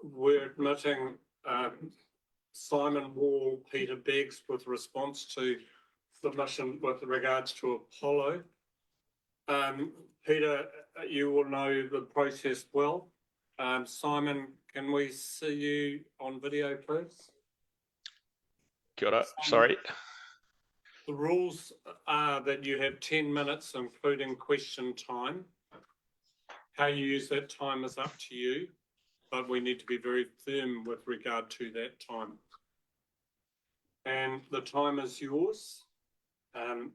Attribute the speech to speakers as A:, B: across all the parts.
A: we're admitting Simon Wall, Peter Beggs with response to submission with regards to Apollo. Peter, you will know the process well. Simon, can we see you on video, please?
B: Kia ora, sorry.
A: The rules are that you have 10 minutes, including question time. How you use that time is up to you, but we need to be very firm with regard to that time. And the time is yours.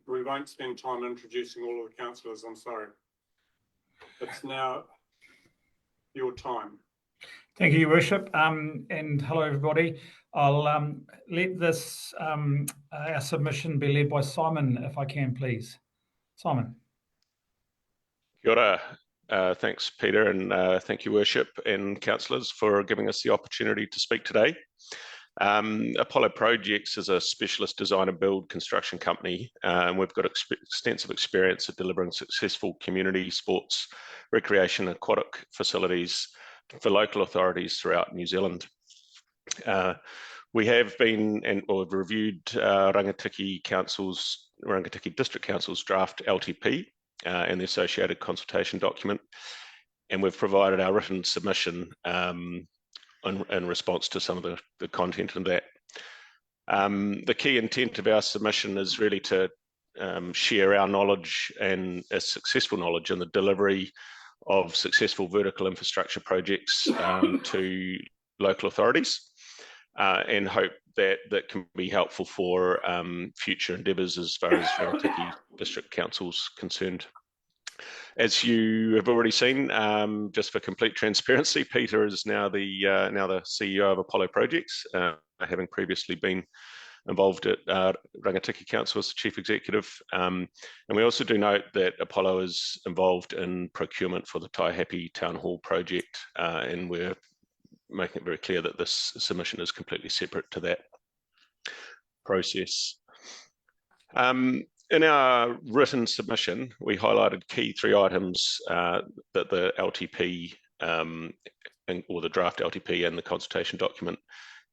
A: We won't spend time introducing all of the councillors, I'm sorry. It's now your time.
C: Thank you, Your Worship, and hello everybody. I'll let this our submission be led by Simon, if I can, please. Simon.
B: Kia ora. Thanks, Peter, and thank you, Worship and councillors, for giving us the opportunity to speak today. Apollo Projects is a specialist design and build construction company, and we've got extensive experience at delivering successful community, sports, recreation, aquatic facilities for local authorities throughout New Zealand. We have been or have reviewed Rangitikei District Council's draft LTP and the associated consultation document, and we've provided our written submission in response to some of the content in that. The key intent of our submission is really to share our knowledge and a successful knowledge in the delivery of successful vertical infrastructure projects to local authorities, and hope that that can be helpful for future endeavours as far as Rangitikei District Council's concerned. As you have already seen, just for complete transparency, Peter is now the CEO of Apollo Projects, having previously been involved at Rangitikei Council as the Chief Executive. And we also do note that Apollo is involved in procurement for the Taihape Town Hall project, and we're making it very clear that this submission is completely separate to that process. In our written submission, we highlighted key 3 items that the LTP or the draft LTP and the consultation document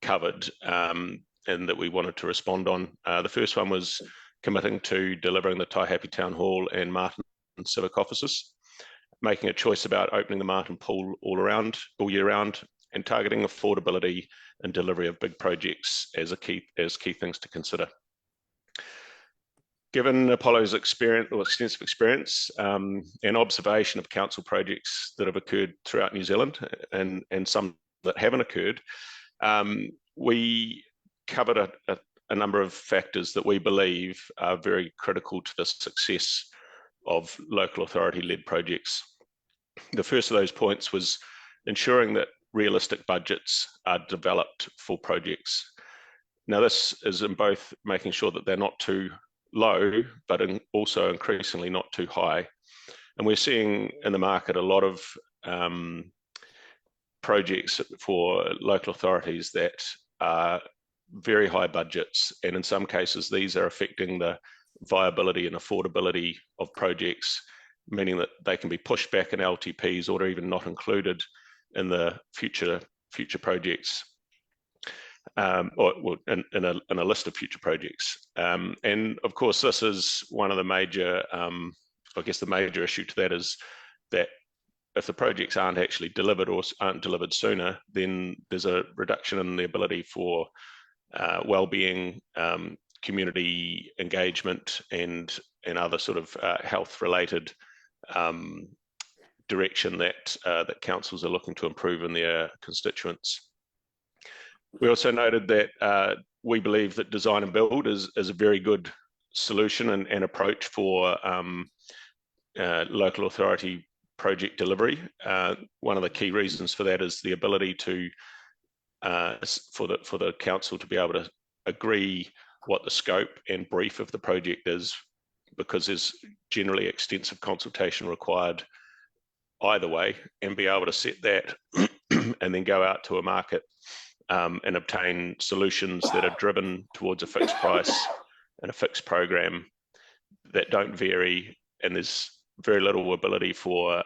B: covered, and that we wanted to respond on. The first one was committing to delivering the Taihape Town Hall and Marton civic offices, making a choice about opening the Marton pool all year round, and targeting affordability and delivery of big projects as key things to consider. Given Apollo's extensive experience and observation of council projects that have occurred throughout New Zealand and some that haven't occurred, we covered a number of factors that we believe are very critical to the success of local authority-led projects. The first of those points was ensuring that realistic budgets are developed for projects. Now, this is in both making sure that they're not too low, but also increasingly not too high. And we're seeing in the market a lot of projects for local authorities that are very high budgets, and in some cases these are affecting the viability and affordability of projects, meaning that they can be pushed back in LTPs or even not included in the future projects, or in a list of future projects. And of course, this is one of the major, I guess the major issue to that is that if the projects aren't actually delivered or aren't delivered sooner, then there's a reduction in the ability for well-being, community engagement, and other sort of health-related direction that councils are looking to improve in their constituents. We also noted that we believe that design and build is a very good solution and approach for local authority project delivery. One of the key reasons for that is the ability to for the council to be able to agree what the scope and brief of the project is, because there's generally extensive consultation required either way, and be able to set that and then go out to a market and obtain solutions that are driven towards a fixed price and a fixed program that don't vary, and there's very little ability for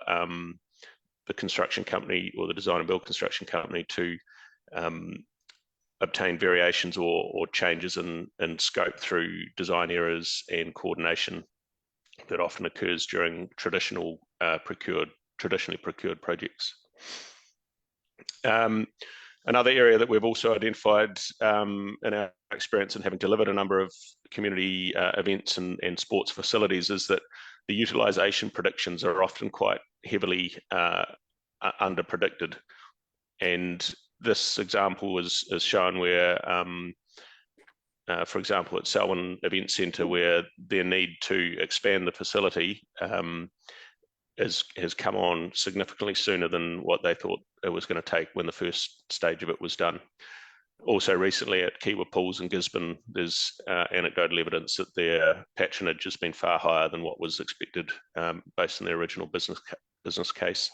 B: the construction company or the design and build construction company to obtain variations or changes in scope through design errors and coordination that often occurs during traditionally procured projects. Another area that we've also identified in our experience in having delivered a number of community events and sports facilities is that the utilisation predictions are often quite heavily under-predicted. And this example is shown where, for example, at Selwyn Event Centre, where their need to expand the facility has come on significantly sooner than what they thought it was going to take when the first stage of it was done. Also recently at Kiwa Pools in Gisborne, there's anecdotal evidence that their patronage has been far higher than what was expected based on their original business case.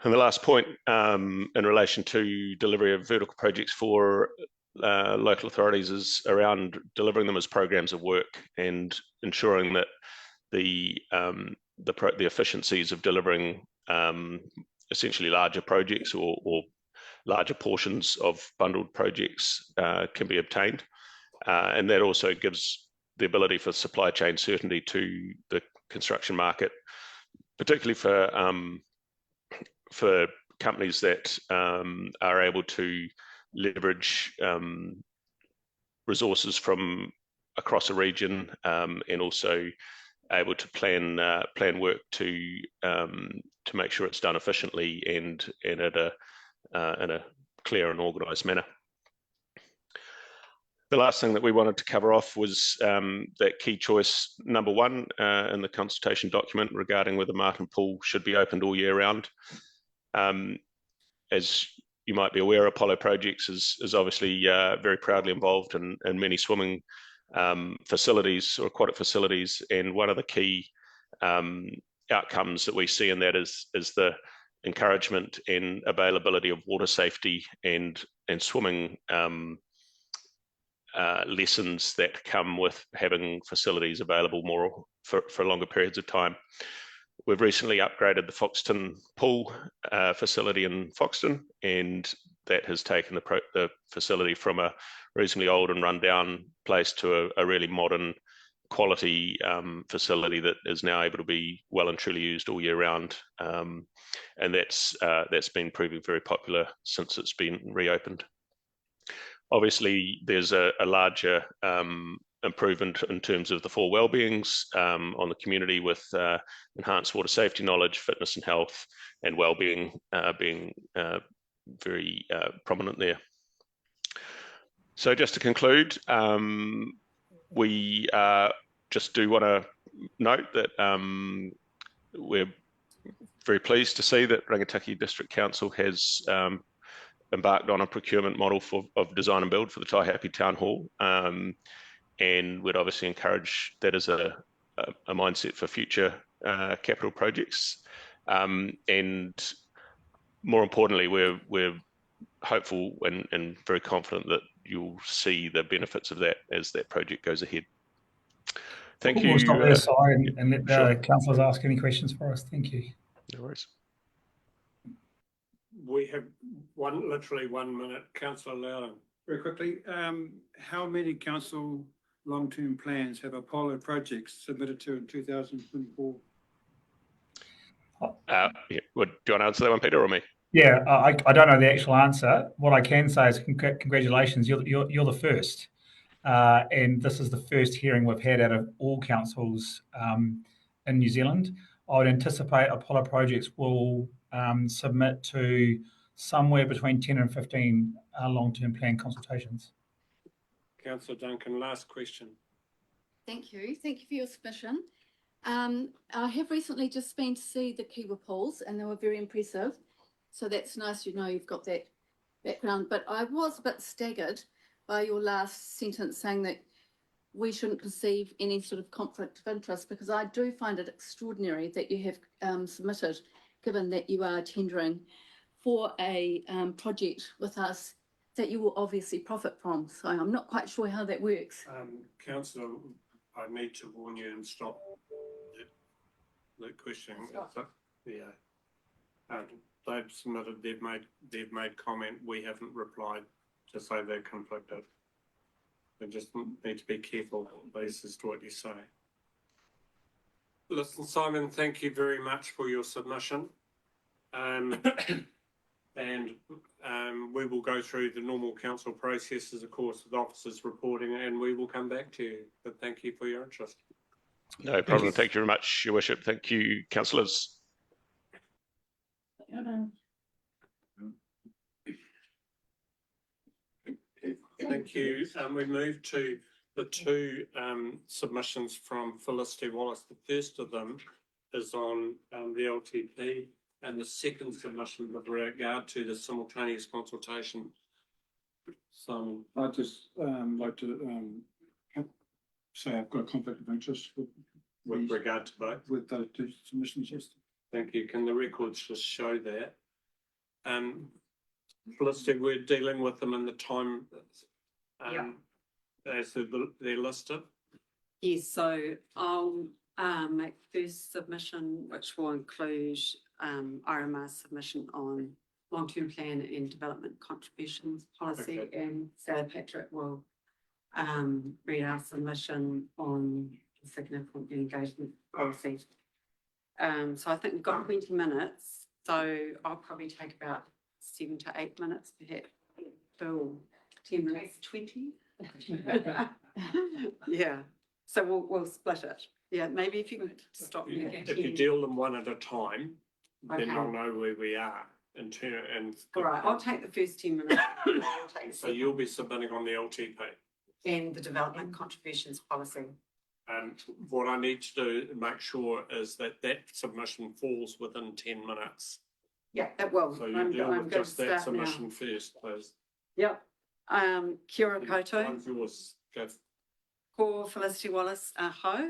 B: And the last point in relation to delivery of vertical projects for local authorities is around delivering them as programs of work and ensuring that the efficiencies of delivering essentially larger projects or larger portions of bundled projects can be obtained. And that also gives the ability for supply chain certainty to the construction market, particularly for companies that are able to leverage resources from across a region and also able to plan work to make sure it's done efficiently and in a clear and organised manner. The last thing that we wanted to cover off was that key choice number 1 in the consultation document regarding whether Marton Pool should be opened all year round. As you might be aware, Apollo Projects is obviously very proudly involved in many swimming facilities or aquatic facilities, and one of the key outcomes that we see in that is the encouragement and availability of water safety and swimming lessons that come with having facilities available more for longer periods of time. We've recently upgraded the Foxton Pool facility in Foxton, and that has taken the facility from a reasonably old and rundown place to a really modern quality facility that is now able to be well and truly used all year round. And that's been proving very popular since it's been reopened. Obviously, there's a larger improvement in terms of the 4 wellbeings on the community with enhanced water safety knowledge, fitness and health, and wellbeing being very prominent there. So just to conclude, we just do want to note that we're very pleased to see that Rangitikei District Council has embarked on a procurement model of design and build for the Taihape Town Hall. And we'd obviously encourage that as a mindset for future capital projects. And more importantly, we're hopeful and very confident that you'll see the benefits of that as that project goes ahead. Thank you.
C: We'll stop there, sorry, and let
B: Sure.
C: the councillors ask any questions for us. Thank you.
B: No worries.
A: We have literally 1 minute. Councillor Loudon.
D: Very quickly, how many council long-term plans have Apollo projects submitted to in 2024?
B: Yeah. Do you want to answer that one, Peter, or me?
C: Yeah, I don't know the actual answer. What I can say is congratulations, you're the first. And this is the first hearing we've had out of all councils in New Zealand. I would anticipate Apollo projects will submit to somewhere between 10 and 15 long-term plan consultations.
A: Councillor Duncan, last question.
E: Thank you. Thank you for your submission. I have recently just been to see the Kiwa Pools and they were very impressive. So that's nice, you've got that background. But I was a bit staggered by your last sentence saying that we shouldn't perceive any sort of conflict of interest, because I do find it extraordinary that you have submitted, given that you are tendering for a project with us that you will obviously profit from. So I'm not quite sure how that works.
A: Councillor, I need to warn you and stop that question. Yeah. They've submitted, they've made comment, we haven't replied to say they're conflicted. We just need to be careful basis to what you say. Listen, Simon, thank you very much for your submission. And we will go through the normal council processes, of course, with officers reporting, and we will come back to you. But thank you for your interest.
B: No problem. Thank you very much, Your Worship. Thank you, councillors.
A: Thank you. We move to the two submissions from Felicity Wallace. The first of them is on the LTP, and the second submission with regard to the simultaneous consultation. So
D: I'd just like to say I've got a conflict of interest
A: with regard to both.
D: with those two submissions, yes.
A: Thank you. Can the records just show that? Felicity, we're dealing with them in the time as they're listed.
F: Yes, so I'll make first submission, which will include RMR's submission on long-term plan and development contributions policy,
A: Okay.
F: and Sarah Patrick will read our submission on significant engagement policy. So I think we've got 20 minutes, so I'll probably take about 7 to 8 minutes, perhaps. Bill, 10 minutes, 20? Yeah, so we'll split it. Yeah, maybe if you could stop me at
A: If you
F: 10.
A: deal them one at a time, then
F: Okay.
A: I'll know where we are in turn. And
F: All right, I'll take the first 10 minutes. And I'll take the
A: so you'll
F: second.
A: be submitting on the LTP.
F: And the development contributions policy.
A: And what I need to do to make sure is that submission falls within 10 minutes.
F: Yeah, it will.
A: So you
F: I'm
A: deal
F: going
A: with
F: to
A: just that
F: start now.
A: submission first, please.
F: Yep. Kia koto.
A: Time's yours. Go.
F: Ko Felicity Wallace aho.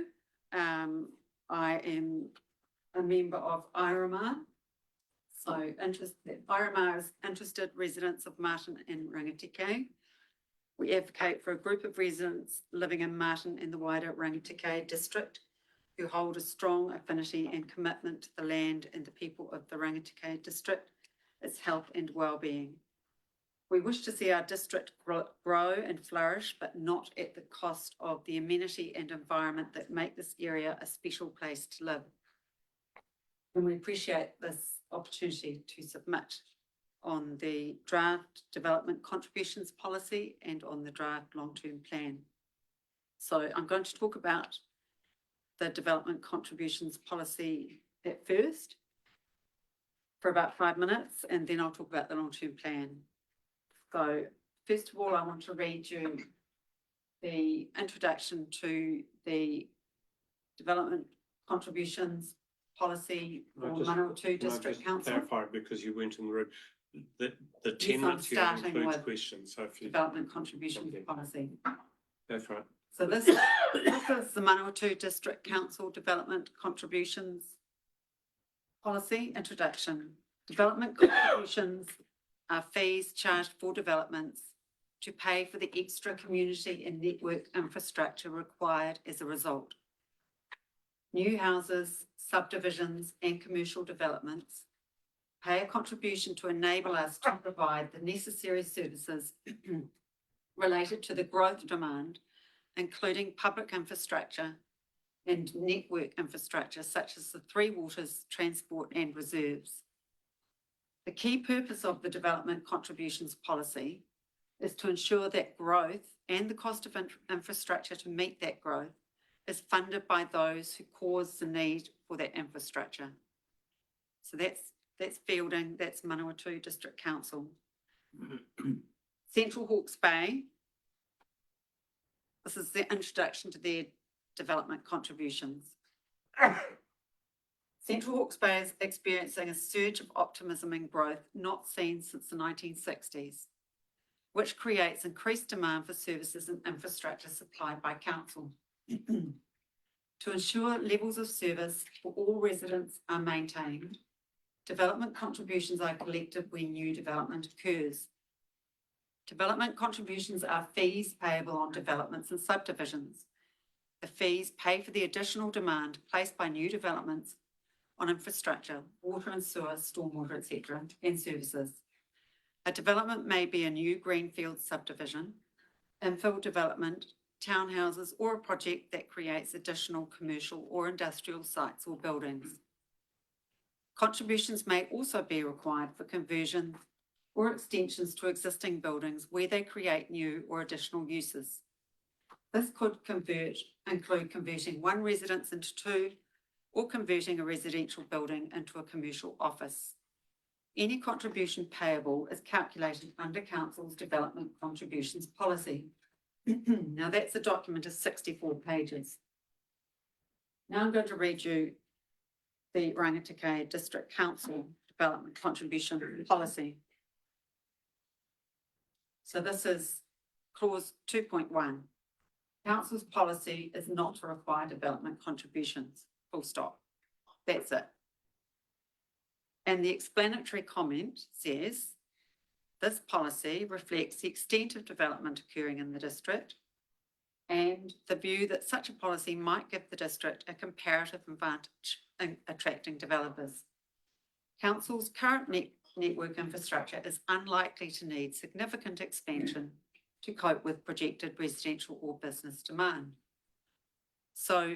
F: I am a member of IRMR. So IRMR is interested residents of Marton and Rangitikei. We advocate for a group of residents living in Marton and the wider Rangitikei district who hold a strong affinity and commitment to the land and the people of the Rangitikei district, its health and well-being. We wish to see our district grow and flourish, but not at the cost of the amenity and environment that make this area a special place to live. And we appreciate this opportunity to submit on the draft development contributions policy and on the draft long-term plan. So I'm going to talk about the development contributions policy at first for about 5 minutes, and then I'll talk about the long-term plan. So first of all, I want to read you the introduction to the development contributions policy for Manawatu District Council.
A: Clarify, because you weren't in the room. The 10
F: Yes, I'm
A: minutes here
F: starting
A: includes
F: with
A: questions. So if you,
F: Development contributions
A: Okay.
F: policy.
A: that's right.
F: So this is the Manawatu District Council Development Contributions Policy Introduction. Development contributions are fees charged for developments to pay for the extra community and network infrastructure required as a result. New houses, subdivisions, and commercial developments pay a contribution to enable us to provide the necessary services related to the growth demand, including public infrastructure and network infrastructure such as the three waters, transport and reserves. The key purpose of the development contributions policy is to ensure that growth and the cost of infrastructure to meet that growth is funded by those who cause the need for that infrastructure. So that's Fielding, that's Manawatu District Council. Central Hawke's Bay. This is the introduction to their development contributions. Central Hawke's Bay is experiencing a surge of optimism and growth not seen since the 1960s, which creates increased demand for services and infrastructure supplied by council. To ensure levels of service for all residents are maintained, development contributions are collected when new development occurs. Development contributions are fees payable on developments and subdivisions. The fees pay for the additional demand placed by new developments on infrastructure, water and sewer, stormwater, etc., and services. A development may be a new greenfield subdivision, infill development, townhouses, or a project that creates additional commercial or industrial sites or buildings. Contributions may also be required for conversion or extensions to existing buildings where they create new or additional uses. This could include converting one residence into two, or converting a residential building into a commercial office. Any contribution payable is calculated under Council's Development Contributions Policy. Now that's a document of 64 pages. Now I'm going to read you the Rangitikei District Council Development Contribution Policy. So this is clause 2.1. Council's policy is not to require development contributions, full stop. That's it. And the explanatory comment says, this policy reflects the extent of development occurring in the district and the view that such a policy might give the district a comparative advantage in attracting developers. Council's current network infrastructure is unlikely to need significant expansion to cope with projected residential or business demand. So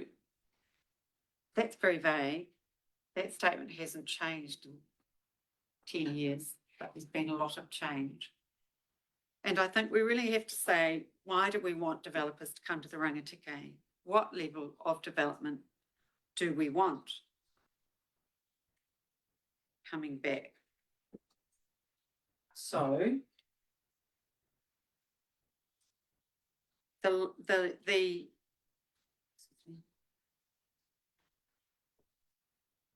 F: that's very vague. That statement hasn't changed in 10 years, but there's been a lot of change. And I think we really have to say, why do we want developers to come to the Rangitikei? What level of development do we want? Coming back. So the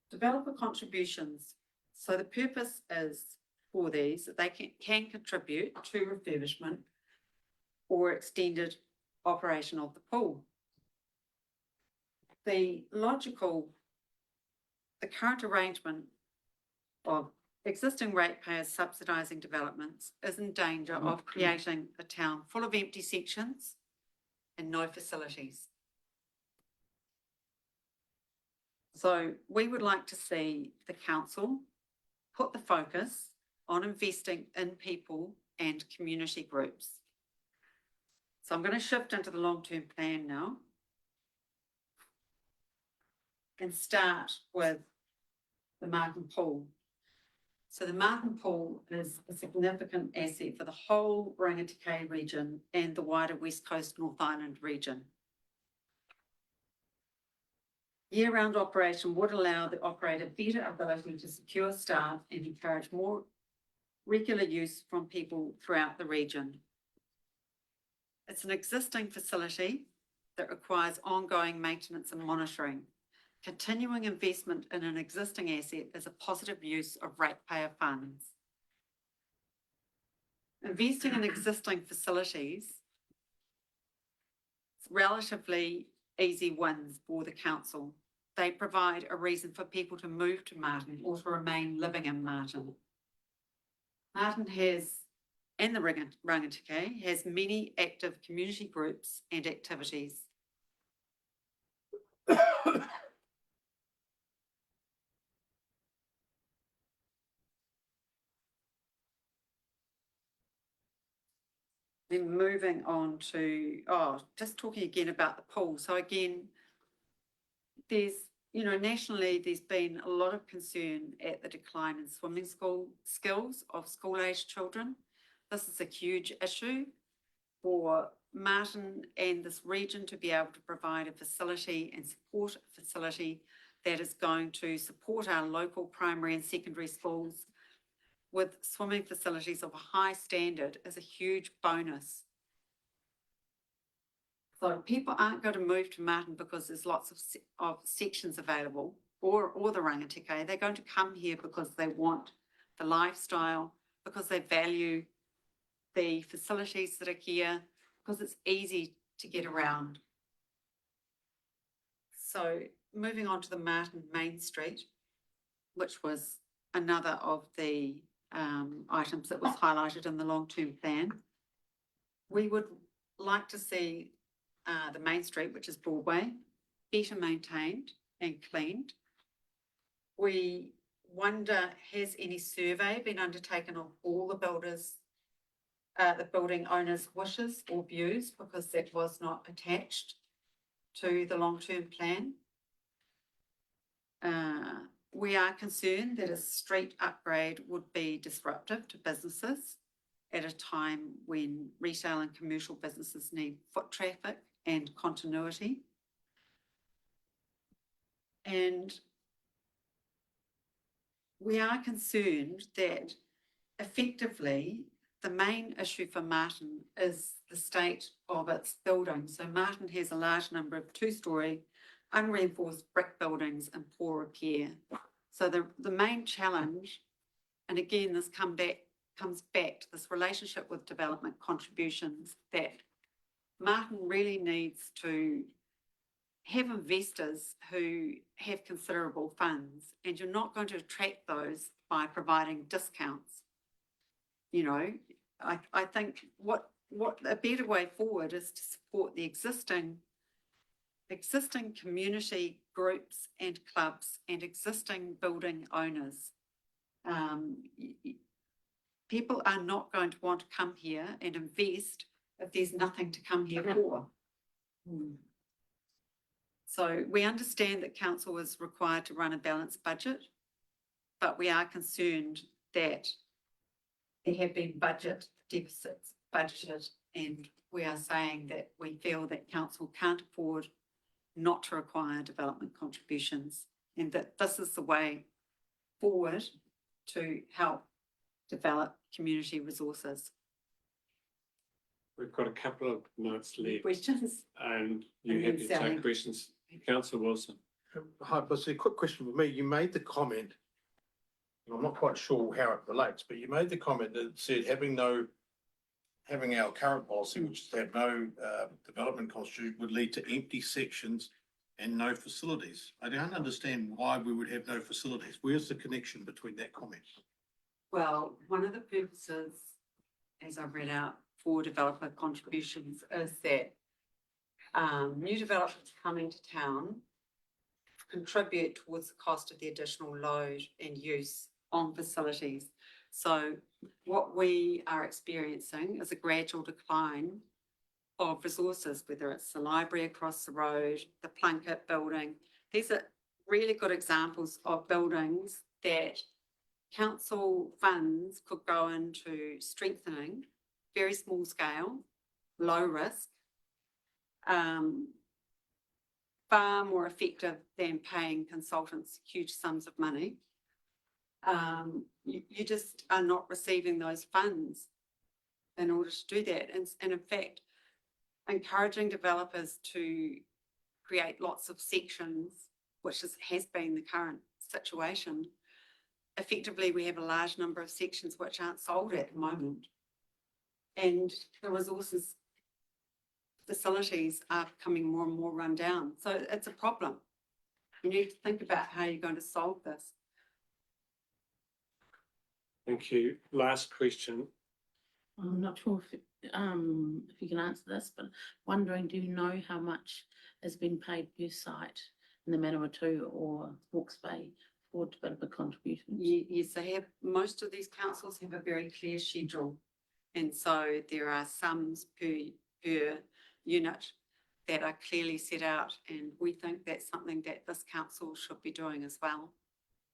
F: developer contributions. So the purpose is for these that they can contribute to refurbishment or extended operation of the pool. The current arrangement of existing ratepayers subsidising developments is in danger of creating a town full of empty sections and no facilities. So we would like to see the council put the focus on investing in people and community groups. So I'm going to shift into the long-term plan now and start with the Marton Pool. So the Marton Pool is a significant asset for the whole Rangitikei region and the wider West Coast North Island region. Year-round operation would allow the operator better ability to secure staff and encourage more regular use from people throughout the region. It's an existing facility that requires ongoing maintenance and monitoring. Continuing investment in an existing asset is a positive use of ratepayer funds. Investing in existing facilities is relatively easy wins for the council. They provide a reason for people to move to Marton or to remain living in Marton. Marton and the Rangitikei has many active community groups and activities. Then moving on to, just talking again about the pool. So again, there's, nationally, there's been a lot of concern at the decline in swimming skills of school-aged children. This is a huge issue for Marton and this region to be able to provide a facility and support a facility that is going to support our local primary and secondary schools with swimming facilities of a high standard is a huge bonus. So people aren't going to move to Marton because there's lots of sections available or the Rangitikei. They're going to come here because they want the lifestyle, because they value the facilities that are here, because it's easy to get around. So moving on to the Marton Main Street, which was another of the items that was highlighted in the long-term plan. We would like to see the Main Street, which is Broadway, better maintained and cleaned. We wonder, has any survey been undertaken of all the builders, the building owners' wishes or views, because that was not attached to the long-term plan. We are concerned that a street upgrade would be disruptive to businesses at a time when retail and commercial businesses need foot traffic and continuity. And we are concerned that effectively the main issue for Marton is the state of its buildings. So Marton has a large number of two-storey unreinforced brick buildings in poor repair. So the main challenge, and again, this comes back to this relationship with development contributions, that Marton really needs to have investors who have considerable funds, and you're not going to attract those by providing discounts. You know, I think what a better way forward is to support the existing community groups and clubs and existing building owners. People are not going to want to come here and invest if there's nothing to come here for. So we understand that council is required to run a balanced budget, but we are concerned that there have been budget deficits budgeted, and we are saying that we feel that council can't afford not to require development contributions, and that this is the way forward to help develop community resources.
A: We've got a couple of minutes left.
F: Questions?
A: And you
F: And
A: have
F: then
A: to
F: Sally.
A: take questions. Councillor Wilson.
G: Hi, but a quick question for me. You made the comment, and I'm not quite sure how it relates, but you made the comment that said having our current policy, which is to have no development constitution, would lead to empty sections and no facilities. I don't understand why we would have no facilities. Where's the connection between that comment?
F: Well, one of the purposes, as I've read out, for developer contributions is that new developments coming to town contribute towards the cost of the additional load and use on facilities. So what we are experiencing is a gradual decline of resources, whether it's the library across the road, the Plunkett building. These are really good examples of buildings that council funds could go into strengthening, very small scale, low risk, far more effective than paying consultants huge sums of money. You just are not receiving those funds in order to do that. And in fact, encouraging developers to create lots of sections, which has been the current situation. Effectively, we have a large number of sections which aren't sold at the moment. And the resources, facilities are becoming more and more run down. So it's a problem. You need to think about how you're going to solve this.
A: Thank you. Last question.
H: I'm not sure if you can answer this, but wondering, do you know how much has been paid per site in the Manawatu or Hawke's Bay for developer contributions?
F: Yes, they have. Most of these councils have a very clear schedule. And so there are sums per unit that are clearly set out. And we think that's something that this council should be doing as well.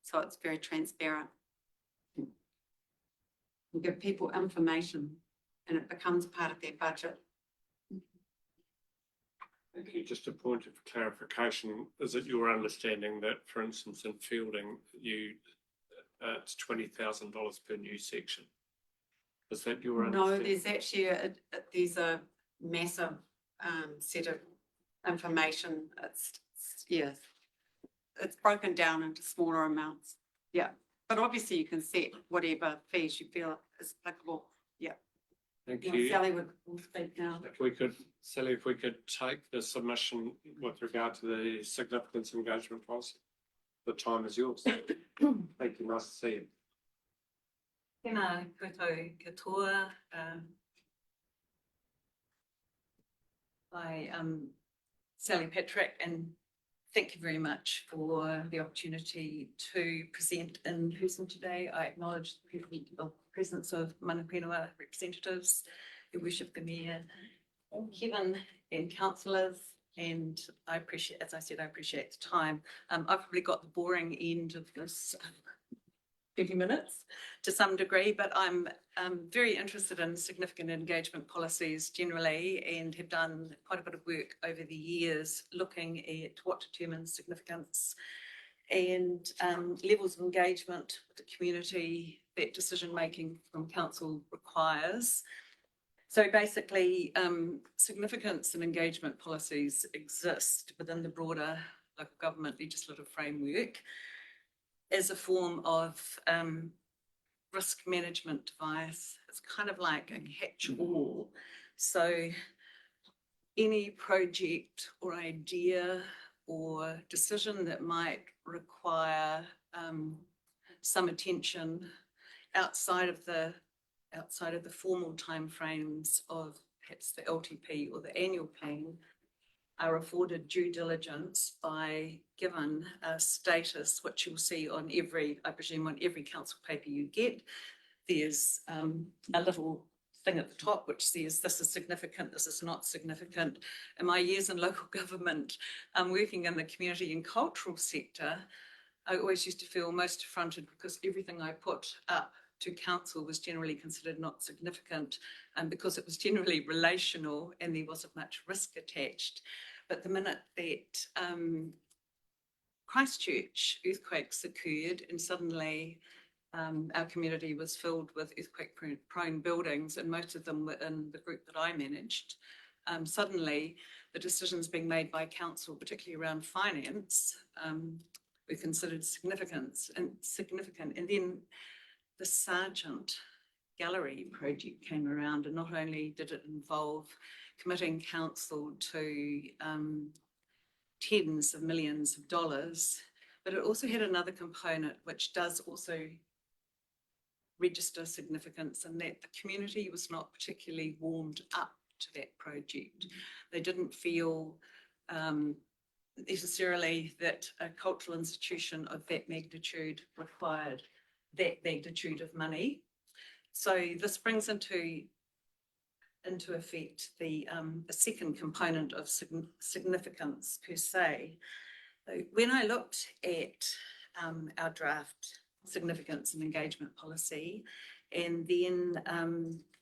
F: So it's very transparent. You give people information and it becomes part of their budget.
A: Thank you. Just a point of clarification. Is it your understanding that, for instance, in Fielding, it's $20,000 per new section? Is that your understanding?
F: No, there's actually there's a massive set of information. Yes, it's broken down into smaller amounts. Yeah, but obviously you can set whatever fees you feel is applicable. Yeah.
A: Thank
F: Yeah,
A: you.
F: Sally will speak now.
A: If we could, Sally, if we could take the submission with regard to the significance engagement policy, the time is yours. Thank you. Nice to see you.
I: Tēnā koutou katoa. I Sally Patrick, and thank you very much for the opportunity to present in person today. I acknowledge the presence of Mana Whenua representatives, who worship the Mayor, Kevin and councillors, and I appreciate, as I said, I appreciate the time. I've probably got the boring end of this 30 minutes to some degree, but I'm very interested in significant engagement policies generally, and have done quite a bit of work over the years looking at what determines significance and levels of engagement with the community that decision making from council requires. So basically, significance and engagement policies exist within the broader local government legislative framework as a form of risk management device. It's kind of like a catch-all. So any project or idea or decision that might require some attention outside of the formal timeframes of perhaps the LTP or the annual plan are afforded due diligence by given a status, which you'll see on every, I presume on every council paper you get. There's a little thing at the top which says this is significant, this is not significant. In my years in local government, working in the community and cultural sector, I always used to feel most affronted because everything I put up to council was generally considered not significant, and because it was generally relational and there wasn't much risk attached. But the minute that Christchurch earthquakes occurred and suddenly our community was filled with earthquake-prone buildings, and most of them were in the group that I managed, suddenly the decisions being made by council, particularly around finance, were considered significant. And then the Sargent Gallery project came around, and not only did it involve committing council to tens of millions of dollars, but it also had another component which does also register significance, in that the community was not particularly warmed up to that project. They didn't feel necessarily that a cultural institution of that magnitude required that magnitude of money. So this brings into effect the second component of significance per se. When I looked at our draft significance and engagement policy, and then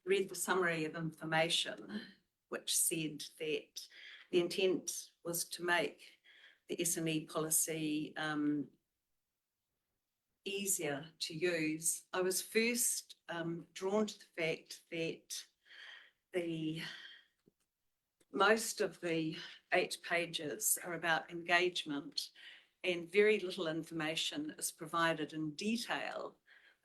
I: read the summary of information, which said that the intent was to make the S&E policy easier to use, I was first drawn to the fact that most of the 8 pages are about engagement, and very little information is provided in detail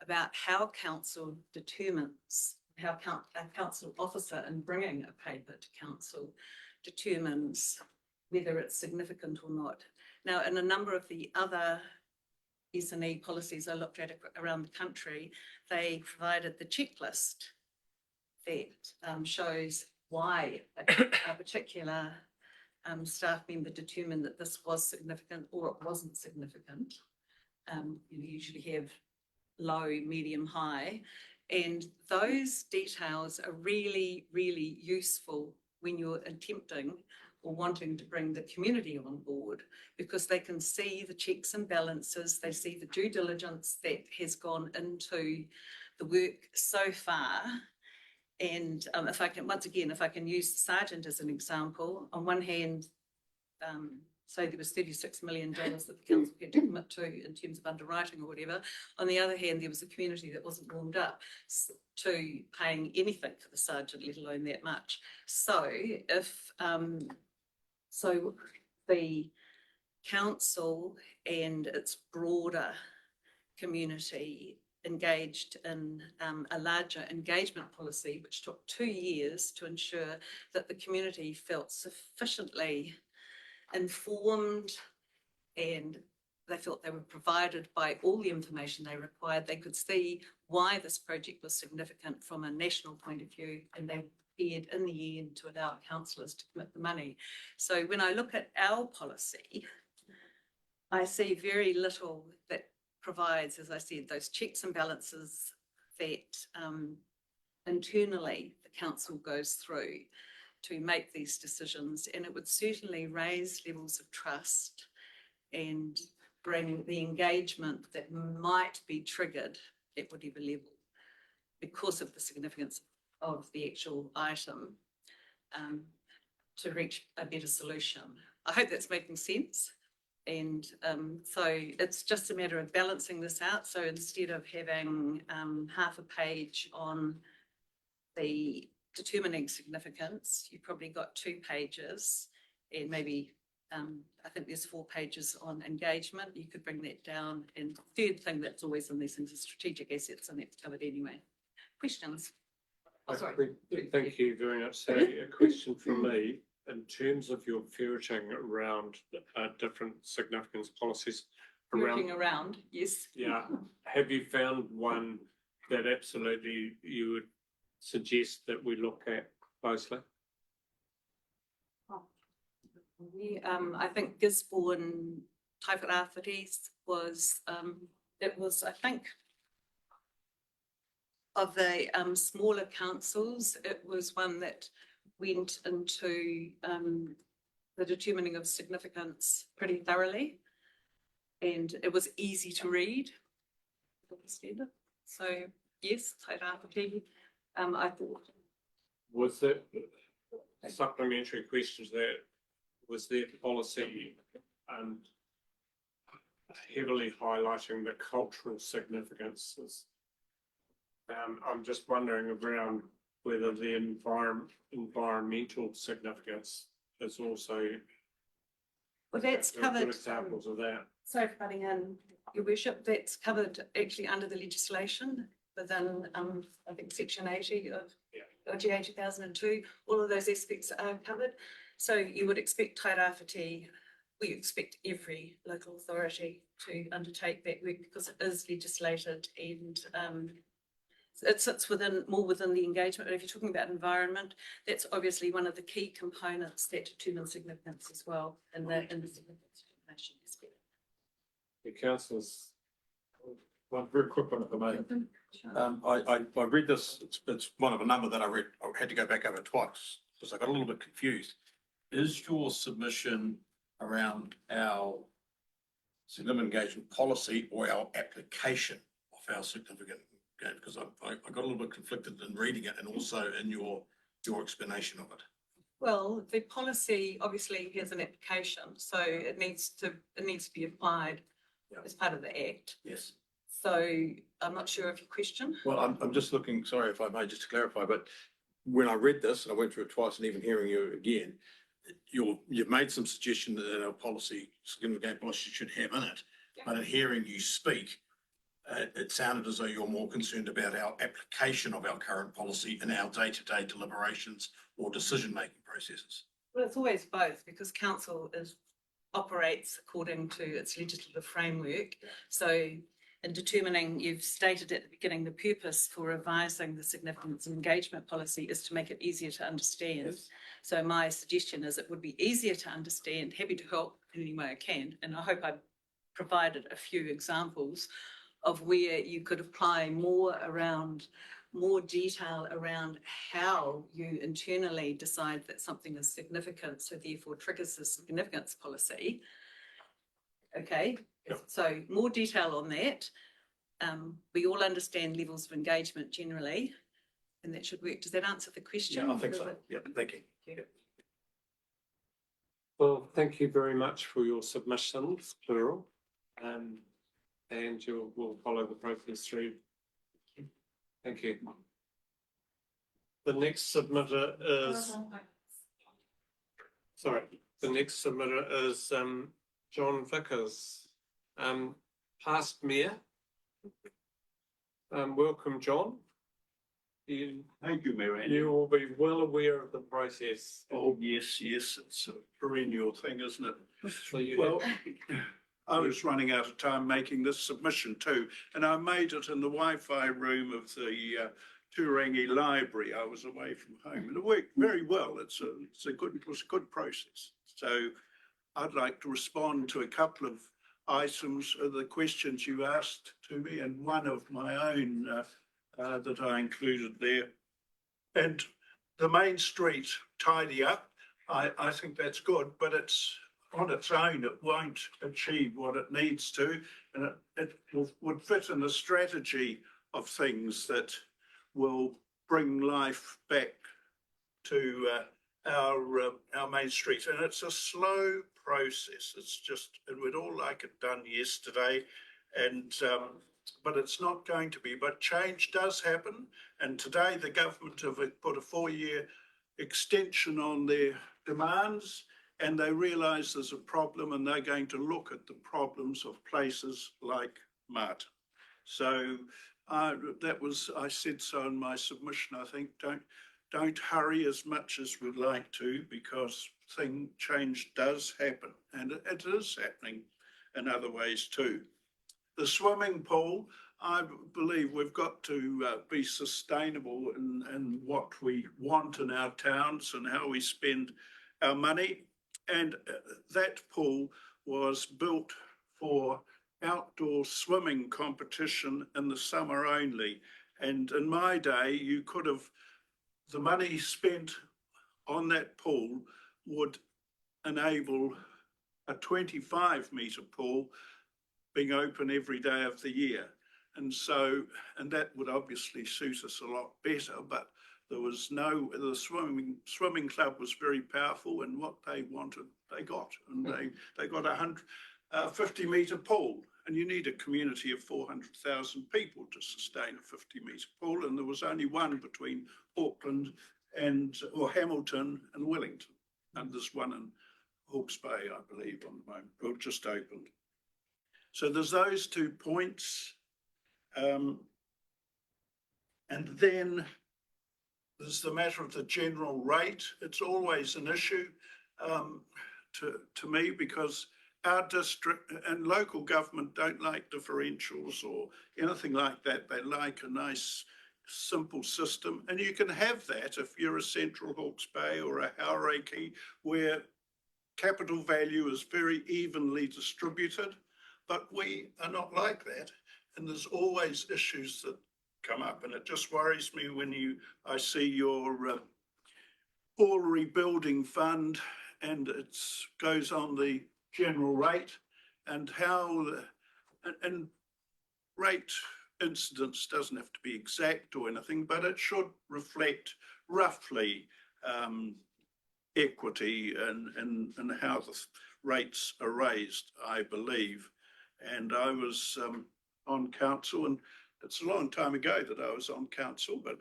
I: about how council determines, how a council officer in bringing a paper to council determines whether it's significant or not. Now, in a number of the other S&E policies I looked at around the country, they provided the checklist that shows why a particular staff member determined that this was significant or it wasn't significant. You usually have low, medium, high, and those details are really, really useful when you're attempting or wanting to bring the community on board, because they can see the checks and balances, they see the due diligence that has gone into the work so far. And if I can, once again, if I can use the Sargent as an example, on one hand, so there was $36 million that the council had to commit to in terms of underwriting or whatever. On the other hand, there was a community that wasn't warmed up to paying anything for the Sargent, let alone that much. So if so the council and its broader community engaged in a larger engagement policy, which took 2 years to ensure that the community felt sufficiently informed and they felt they were provided by all the information they required. They could see why this project was significant from a national point of view, and they prepared in the end to allow councillors to commit the money. So when I look at our policy,
F: I see very little that provides, as I said, those checks and balances that internally the council goes through to make these decisions. And it would certainly raise levels of trust and bring the engagement that might be triggered at whatever level because of the significance of the actual item to reach a better solution. I hope that's making sense. And so it's just a matter of balancing this out. So instead of having half a page on the determining significance, you've probably got 2 pages and maybe I think there's 4 pages on engagement. You could bring that down. And the third thing that's always in these things is strategic assets, and that's covered anyway. Questions? Oh, sorry.
A: Thank you very much. So a question from me, in terms of your ferreting around different significance policies.
F: Working around, yes.
A: Yeah. Have you found one that absolutely you would suggest that we look at closely?
F: I think Gisborne Taiwharawitis was, it was, I think, of the smaller councils, it was one that went into the determining of significance pretty thoroughly. And it was easy to read. So yes, Taiwharawiti, I thought.
A: Was there a supplementary question to that? Was their policy heavily highlighting the cultural significances? I'm just wondering around whether the environmental significance is also.
F: Well, that's covered.
A: Good examples of that.
F: Sorry for cutting in, Your Worship. That's covered actually under the legislation within, I think, Section 80 of LGA 2002. All of those aspects are covered. So you would expect Tairawhiti, we expect every local authority to undertake that work because it is legislated and it sits more within the engagement. But if you're talking about environment, that's obviously one of the key components that determine significance as well in the significance determination aspect.
A: The councillors.
G: One very quick one, if I may. I read this, it's one of a number that I read, I had to go back over twice because I got a little bit confused. Is your submission around our significant engagement policy or our application of our significant engagement? Because I got a little bit conflicted in reading it and also in your explanation of it.
F: Well, the policy obviously has an application, so it needs to be applied as part of the Act.
G: Yes.
F: So I'm not sure of your question.
G: Well, I'm just looking, sorry if I may, just to clarify, but when I read this and I went through it twice and even hearing you again, you've made some suggestion that our policy, significant engagement policy should have in it, but in hearing you speak, it sounded as though you're more concerned about our application of our current policy in our day-to-day deliberations or decision-making processes.
F: Well, it's always both because council operates according to its legislative framework. So in determining, you've stated at the beginning, the purpose for revising the significance and engagement policy is to make it easier to understand. Yes. So my suggestion is it would be easier to understand, happy to help in any way I can. And I hope I've provided a few examples of where you could apply more detail around how you internally decide that something is significant, so therefore triggers the significance policy. Okay, yep. So more detail on that. We all understand levels of engagement generally, and that should work. Does that answer the question?
G: Yeah, I think so. Yeah, thank you.
F: Yeah.
A: Well, thank you very much for your submissions, plural. And we'll follow the process through. Thank you. The next submitter is, John Vickers, past mayor. Welcome, John.
J: Thank you, Mayor.
A: You will be well aware of the process.
J: Oh, yes, it's a perennial thing, isn't it?
A: So
J: Well, I was running out of time making this submission too, and I made it in the Wi-Fi room of the Turangi Library. I was away from home, and it worked very well. It was a good process. So I'd like to respond to a couple of items are the questions you asked to me, and one of my own that I included there. And the main street tidy up, I think that's good, but it's on its own, it won't achieve what it needs to, and it would fit in a strategy of things that will bring life back to our main street. And it's a slow process. It's just, and we'd all like it done yesterday, and but it's not going to be. But change does happen, and today the government have put a 4-year extension on their demands, and they realise there's a problem, and they're going to look at the problems of places like Marton. So that was, I said so in my submission. I think don't hurry as much as we'd like to, because change does happen, and it is happening in other ways too. The swimming pool, I believe we've got to be sustainable in what we want in our towns and how we spend our money. And that pool was built for outdoor swimming competition in the summer only. And in my day, you could have, the money spent on that pool would enable a 25-metre pool being open every day of the year. And so, and that would obviously suit us a lot better, but there was no, the swimming club was very powerful, and what they wanted, they got. And they got a 50-metre pool, and you need a community of 400,000 people to sustain a 50-metre pool, and there was only one between Auckland or Hamilton and Wellington, and there's one in Hawke's Bay, I believe, on the moment, or just opened. So there's those 2 points. And then there's the matter of the general rate. It's always an issue to me, because our district and local government don't like differentials or anything like that. They like a nice, simple system. And you can have that if you're a Central Hawke's Bay or a Hauraki, where capital value is very evenly distributed. But we are not like that, and there's always issues that come up, and it just worries me when I see your poor rebuilding fund, and it goes on the general rate, and how and rate incidence doesn't have to be exact or anything, but it should reflect roughly equity and how the rates are raised, I believe. And I was on council, and it's a long time ago that I was on council, but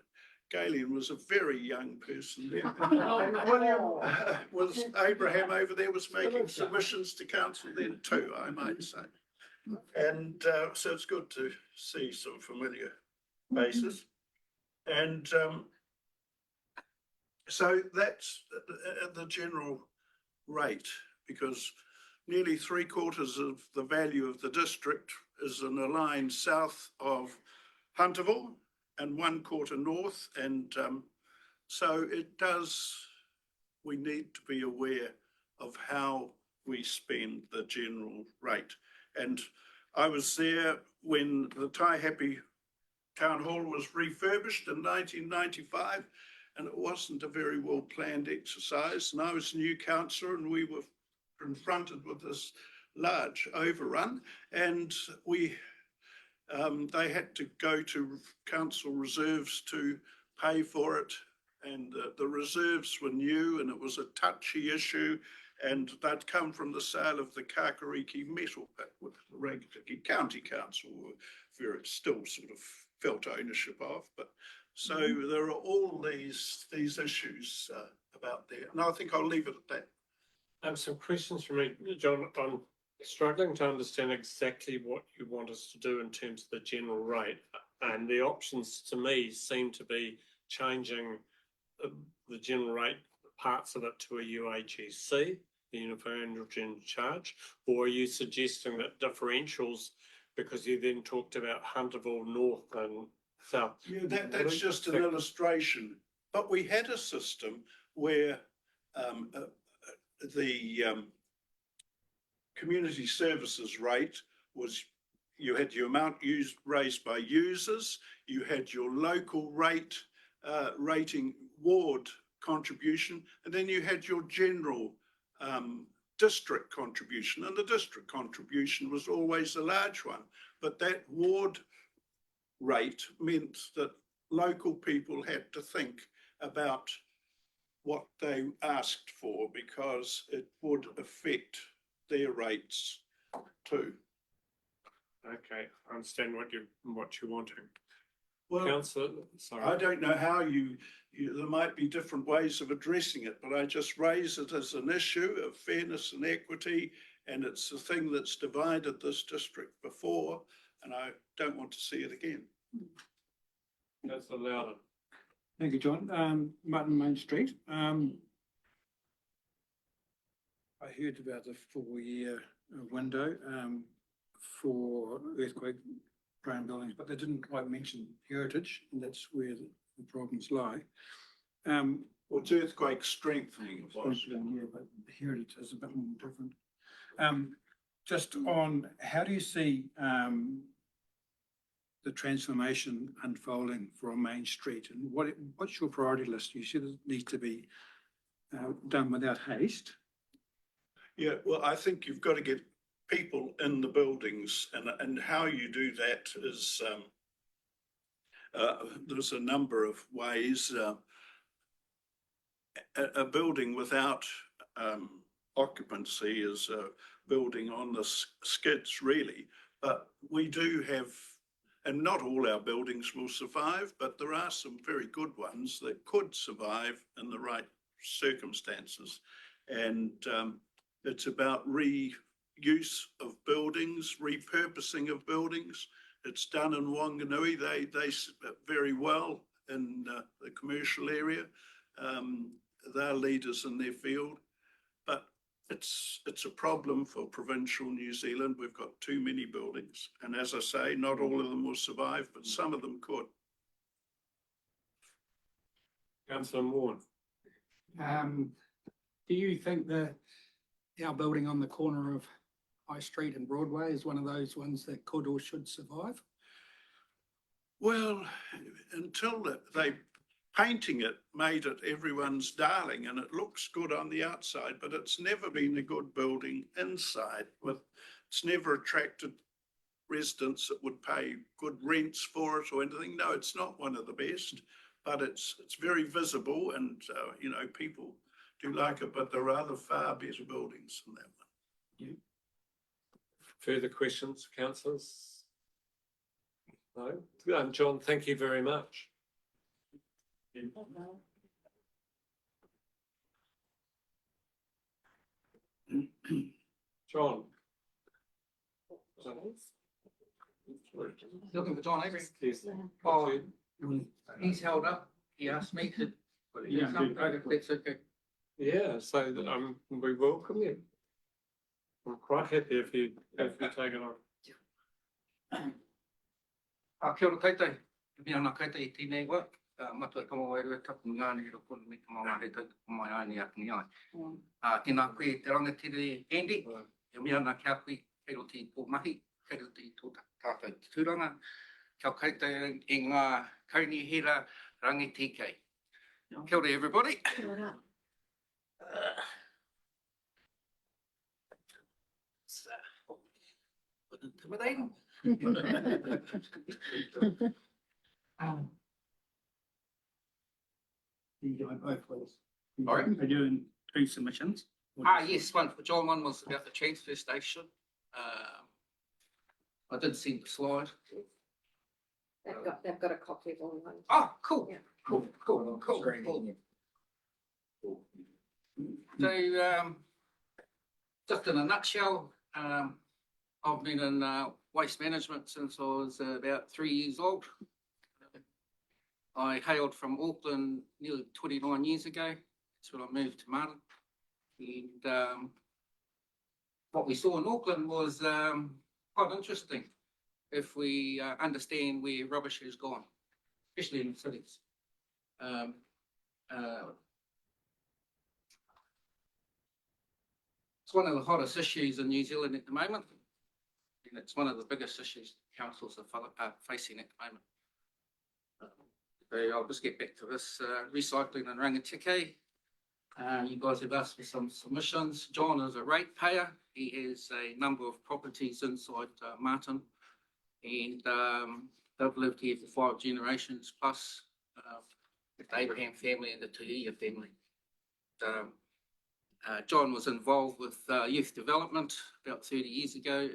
J: Galen was a very young person there. William Abraham over there was making submissions to council then too, I might say. And so it's good to see some familiar faces. And so that's the general rate, because nearly 3/4 of the value of the district is in a line south of Hunterville and 1/4 north. And so we need to be aware of how we spend the general rate. And I was there when the Taihape Town Hall was refurbished in 1995, and it wasn't a very well planned exercise. And I was new councillor, and we were confronted with this large overrun, and they had to go to council reserves to pay for it, and the reserves were new, and it was a touchy issue, and they'd come from the sale of the Kakariki metal pit, with the Rangitikei County Council, where it still sort of felt ownership of. But so there are all these issues about there, and I think I'll leave it at that.
A: Some questions from me, John. I'm struggling to understand exactly what you want us to do in terms of the general rate, and the options to me seem to be changing the general rate, parts of it, to a UAGC, the Universal General Charge, or are you suggesting that differentials, because you then talked about Hunterville North and South?
J: Yeah, that's just an illustration, but we had a system where community services rate was, you had your amount used raised by users, you had your local rate, rating ward contribution, and then you had your general district contribution, and the district contribution was always a large one. But that ward rate meant that local people had to think about what they asked for, because it would affect their rates too.
A: Okay, I understand what you're wanting.
J: Well,
A: Councillor, sorry.
J: I don't know how there might be different ways of addressing it, but I just raise it as an issue of fairness and equity, and it's the thing that's divided this district before, and I don't want to see it again.
A: Councillor Loudon.
D: Thank you, John. Marton Main Street. I heard about the 4-year window for earthquake prone buildings, but they didn't quite mention heritage, and that's where the problems lie.
J: Well, it's earthquake strengthening.
D: Yeah, but heritage is a bit more different. Just on, how do you see the transformation unfolding for Main Street, and what's your priority list? You said it needs to be done without haste.
J: Yeah, well, I think you've got to get people in the buildings, and how you do that is there's a number of ways. A building without occupancy is a building on the skids, really. But we do have, and not all our buildings will survive, but there are some very good ones that could survive in the right circumstances. And it's about reuse of buildings, repurposing of buildings. It's done in Wanganui. They very well in the commercial area. They're leaders in their field, but it's a problem for provincial New Zealand. We've got too many buildings, and as I say, not all of them will survive, but some of them could.
A: Councillor Moore.
K: Do you think our building on the corner of High Street and Broadway is one of those ones that could or should survive?
J: Well, until they painting it made it everyone's darling, and it looks good on the outside, but it's never been a good building inside. It's never attracted residents that would pay good rents for it or anything. No, it's not one of the best, but it's very visible, and you know, people do like it, but there are other far better buildings than that one.
A: Yeah. Further questions, councillors? No? John, thank you very much. John.
K: Looking for John Avery.
A: Yes.
K: Oh, he's held up. He asked me to.
D: Yeah,
K: That's okay.
A: Yeah, so we welcome you. I'm quite happy if you take it on.
K: Kia ora koutou. Mea ana koutou I tēnei wā. Matua e kama wairua tapu ngāne hero kono me kama wāre tau mai aine akini ai. Tēnā koe te rangatire Andy. E mea ana kia koe kei roti I tō mahi, kei roti I tō tātou tūranga. Kia koutou I ngā kaunihera rangitikei. Kia ora everybody.
E: Kia ora.
K: Intimidating.
D: Both ways.
K: All right.
D: Are doing 2 submissions?
K: Yes, one for John, one was about the transfer station. I did see the slide.
E: They've got a copy of all one.
K: Oh, cool.
E: Yeah.
K: Cool. So, just in a nutshell, I've been in waste management since I was about 3 years old. I hailed from Auckland nearly 29 years ago. That's when I moved to Marton. And what we saw in Auckland was quite interesting if we understand where rubbish has gone, especially in the cities. one of the hottest issues in New Zealand at the moment. And it's one of the biggest issues councils are facing at the moment. So I'll just get back to this, recycling in Rangitikei. You guys have asked for some submissions. John is a ratepayer. He has a number of properties inside Marton, and they've lived here for 5 generations plus, the Abraham family and the Tuia family. John was involved with youth development about 30 years ago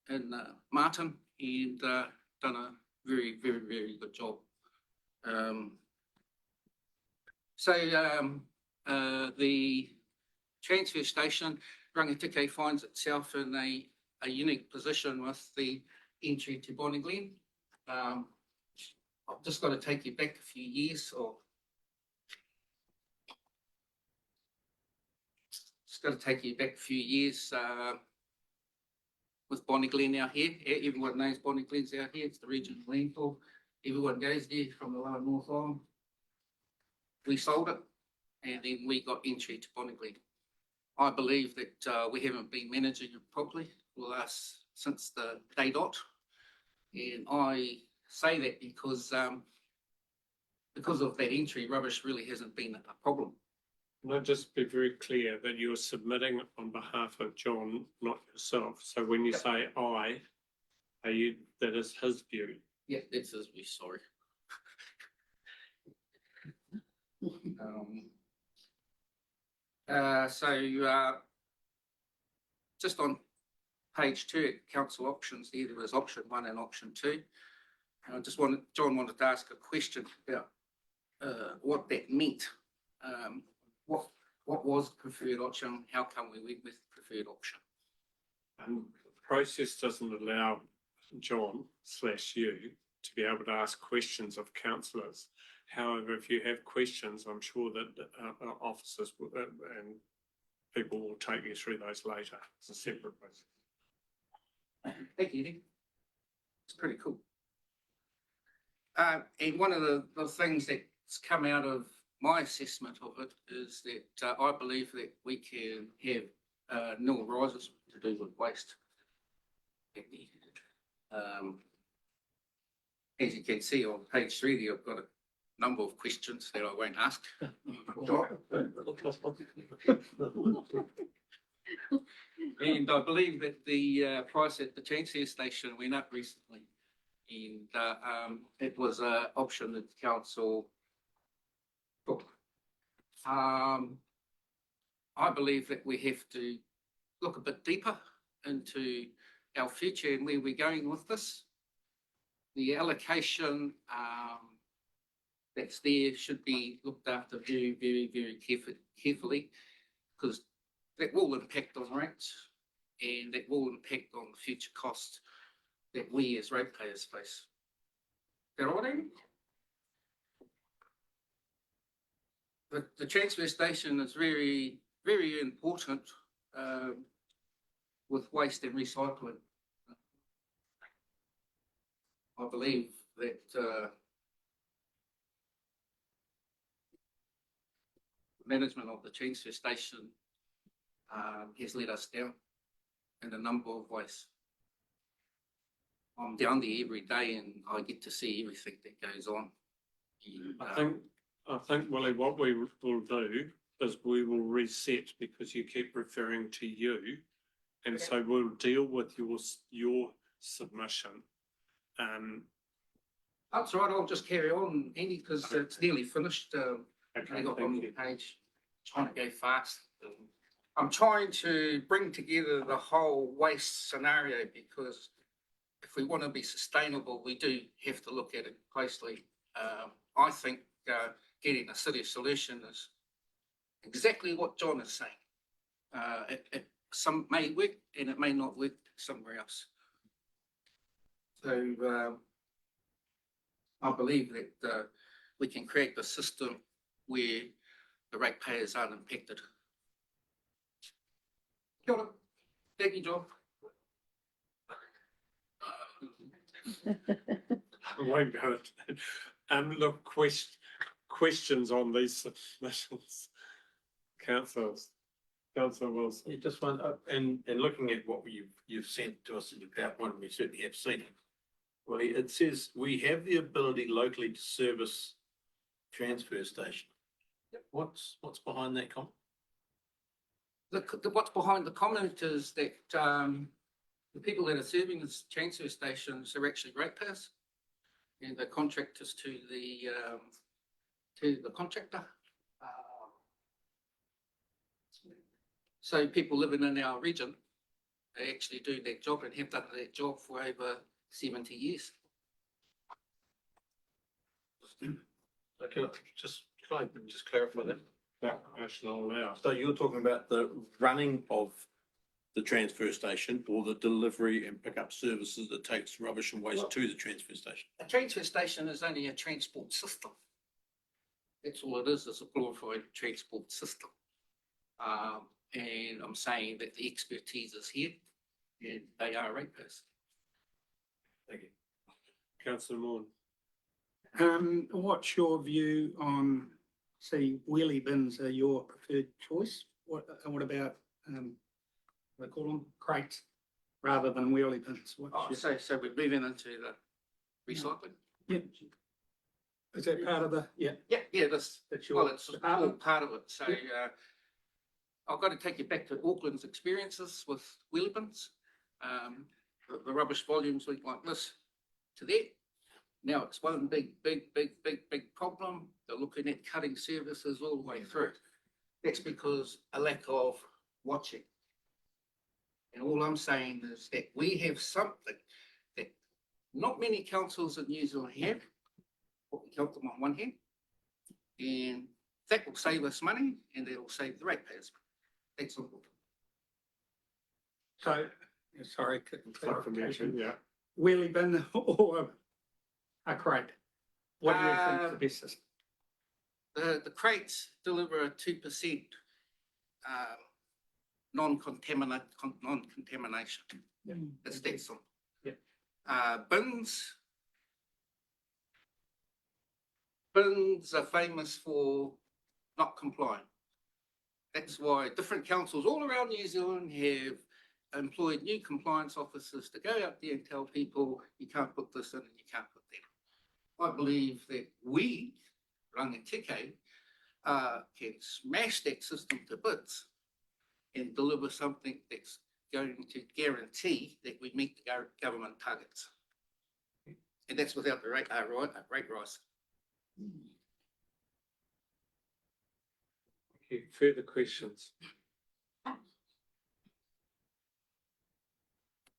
K: in Marton, and done a very, very, very good job. The transfer station, Rangitikei, finds itself in a unique position with the entry to Bonnie Glen. I've just got to take you back a few years, with Bonnie Glen out here. Everyone knows Bonnie Glen's out here. It's the regional landfill. Everyone goes there from the lower North Island. We sold it, and then we got entry to Bonnie Glen. I believe that we haven't been managing it properly since the day dot, and I say that because of that entry, rubbish really hasn't been a problem.
A: Can I just be very clear that you're submitting on behalf of John, not yourself? So when you say I, that is his view?
K: Yeah, that's his view, sorry. Just on page 2, council options, there was option 1 and option 2. And John wanted to ask a question about what that meant. What was preferred option? How come we went with preferred option?
A: The process doesn't allow John/you to be able to ask questions of councillors. However, if you have questions, I'm sure that officers and people will take you through those later. It's a separate process.
K: Thank you, Nick. It's pretty cool. And one of the things that's come out of my assessment of it is that I believe that we can have nil rises to do with waste. As you can see on page 3 there, I've got a number of questions that I won't ask. And I believe that the price at the transfer station went up recently, and it was an option that the council took. I believe that we have to look a bit deeper into our future and where we're going with this. The allocation that's there should be looked after very, very, very carefully, because that will impact on rates and that will impact on the future costs that we as ratepayers face. Is that all right? The transfer station is very, very important with waste and recycling. I believe that management of the transfer station has let us down in a number of ways. I'm down there every day and I get to see everything that goes on.
A: I think, Willie, what we will do is we will reset, because you keep referring to you, and so we'll deal with your submission.
K: That's right, I'll just carry on, Andy, because it's nearly finished.
A: Okay,
K: I got
A: thank
K: on
A: you.
K: the page, trying to go fast. I'm trying to bring together the whole waste scenario, because if we want to be sustainable, we do have to look at it closely. I think getting a city solution is exactly what John is saying. Some may work and it may not work somewhere else. So I believe that we can create the system where the ratepayers aren't impacted. Kia ora. Thank you, John.
A: I won't go. Look, questions on these submissions, councillors. Councillor Wilson.
G: Yeah, just one, and looking at what you've sent to us in your PowerPoint, and we certainly have seen it. Well, it says we have the ability locally to service transfer station. What's behind that comment?
K: What's behind the comment is that the people that are serving the transfer stations are actually ratepayers, and the contractors to the contractor. So people living in our region, they actually do that job and have done that job for over 70 years.
G: So can I just clarify that?
A: That national now.
G: So you're talking about the running of the transfer station or the delivery and pickup services that takes rubbish and waste to the transfer station?
K: A transfer station is only a transport system. That's all it is a glorified transport system. And I'm saying that the expertise is here and they are ratepayers.
G: Thank you.
A: Councillor Moore.
L: What's your view on, say, wheelie bins are your preferred choice? What about, what they call them, crates, rather than wheelie bins? What's your-
K: So we're moving into the recycling?
L: Yeah. Is that part of the, yeah,
K: Yeah, that's
L: your
K: well, it's all
L: department?
K: part of it. So I've got to take you back to Auckland's experiences with wheelie bins. The rubbish volumes went like this to there. Now it's one big problem. They're looking at cutting services all the way through. That's because a lack of watching. And all I'm saying is that we have something that not many councils in New Zealand have. We count them on one hand. And that will save us money and it will save the ratepayers. That's all.
L: So, sorry, clarification.
A: Yeah.
L: Wheelie bin or a crate? What do you think is the best system?
K: The crates deliver a 2% non-contamination. It's that simple.
L: Yeah.
K: Bins are famous for not complying. That's why different councils all around New Zealand have employed new compliance officers to go out there and tell people you can't put this in and you can't put that. I believe that we, Rangateke, can smash that system to bits and deliver something that's going to guarantee that we meet the government targets. And that's without the rate rise.
A: Okay, further questions?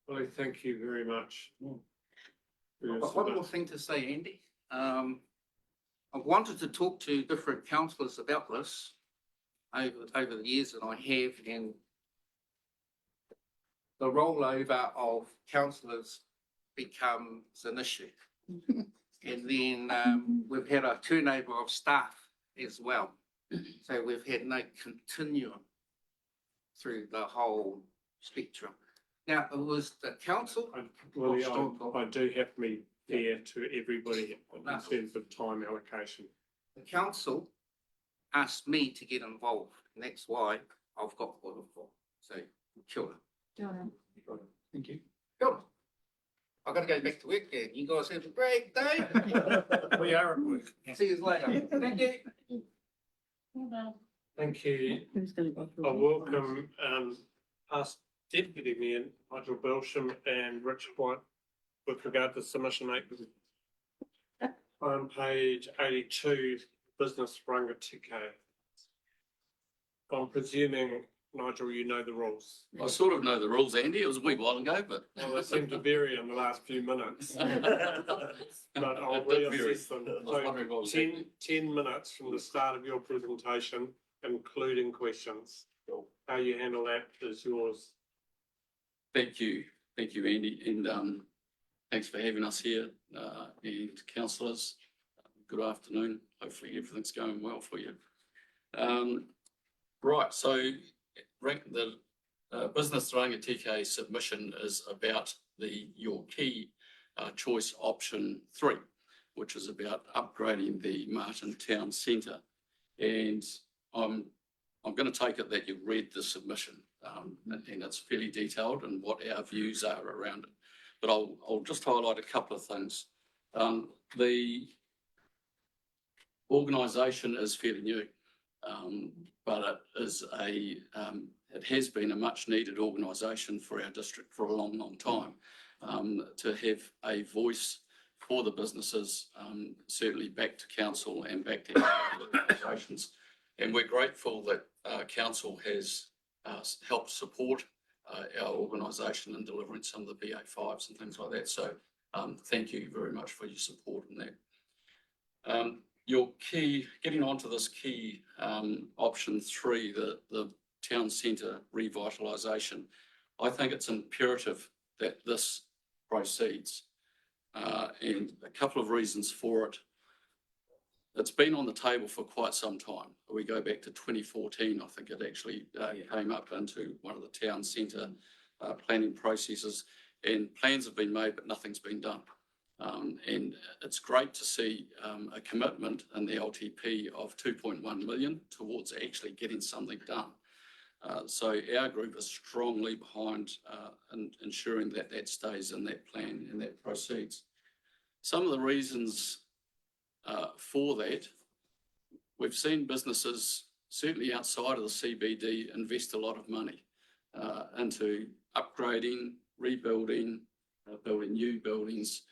A: Well, thank you very much.
K: I've got one more thing to say, Andy. I've wanted to talk to different councillors about this over the years, and I have, and the rollover of councillors becomes an issue. And then we've had a turnover of staff as well. So we've had no continuum through the whole spectrum. Now, it was the council.
A: Willie, I do have to be fair to everybody in terms of time allocation.
K: The council asked me to get involved, and that's why I've got what I've got. So, kia ora.
L: Thank you.
K: Kia ora. I've got to go back to work there. You guys have a great day.
G: We are at work.
K: See you later. Thank you.
A: Thank you.
H: Who's going to go through?
A: I welcome past Deputy Mayor Nigel Belsham and Rich White with regard to submission 8 on page 82, business Rangateke. I'm presuming, Nigel, you know the rules.
M: I sort of know the rules, Andy. It was a wee while ago, but.
A: Well, they seem to vary in the last few minutes, but I'll
M: It did vary.
A: reassess them.
M: I was wondering what was happening.
A: 10 minutes from the start of your presentation, including questions. How you handle that is yours.
M: Thank you, Andy, and thanks for having us here, and councillors. Good afternoon. Hopefully everything's going well for you. Right, so the business Rangateke submission is about your key choice option 3, which is about upgrading the Marton Town Centre, and I'm I'm going to take it that you've read the submission, and it's fairly detailed and what our views are around it. But I'll just highlight a couple of things. The organisation is fairly new, but it has been a much needed organisation for our district for a long, long time, to have a voice for the businesses, certainly back to council and back to organisations. And we're grateful that council has helped support our organisation in delivering some of the BA5s and things like that. So thank you very much for your support in that. Getting onto this key option 3, the town centre revitalisation, I think it's imperative that this proceeds, and a couple of reasons for it. It's been on the table for quite some time. We go back to 2014, I think it actually came up into one of the town centre planning processes, and plans have been made, but nothing's been done. And it's great to see a commitment in the LTP of 2.1 million towards actually getting something done. So our group is strongly behind ensuring that that stays in that plan and that proceeds. Some of the reasons for that, we've seen businesses, certainly outside of the CBD, invest a lot of money into upgrading, rebuilding, building new buildings,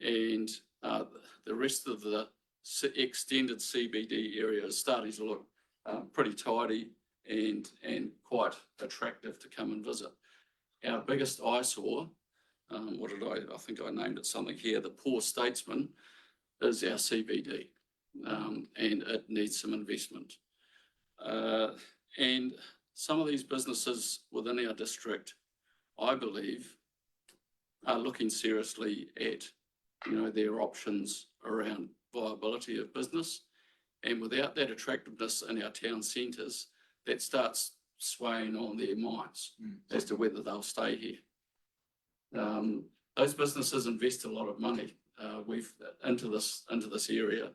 M: and the rest of the extended CBD area is starting to look pretty tidy and quite attractive to come and visit. Our biggest eyesore, I think I named it something here, the poor statesman, is our CBD, and it needs some investment. And some of these businesses within our district, I believe, are looking seriously at their options around viability of business. And without that attractiveness in our town centres, that starts swaying on their minds as to whether they'll stay here. Those businesses invest a lot of money into this area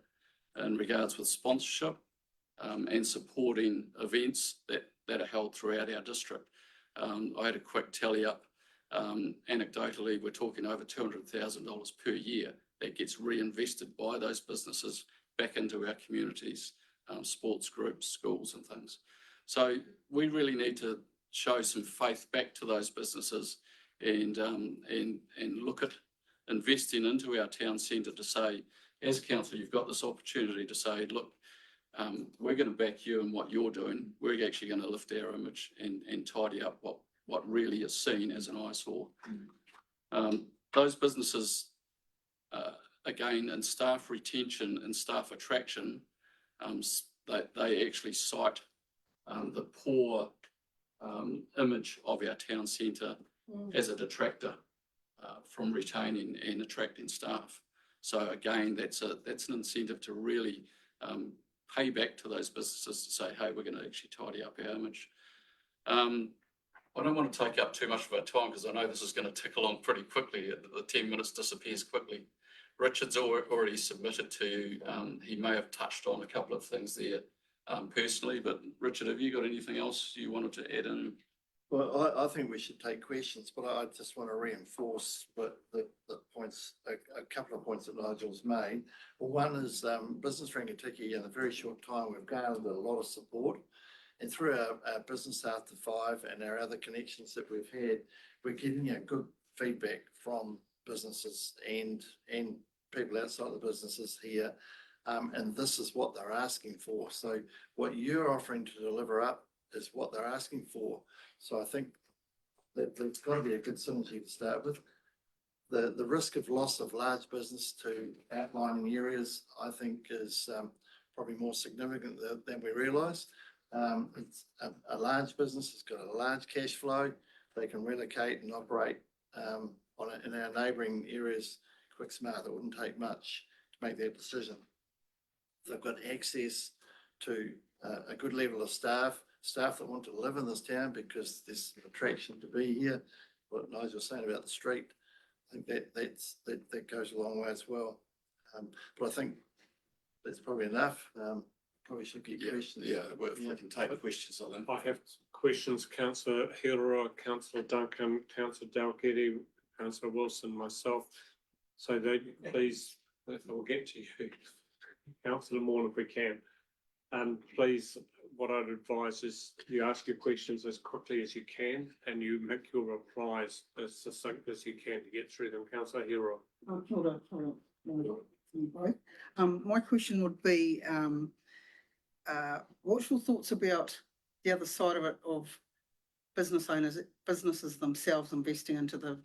M: in regards with sponsorship and supporting events that are held throughout our district. I had a quick tally up. Anecdotally, we're talking over $200,000 per year that gets reinvested by those businesses back into our communities, sports groups, schools and things. So we really need to show some faith back to those businesses and look at investing into our town centre to say, as council, you've got this opportunity to say, look, we're going to back you in what you're doing. We're actually going to lift our image and tidy up what really is seen as an eyesore. Those businesses, again, in staff retention and staff attraction, they actually cite the poor image of our town centre as a detractor from retaining and attracting staff. So again, that's an incentive to really pay back to those businesses to say, hey, we're going to actually tidy up our image. I don't want to take up too much of our time because I know this is going to tick along pretty quickly. The 10 minutes disappears quickly. Richard's already submitted to, he may have touched on a couple of things there personally, but Richard, have you got anything else you wanted to add in?
G: Well, I think we should take questions, but I just want to reinforce the points, a couple of points that Nigel's made. Well, one is Business Rangitikei, in a very short time, we've garnered a lot of support. And through our business after 5 and our other connections that we've had, we're getting good feedback from businesses and people outside the businesses here. And this is what they're asking for. So what you're offering to deliver up is what they're asking for. So I think that there's got to be a good synergy to start with. The risk of loss of large business to outlying areas, I think, is probably more significant than we realise. It's a large business, it's got a large cash flow. They can relocate and operate in our neighbouring areas quick smart. It wouldn't take much to make that decision. They've got access to a good level of staff that want to live in this town because there's an attraction to be here. What Nigel was saying about the street, I think that goes a long way as well. But I think that's probably enough.
L: Probably should get
M: Yeah,
L: questions.
M: yeah, well, if we can take questions on them.
A: I have questions, councillor Hero, councillor Duncan, councillor Dalgety, councillor Wilson, myself. So they, please, we'll get to you, councillor Moore, if we can. And please, what I'd advise is you ask your questions as quickly as you can and you make your replies as succinct as you can to get through them. Councillor Hero.
N: Hold on. My question would be, what's your thoughts about the other side of it, of business owners, businesses themselves investing into the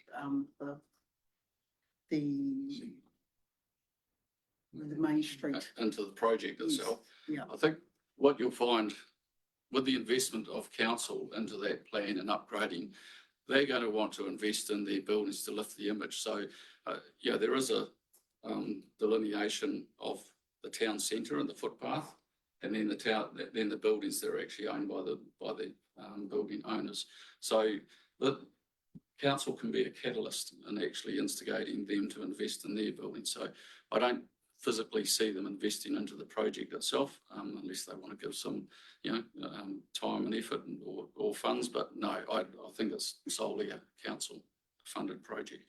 N: main street?
M: Into the project itself.
N: Yeah.
M: I think what you'll find with the investment of council into that plan and upgrading, they're going to want to invest in their buildings to lift the image. So, yeah, there is a delineation of the town centre and the footpath, and then the buildings that are actually owned by the building owners. So the council can be a catalyst in actually instigating them to invest in their buildings. So I don't physically see them investing into the project itself, unless they want to give some, time and effort or funds. But no, I think it's solely a council funded project.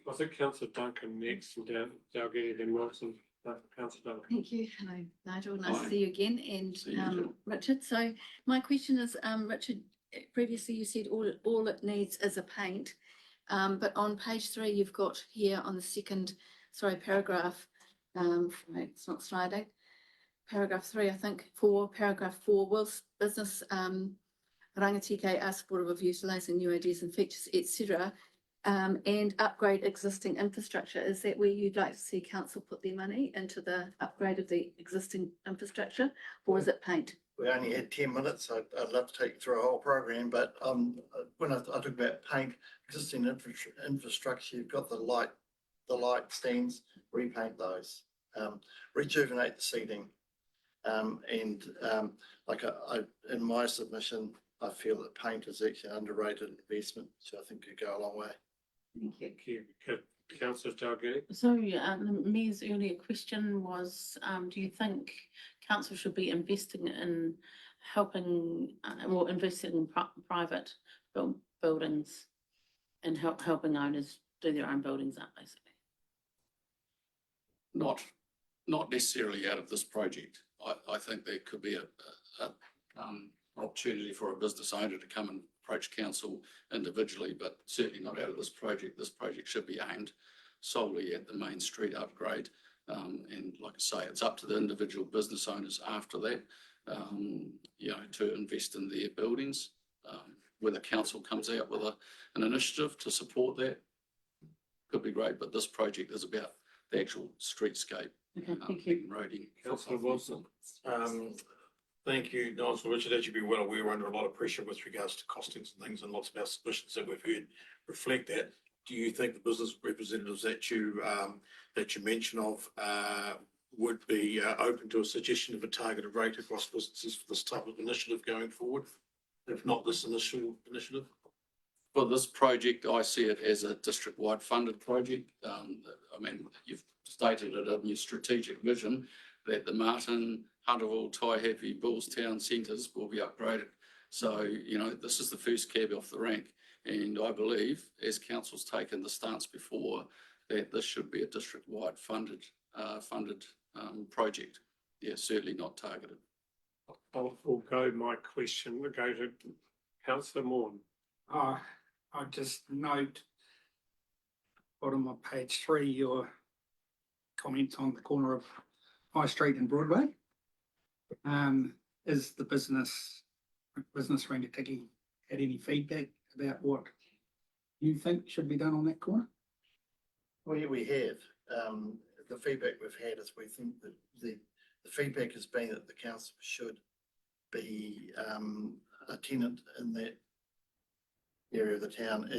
A: I think councillor Duncan next, and Dalgety, then Wilson. Councillor Duncan.
E: Thank you. Hello, Nigel. Nice
M: Hi.
E: to see you again. And
M: See you too.
E: Richard. So my question is, Richard, previously you said all it needs is a paint. But on page 3, you've got here on the second, paragraph, it's not sliding. Paragraph 3, I think, paragraph 4, whilst business rangatike are supportive of utilising new ideas and features, etc., and upgrade existing infrastructure. Is that where you'd like to see council put their money into the upgrade of the existing infrastructure, or is it paint?
O: We only had 10 minutes. I'd love to take you through a whole program, but when I talk about paint, existing infrastructure, you've got the light stands, repaint those, rejuvenate the seating, and in my submission, I feel that paint is actually an underrated investment, so I think could go a long way.
E: Thank you.
A: Councillor Dalgety.
H: So, the Mayor's earlier question was, do you think council should be investing in helping, investing in private buildings and helping owners do their own buildings up, basically?
M: Not necessarily out of this project. I think there could be a opportunity for a business owner to come and approach council individually, but certainly not out of this project. This project should be aimed solely at the main street upgrade. And like I say, it's up to the individual business owners after that, to invest in their buildings. Whether council comes out with an initiative to support that could be great, but this project is about the actual streetscape.
H: Okay, thank you.
M: Roading.
A: Councillor Wilson.
G: Thank you, Nigel. Richard, as you'd be well aware, we're under a lot of pressure with regards to costings and things, and lots of our submissions that we've heard reflect that. Do you think the business representatives that you mention of would be open to a suggestion of a targeted rate across businesses for this type of initiative going forward, if not this initial initiative?
M: For this project, I see it as a district-wide funded project. You've stated it in your strategic vision that the Marton, Hunterville, Taihape, Bullstown centres will be upgraded. So, this is the first cab off the rank. And I believe, as council's taken the stance before, that this should be a district-wide funded project. Yeah, certainly not targeted.
A: I'll forego my question. We'll go to councillor Moore.
L: I just note bottom of page 3, your comment on the corner of High Street and Broadway. Is the business rangatiki had any feedback about what you think should be done on that corner?
O: We have. The feedback we've had is we think that the feedback has been that the council should be a tenant in that area of the town.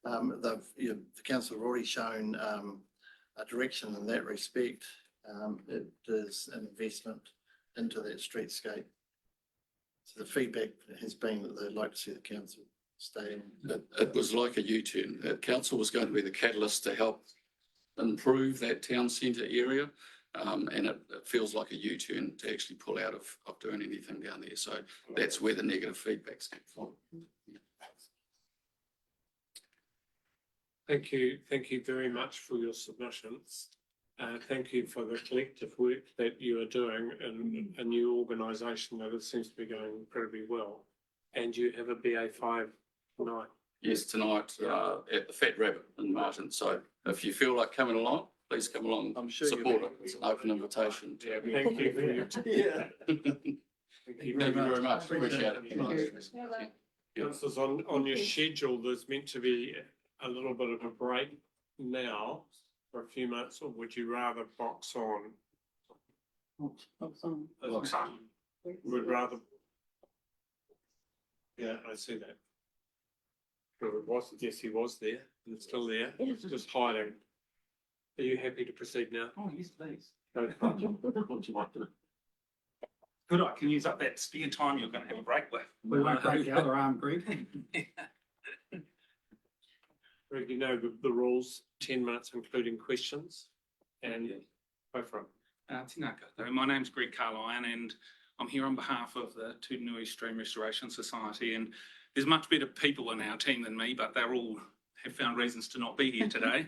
O: The council have already shown a direction in that respect. It is an investment into that streetscape. So the feedback has been that they'd like to see the council stay in.
M: It was like a U-turn. Council was going to be the catalyst to help improve that town centre area. And it feels like a U-turn to actually pull out of doing anything down there. So that's where the negative feedback's come from.
A: Thank you very much for your submissions. Thank you for the collective work that you are doing in a new organisation that it seems to be going incredibly well. And you have a BA5 tonight.
M: Yes, tonight at the Fat Rabbit in Marton. So if you feel like coming along, please come along.
O: I'm sure
M: support it. It's an open invitation.
A: Yeah, thank you for your.
M: Thank you very much. Appreciate it.
A: Councillors, on your schedule, there's meant to be a little bit of a break now for a few minutes, or would you rather box on? Would rather. Yeah, I see that. Yes, he was there, and it's still there, it's just hiding. Are you happy to proceed now?
L: Oh, yes, please.
A: Go for it.
L: Good, I can use up that spare time you're going to have a break with. We won't break the other arm, Greg.
A: Greg, you know the rules, 10 minutes including questions, and go for it.
L: Tēnā koutou. My name's Greg Carlyon and I'm here on behalf of the Tutanui Stream Restoration Society, and there's much better people in our team than me, but they're all have found reasons to not be here today.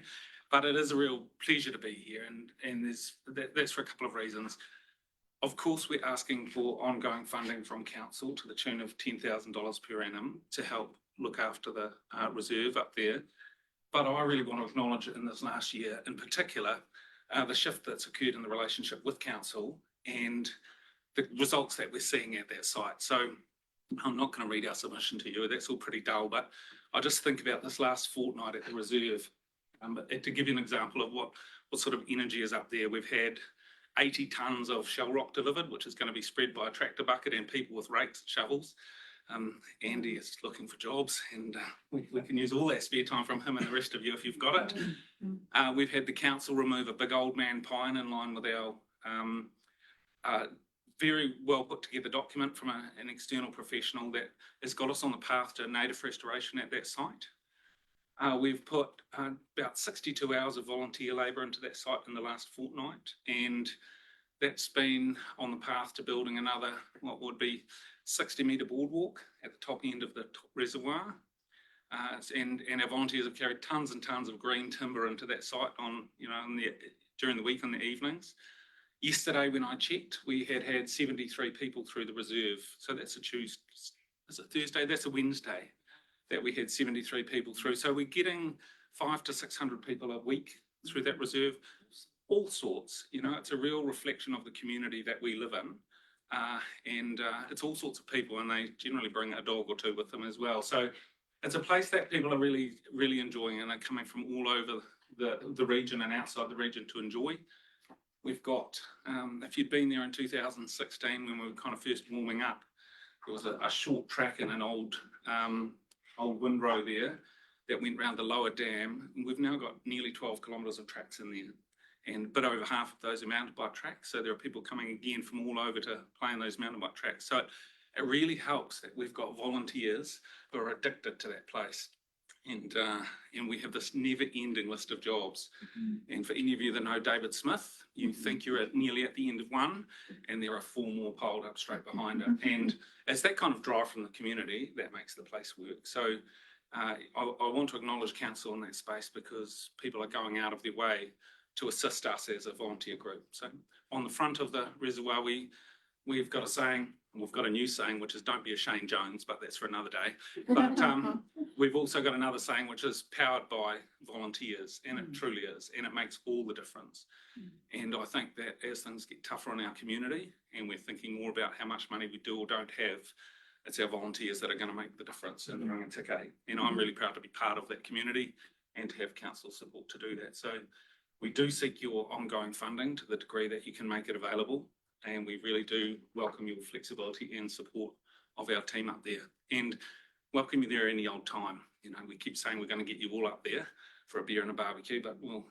L: But it is a real pleasure to be here, and that's for a couple of reasons. Of course, we're asking for ongoing funding from council to the tune of $10,000 per annum to help look after the reserve up there. But I really want to acknowledge in this last year in particular, the shift that's occurred in the relationship with council and the results that we're seeing at that site. So I'm not going to read our submission to you, that's all pretty dull, but I just think about this last fortnight at the reserve. To give you an example of what sort of energy is up there, we've had 80 tonnes of shell rock delivered, which is going to be spread by a tractor bucket and people with rakes and shovels. Andy is looking for jobs, and we can use all that spare time from him and the rest of you if you've got it. We've had the council remove a big old man pine in line with our very well put together document from an external professional that has got us on the path to native restoration at that site. We've put about 62 hours of volunteer labour into that site in the last fortnight, and that's been on the path to building another, what would be 60-metre boardwalk at the top end of the reservoir. And our volunteers have carried tons and tons of green timber into that site during the week in the evenings. Yesterday, when I checked, we had 73 people through the reserve. So that's a Tuesday, is it Thursday? That's a Wednesday that we had 73 people through. So we're getting 500 to 600 people a week through that reserve. All sorts, it's a real reflection of the community that we live in. And it's all sorts of people, and they generally bring a dog or two with them as well. So it's a place that people are really, really enjoying, and are coming from all over the region and outside the region to enjoy. We've got, if you'd been there in 2016 when we were kind of first warming up, there was a short track in an old windrow there that went round the lower dam. And we've now got nearly 12 kilometres of tracks in there. And a bit over half of those are mountain bike tracks. So there are people coming again from all over to play on those mountain bike tracks. So it really helps that we've got volunteers who are addicted to that place. And we have this never-ending list of jobs. And for any of you that know David Smith, you think you're nearly at the end of one, and there are 4 more piled up straight behind it. And it's that kind of drive from the community that makes the place work. So I want to acknowledge council in that space, because people are going out of their way to assist us as a volunteer group. So on the front of the reservoir, we've got a saying, we've got a new saying, which is "Don't be a Shane Jones," but that's for another day. But we've also got another saying, which is "Powered by volunteers," and it truly is, and it makes all the difference. And I think that as things get tougher in our community, and we're thinking more about how much money we do or don't have, it's our volunteers that are going to make the difference in the Rangitikei. And I'm really proud to be part of that community and to have council support to do that. So we do seek your ongoing funding to the degree that you can make it available. And we really do welcome your flexibility and support of our team up there, and welcome you there any old time. We keep saying we're going to get you all up there for a beer and a barbecue, but we'll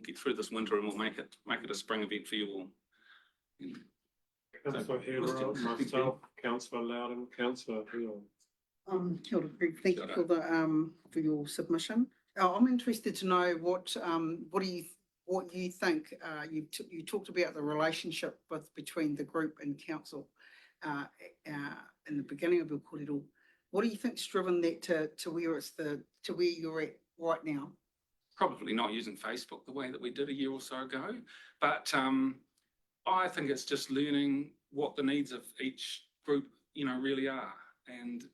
L: get through this winter and we'll make it a spring event for you all.
A: Councillor Hero, myself, Councillor Loudon, Councillor Hill.
N: Kia ora, Greg. Thank you for your submission. I'm interested to know what what you think, you talked about the relationship between the group and council in the beginning of your kōrero. What do you think's driven that to where to where you're at right now?
L: Probably not using Facebook the way that we did a year or so ago, but I think it's just learning what the needs of each group, really are. And,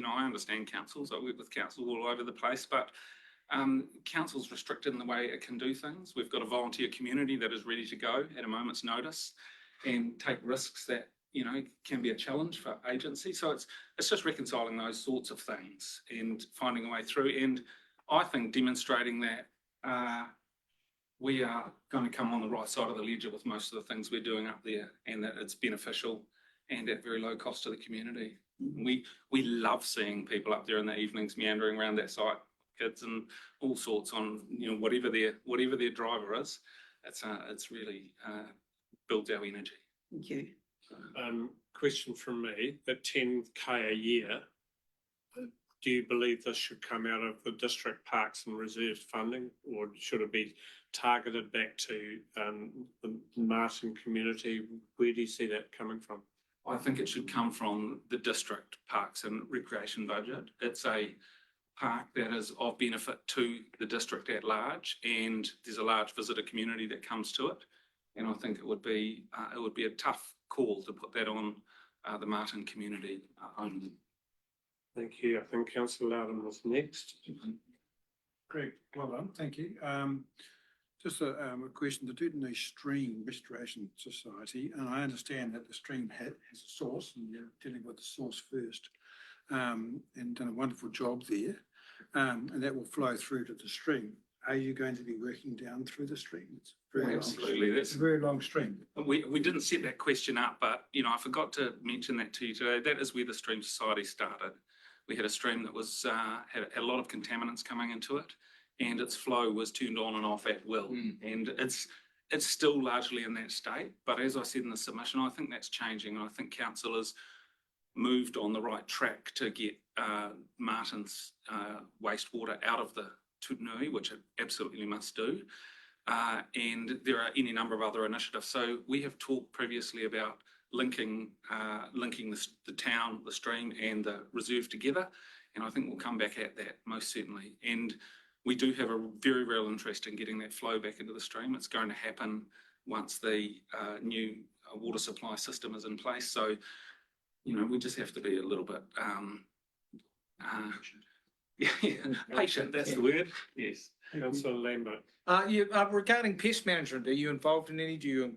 L: I understand councils, I work with councils all over the place, but council's restricted in the way it can do things. We've got a volunteer community that is ready to go at a moment's notice and take risks that, can be a challenge for agency. So it's just reconciling those sorts of things and finding a way through. And I think demonstrating that we are going to come on the right side of the ledger with most of the things we're doing up there, and that it's beneficial and at very low cost to the community. We love seeing people up there in the evenings meandering around that site, kids and all sorts on, whatever their driver is. It's really builds our energy.
N: Thank you.
A: Question from me, at 10K a year, do you believe this should come out of the district parks and reserves funding, or should it be targeted back to the Marton community? Where do you see that coming from?
L: I think it should come from the district parks and recreation budget. It's a park that is of benefit to the district at large, and there's a large visitor community that comes to it. And I think it would be a tough call to put that on the Marton community only.
A: Thank you. I think Councillor Loudon was next.
D: Greg, well done, thank you. Just a question, the Tutanui Stream Restoration Society, and I understand that the stream has a source, and you're dealing with the source first, and done a wonderful job there, and that will flow through to the stream. Are you going to be working down through the stream? It's
L: Absolutely,
D: it's a very long stream.
L: We didn't set that question up, but I forgot to mention that to you today. That is where the Stream Society started. We had a stream that was had a lot of contaminants coming into it, and its flow was turned on and off at will. And it's still largely in that state. But as I said in the submission, I think that's changing, and I think council has moved on the right track to get Marton's wastewater out of the Tutanui, which it absolutely must do. And there are any number of other initiatives. So we have talked previously about linking the town, the stream and the reserve together. And I think we'll come back at that most certainly. And we do have a very real interest in getting that flow back into the stream. It's going to happen once the new water supply system is in place. So, we just have to be a little bit patient, that's the word. Yes.
A: Councillor Lambert.
K: Regarding pest management, are you involved in any? Do you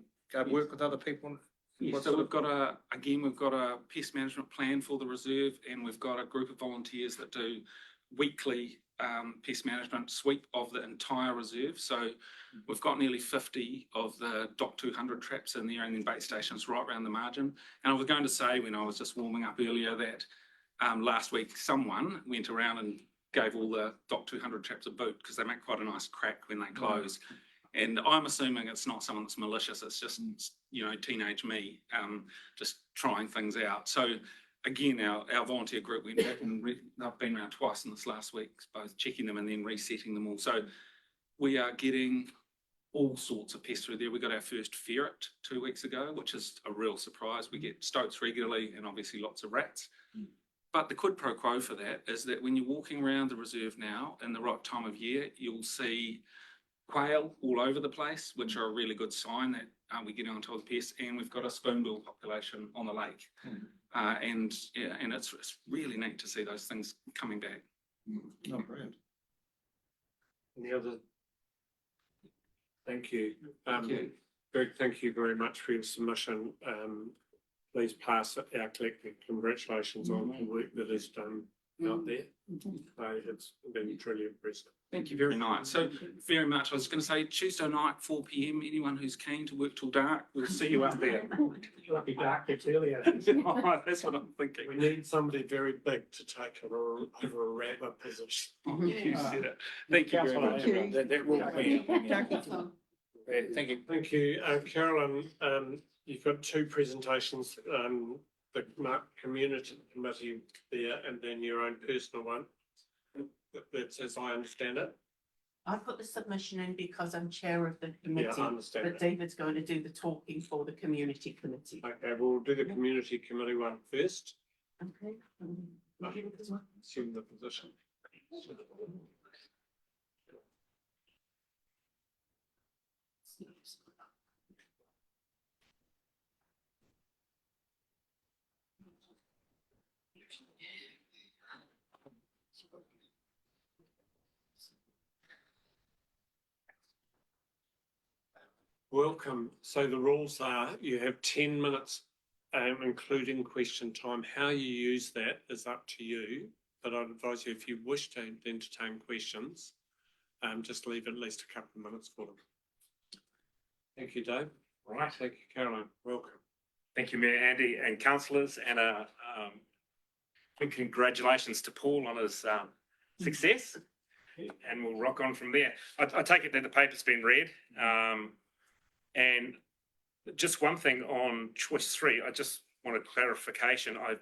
K: work with other people?
L: Yes, so we've got a pest management plan for the reserve, and we've got a group of volunteers that do weekly pest management sweep of the entire reserve. So we've got nearly 50 of the DOC 200 traps in there, and then bait stations right around the margin. And I was going to say, when I was just warming up earlier, that last week someone went around and gave all the DOC 200 traps a boot, because they make quite a nice crack when they close. And I'm assuming it's not someone that's malicious. It's just, teenage me just trying things out. So again, our volunteer group went back and they've been around twice in this last week, both checking them and then resetting them all. So we are getting all sorts of pests through there. We got our first ferret 2 weeks ago, which is a real surprise. We get stoats regularly and obviously lots of rats. But the quid pro quo for that is that when you're walking around the reserve now in the right time of year, you'll see quail all over the place, which are a really good sign that we're getting on top of the pests. And we've got a spoonbill population on the lake. And it's really neat to see those things coming back.
D: Oh, brilliant.
A: Any other? Thank you. Greg, thank you very much for your submission. Please pass our collective congratulations on the work that is done out there. It's been truly impressive.
L: Thank you very much. So very much. I was going to say Tuesday night, 4 p.m. Anyone who's keen to work till dark, we'll see you up there.
A: It'll be dark, it's earlier.
L: All right, that's what I'm thinking.
A: We need somebody very big to take over a rapper position.
L: You said it. Thank you very much.
K: That will be.
A: Thank you. Thank you. Carolyn, you've got two presentations, the community committee there and then your own personal one. That's as I understand it.
H: I put the submission in because I'm chair of the
A: Yeah, I
H: committee,
A: understand
H: but
A: that.
H: David's going to do the talking for the community committee.
A: Okay, we'll do the community committee one first.
H: Okay.
A: Assume the position. Welcome. So the rules are you have 10 minutes, including question time. How you use that is up to you. But I'd advise you, if you wish to entertain questions, just leave at least a couple of minutes for them. Thank you, Dave.
P: Right.
A: Thank you, Caroline. Welcome.
P: Thank you, Mayor Andy and councillors, and big congratulations to Paul on his success, and we'll rock on from there. I take it that the paper's been read, and just one thing on choice 3, I just wanted clarification. I've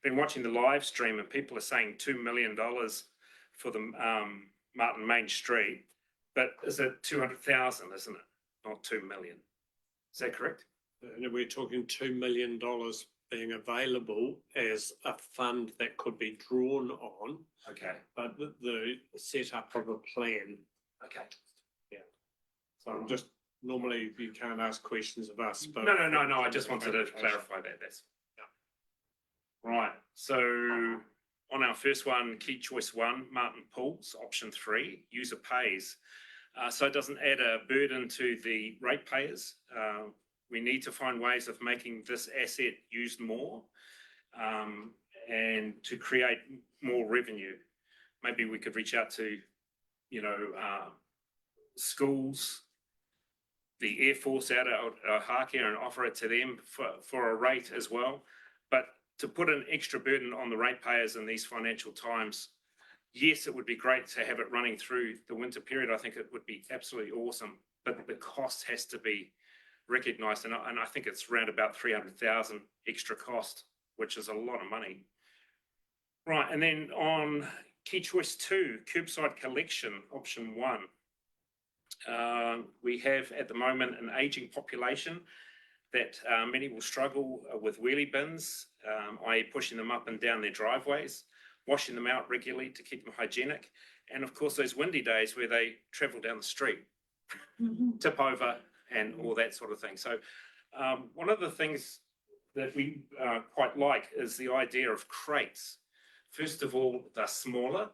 P: been watching the live stream, and people are saying $2 million for the Marton Main Street, but is it 200,000, isn't it? Not 2 million. Is that correct?
A: We're talking $2 million being available as a fund that could be drawn on,
P: Okay.
A: but the setup of a plan.
P: Okay.
A: Yeah. So I'm just, normally you can't ask questions of us, but.
P: No. I just wanted to clarify that. That's right. So on our first one, key choice 1, Marton Pools, option 3, user pays. So it doesn't add a burden to the ratepayers. We need to find ways of making this asset used more, and to create more revenue. Maybe we could reach out to, schools, the Air Force out at Hākia and offer it to them for a rate as well. But to put an extra burden on the ratepayers in these financial times, yes, it would be great to have it running through the winter period. I think it would be absolutely awesome, but the cost has to be recognised, and I think it's around about 300,000 extra cost, which is a lot of money. Right, and then on key choice 2, curbside collection, option 1. We have at the moment an ageing population that many will struggle with wheelie bins, i.e. pushing them up and down their driveways, washing them out regularly to keep them hygienic, and of course those windy days where they travel down the street, tip over and all that sort of thing. So one of the things that we quite like is the idea of crates. First of all, they're smaller,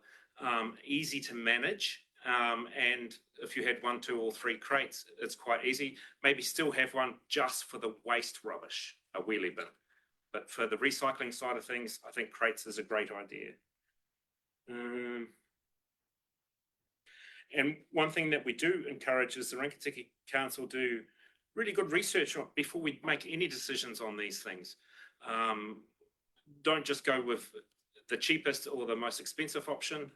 P: easy to manage, and if you had 1, 2 or 3 crates, it's quite easy. Maybe still have one just for the waste rubbish, a wheelie bin. But for the recycling side of things, I think crates is a great idea. And one thing that we do encourage is the Rangitikei Council do really good research on before we make any decisions on these things. Don't just go with the cheapest or the most expensive option.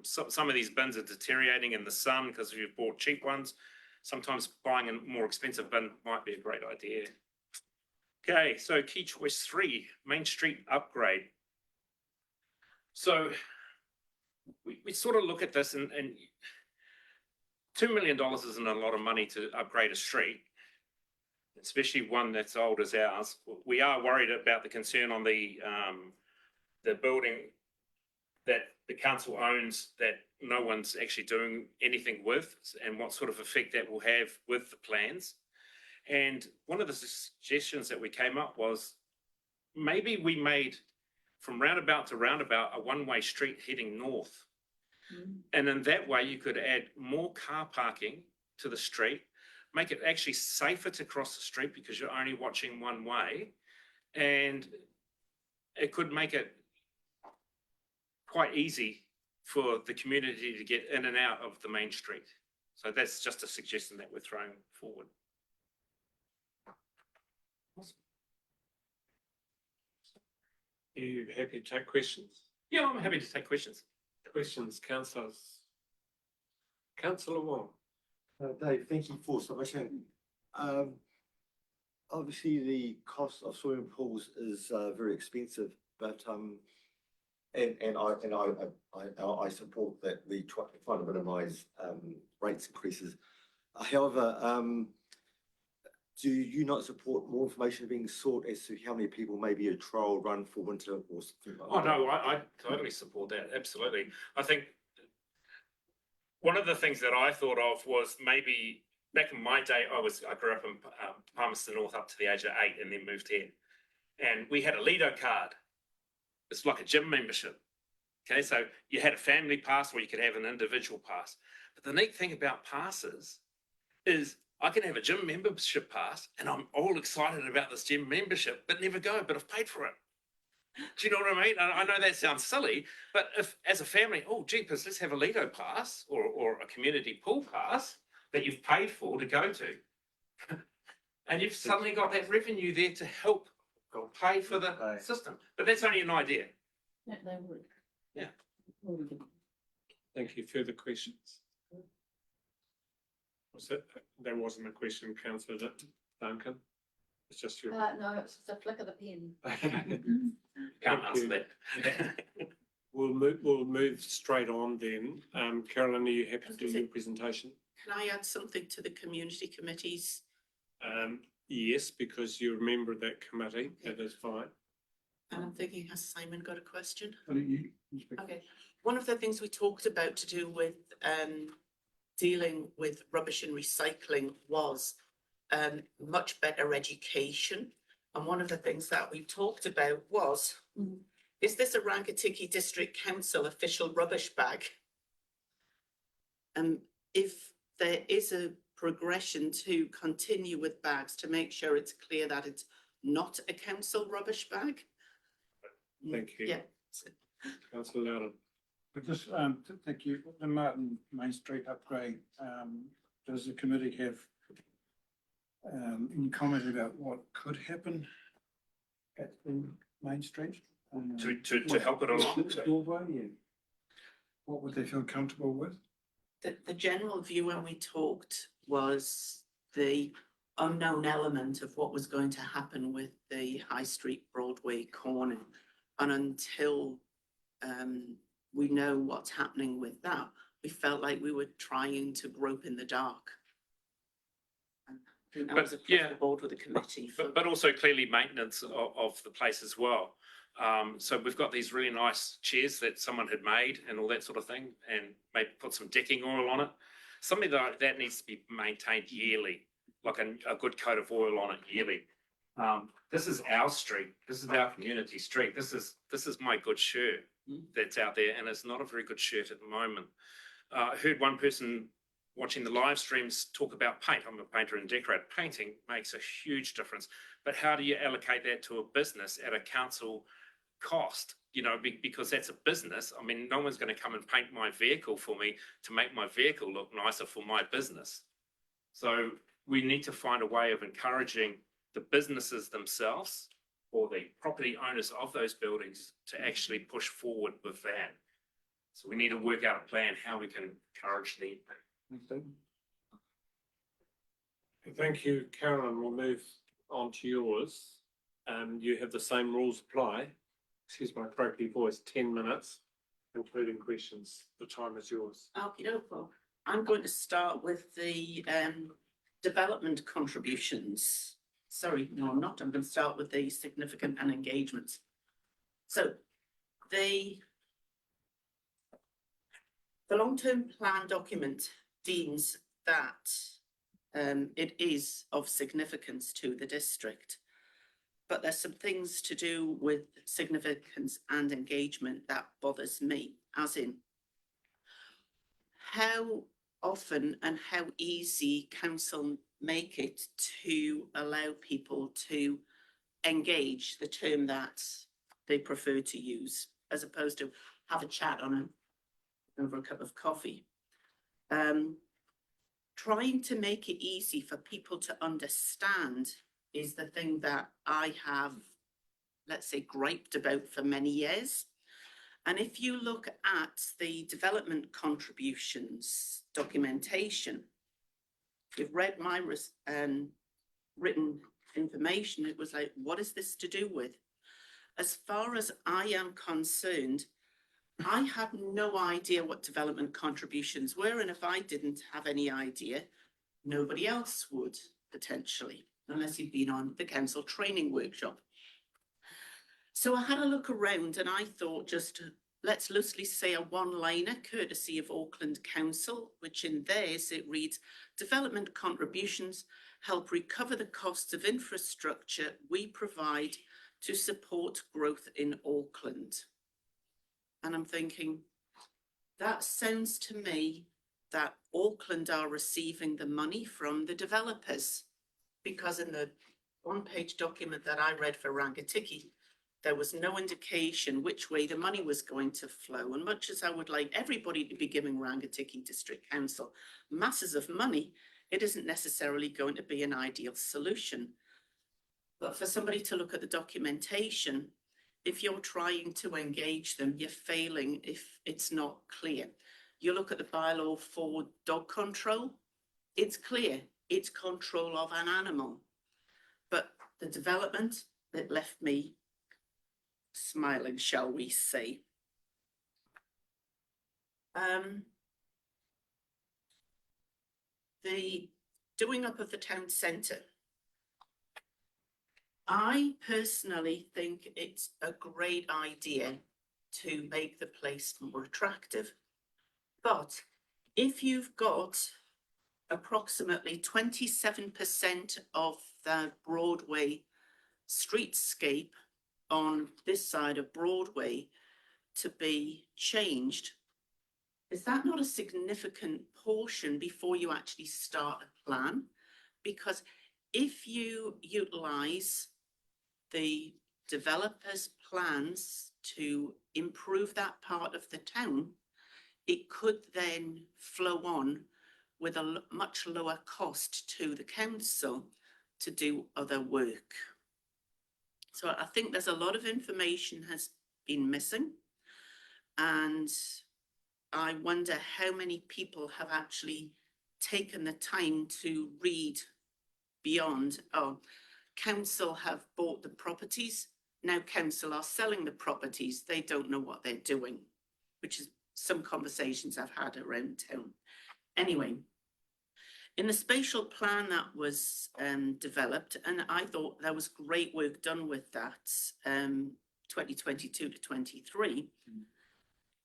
P: Some of these bins are deteriorating in the sun because you've bought cheap ones. Sometimes buying a more expensive bin might be a great idea. Okay, so key choice 3, Main Street upgrade. So we sort of look at this and $2 million isn't a lot of money to upgrade a street, especially one that's old as ours. We are worried about the concern on the building that the council owns that no one's actually doing anything with, and what sort of effect that will have with the plans. And one of the suggestions that we came up was maybe we made from roundabout to roundabout a one-way street heading north. And in that way, you could add more car parking to the street, make it actually safer to cross the street because you're only watching one way. And it could make it quite easy for the community to get in and out of the main street. So that's just a suggestion that we're throwing forward.
A: Are you happy to take questions?
P: Yeah, I'm happy to take questions.
A: Questions, councillors. Councillor Wong.
Q: Dave, thank you for submission. Obviously, the cost of swimming pools is very expensive, but And I support that we try to minimise rates increases. However, do you not support more information being sought as to how many people maybe a trial run for winter or something like
P: Oh, no, I totally support that, absolutely. I think one of the things that I thought of was maybe back in my day, I grew up in Palmerston North up to the age of 8 and then moved here. And we had a Lido card. It's like a gym membership. Okay, so you had a family pass or you could have an individual pass. But the neat thing about passes is I can have a gym membership pass and I'm all excited about this gym membership, but never go, but I've paid for it. Do you know what I mean? I know that sounds silly, but if as a family, oh, jeepers, let's have a Lido pass or a community pool pass that you've paid for to go to. And you've suddenly got that revenue there to help pay for the system. But that's only an idea.
H: Yeah, they would.
P: Yeah.
A: Thank you. Further questions? That wasn't a question, Councillor Duncan. It's just your.
E: No, it's just a flick of the pen.
P: Can't answer that.
A: We'll move straight on then. Carolyn, are you happy to do your presentation?
R: Can I add something to the community committees?
A: Yes, because you're a member of that committee. That is fine.
R: And I'm thinking, has Simon got a question?
D: You
R: Okay. One of the things we talked about to do with dealing with rubbish and recycling was much better education. And one of the things that we talked about was, is this a Rangitikei District Council official rubbish bag? If there is a progression to continue with bags to make sure it's clear that it's not a council rubbish bag.
A: Thank you.
R: Yeah.
A: Councillor Loudon.
D: But just, thank you, the Marton Main Street upgrade, does the committee have any comment about what could happen at the Main Street?
P: To help it along?
D: What would they feel comfortable with?
R: The general view when we talked was the unknown element of what was going to happen with the High Street Broadway corner. And until we know what's happening with that, we felt like we were trying to grope in the dark. I think that was across the board with the committee.
P: But also clearly maintenance of the place as well. So we've got these really nice chairs that someone had made and all that sort of thing, and maybe put some decking oil on it. Something that needs to be maintained yearly, like a good coat of oil on it yearly. This is our street. This is our community street. This is my good shirt that's out there, and it's not a very good shirt at the moment. I heard one person watching the live streams talk about paint. I'm a painter and decorator. Painting makes a huge difference, but how do you allocate that to a business at a council cost? You know, because that's a business. I mean, no one's going to come and paint my vehicle for me to make my vehicle look nicer for my business. So we need to find a way of encouraging the businesses themselves or the property owners of those buildings to actually push forward with that. So we need to work out a plan how we can encourage them.
A: Thank you, Carolyn. We'll move on to yours. You have the same rules apply. Excuse my croaky voice, 10 minutes, including questions. The time is yours.
R: Okay, I'm going to start with the development contributions. Sorry, no, I'm not. I'm going to start with the significant and engagements. So the long-term plan document deems that it is of significance to the district, but there's some things to do with significance and engagement that bothers me, as in how often and how easy council make it to allow people to engage, the term that they prefer to use, as opposed to have a chat over a cup of coffee. Trying to make it easy for people to understand is the thing that I have, let's say, griped about for many years. And if you look at the development contributions documentation, if you've read my written information, it was like, what is this to do with? As far as I am concerned, I had no idea what development contributions were, and if I didn't have any idea, nobody else would potentially, unless you've been on the council training workshop. So I had a look around and I thought just let's loosely say a one-liner courtesy of Auckland Council, which in theirs it reads, development contributions help recover the costs of infrastructure we provide to support growth in Auckland. And I'm thinking, that sounds to me that Auckland are receiving the money from the developers, because in the one-page document that I read for Rangatiki, there was no indication which way the money was going to flow. And much as I would like everybody to be giving Rangatiki District Council masses of money, it isn't necessarily going to be an ideal solution. But for somebody to look at the documentation, if you're trying to engage them, you're failing if it's not clear. You look at the bylaw for dog control, it's clear, it's control of an animal. But the development, it left me smiling, shall we say. The doing up of the town centre. I personally think it's a great idea to make the place more attractive. But if you've got approximately 27% of the Broadway streetscape on this side of Broadway to be changed, is that not a significant portion before you actually start a plan? Because if you utilise the developer's plans to improve that part of the town, it could then flow on with a much lower cost to the council to do other work. So I think there's a lot of information has been missing, and I wonder how many people have actually taken the time to read beyond, oh, council have bought the properties, now council are selling the properties, they don't know what they're doing, which is some conversations I've had around town. Anyway, in the spatial plan that was developed, and I thought there was great work done with that, 2022 to 23,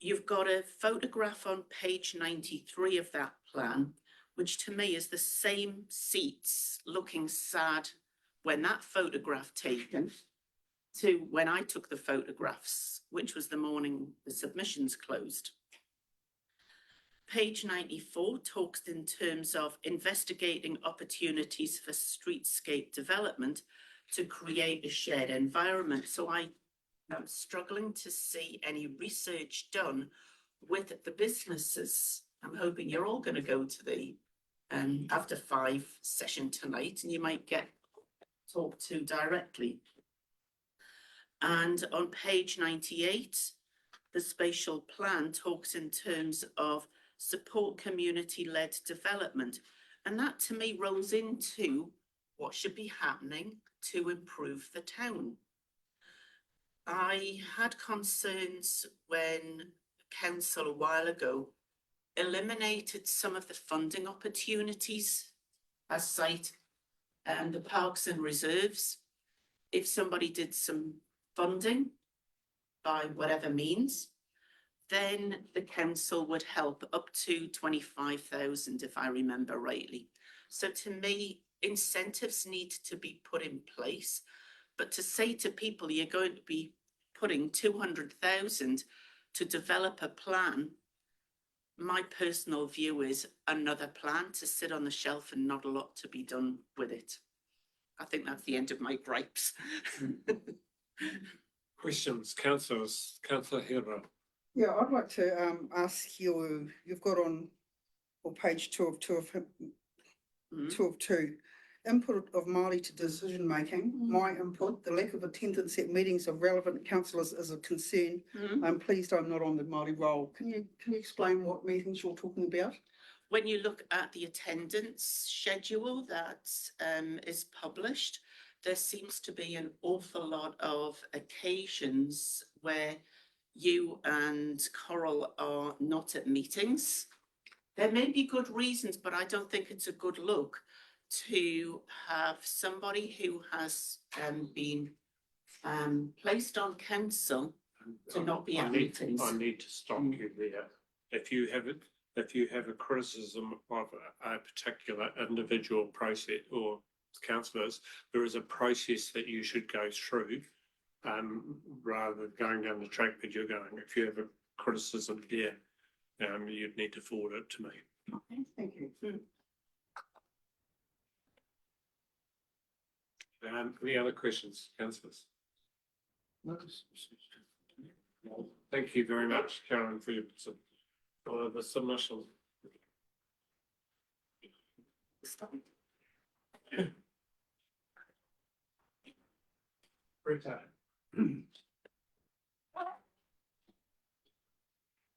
R: you've got a photograph on page 93 of that plan, which to me is the same seats looking sad when that photograph taken to when I took the photographs, which was the morning the submissions closed. Page 94 talks in terms of investigating opportunities for streetscape development to create a shared environment. So I am struggling to see any research done with the businesses. I'm hoping you're all going to go to the after 5 session tonight, and you might get talked to directly. And on page 98, the spatial plan talks in terms of support community-led development. And that to me rolls into what should be happening to improve the town. I had concerns when council a while ago eliminated some of the funding opportunities as site and the parks and reserves. If somebody did some funding by whatever means, then the council would help up to 25,000, if I remember rightly. So to me, incentives need to be put in place, but to say to people, you're going to be putting 200,000 to develop a plan, my personal view is another plan to sit on the shelf and not a lot to be done with it. I think that's the end of my gripes.
A: Questions, councillors, councillor Hera.
N: Yeah, I'd like to ask you, you've got on page 2 of 2, input of Māori to decision making. My input, the lack of attendance at meetings of relevant councillors is a concern. I'm pleased I'm not on the Māori roll. Can you explain what meetings you're talking about?
R: When you look at the attendance schedule that is published, there seems to be an awful lot of occasions where you and Coral are not at meetings. There may be good reasons, but I don't think it's a good look to have somebody who has been placed on council to not be at meetings.
A: I need to stop you there. If you have a criticism of a particular individual process or councillors, there is a process that you should go through, rather than going down the track that you're going. If you have a criticism there, you'd need to forward it to me.
R: Okay, thank you.
A: Any other questions, councillors? Thank you very much, Karen, for the submission. Britta.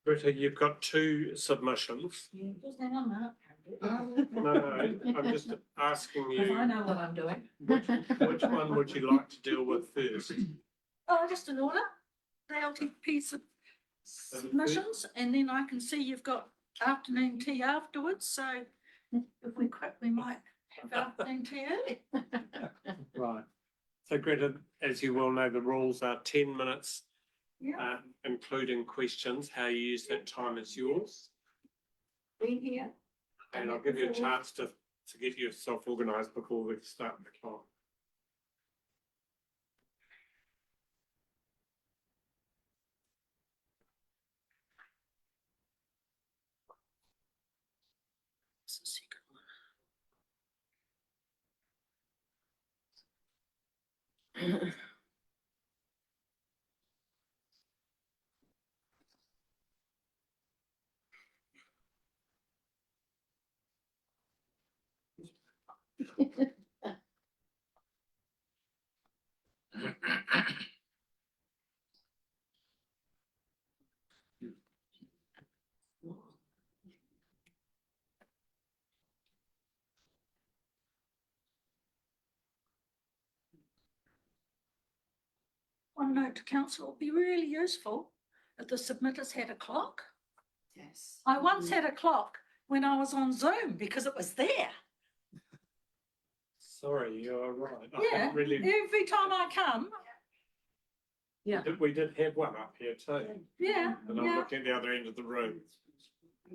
A: Britta, you've got 2 submissions.
I: Just hang on a minute.
A: No, I'm just asking you.
I: I know what I'm doing.
A: Which one would you like to deal with first?
I: Oh, just an order, the LTP submissions, and then I can see you've got afternoon tea afterwards, so if we quit, we might have afternoon tea early.
A: Right. So Greta, as you well know, the rules are 10 minutes, including questions. How you use that time is yours.
I: Been here.
A: And I'll give you a chance to get yourself organised before we start the clock.
R: It's a secret one.
I: One note to council, it would be really useful if the submitters had a clock.
R: Yes.
I: I once had a clock when I was on Zoom because it was there.
A: Sorry, you're right.
I: Yeah, every time I come.
A: Yeah. We did have one up here too.
I: Yeah.
A: And I'm looking at the other end of the room.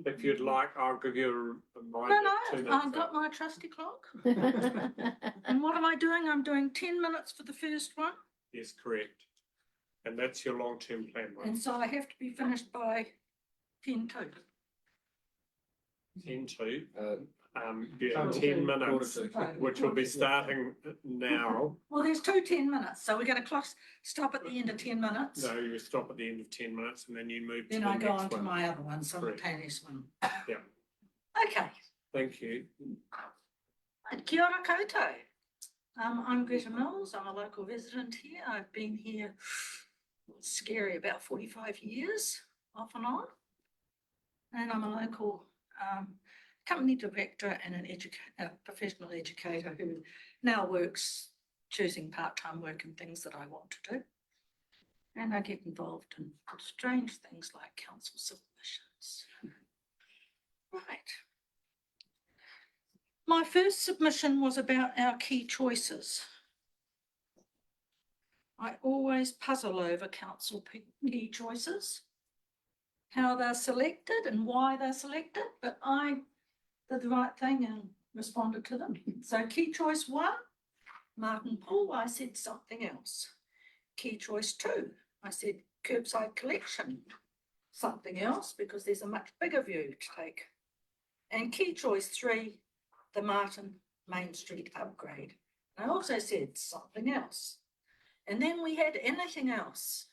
A: If you'd like, I'll give you a reminder.
I: No, I've got my trusty clock. And what am I doing? I'm doing 10 minutes for the first one.
A: Yes, correct. And that's your long-term plan, right?
I: And so I have to be finished by 10 to.
A: 10 to. You have 10 minutes, which will be starting now.
I: Well, there's 2 10 minutes, so we're going to stop at the end of 10 minutes.
A: No, you stop at the end of 10 minutes and then you move to
I: Then
A: the
I: I go
A: next
I: on to
A: one.
I: my other one, simultaneous one.
A: Yeah.
I: Okay.
A: Thank you.
I: Kia ora koutou. I'm Greta Mills. I'm a local resident here. I've been here, scary, about 45 years, off and on. And I'm a local company director and a professional educator who now works choosing part-time work and things that I want to do. And I get involved in strange things like council submissions. Right. My first submission was about our key choices. I always puzzle over council key choices, how they're selected and why they're selected, but I did the right thing and responded to them. So key choice 1, Marton Pool, I said something else. Key choice 2, I said curbside collection, something else because there's a much bigger view to take. And key choice 3, the Marton Main Street upgrade. I also said something else. And then we had anything else.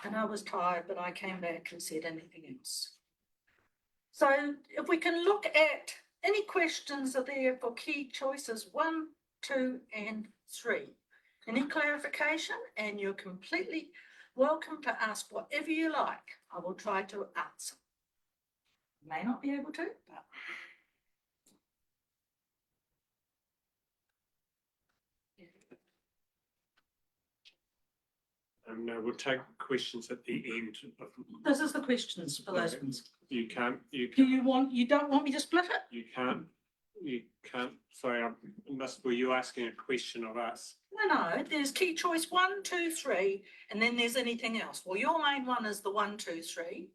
I: And I was tired, but I came back and said anything else. So if we can look at any questions are there for key choices 1, 2, and 3. Any clarification, and you're completely welcome to ask whatever you like. I will try to answer. May not be able to, but.
A: And we'll take questions at the end.
S: This is the questions for those ones.
A: You can't,
S: You don't want me to split it?
A: you can't, sorry, were you asking a question of us?
S: No, there's key choice 1, 2, 3, and then there's anything else. Well, your main one is the 1, 2, 3.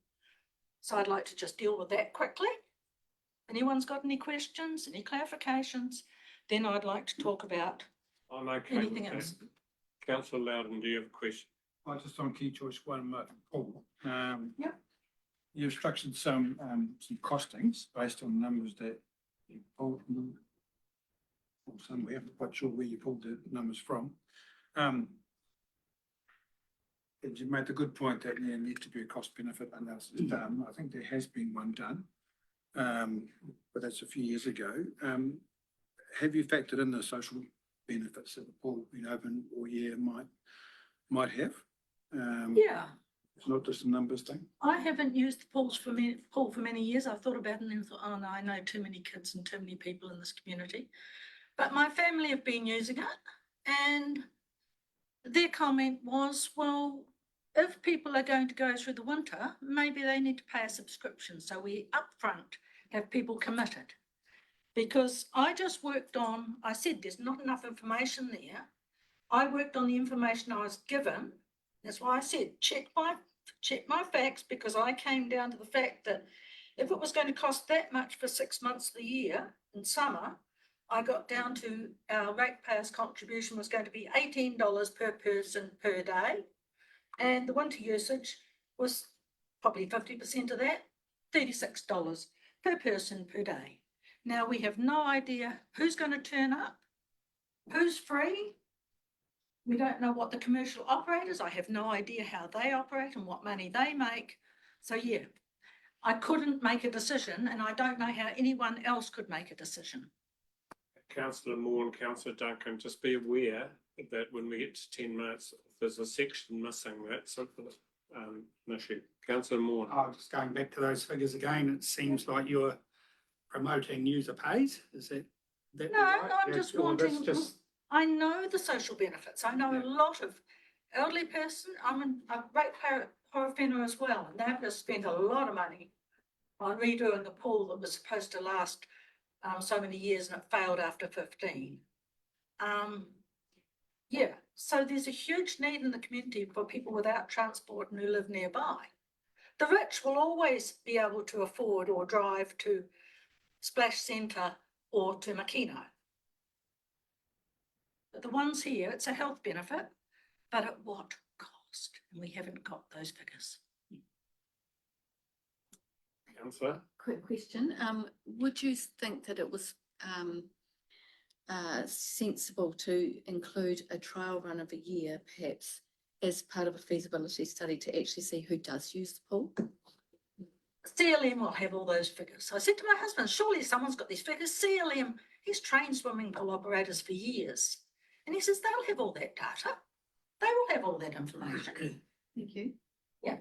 S: So I'd like to just deal with that quickly. Anyone's got any questions, any clarifications? Then I'd like to talk about
A: I'm okay with
S: anything
A: that.
S: else.
A: Councillor Loudon, do you have a question?
D: I just on key choice 1, Marton Paul.
S: Yep.
D: You've structured some costings based on numbers that you pulled from somewhere. I'm not quite sure where you pulled the numbers from. And you made the good point that there needs to be a cost benefit analysis done. I think there has been one done, but that's a few years ago. Have you factored in the social benefits that the pool being open all year might have?
S: Yeah.
D: It's not just a numbers thing.
S: I haven't used the pool for many years. I've thought about it and thought, oh no, I know too many kids and too many people in this community. But my family have been using it, and their comment was, well, if people are going to go through the winter, maybe they need to pay a subscription. So we upfront have people committed. Because I just worked on, I said there's not enough information there. I worked on the information I was given. That's why I said check my facts, because I came down to the fact that if it was going to cost that much for 6 months of the year in summer, I got down to our ratepayers contribution was going to be $18 per person per day. And the winter usage was probably 50% of that, $36 per person per day. Now we have no idea who's going to turn up, who's free. We don't know what the commercial operators, I have no idea how they operate and what money they make. So yeah, I couldn't make a decision, and I don't know how anyone else could make a decision.
A: Councillor Moore and Councillor Duncan, just be aware that when we get to 10 minutes, if there's a section missing, that's an issue. Councillor Moore.
T: Just going back to those figures again, it seems like you're promoting user pays. Is that
S: No,
T: right?
S: I'm just wanting, I know the social benefits. I know a lot of elderly person. I'm a ratepayer whenua as well, and they've just spent a lot of money on redoing a pool that was supposed to last so many years, and it failed after 15. Yeah, so there's a huge need in the community for people without transport and who live nearby. The rich will always be able to afford or drive to Splash Centre or to Makino. But the ones here, it's a health benefit, but at what cost? And we haven't got those figures.
A: Councillor?
E: Quick question. Would you think that it was sensible to include a trial run of a year, perhaps, as part of a feasibility study to actually see who does use the pool?
S: CLM will have all those figures. I said to my husband, surely someone's got these figures. CLM, he's trained swimming pool operators for years. And he says, they'll have all that data. They will have all that information.
E: Thank you.
S: Yeah.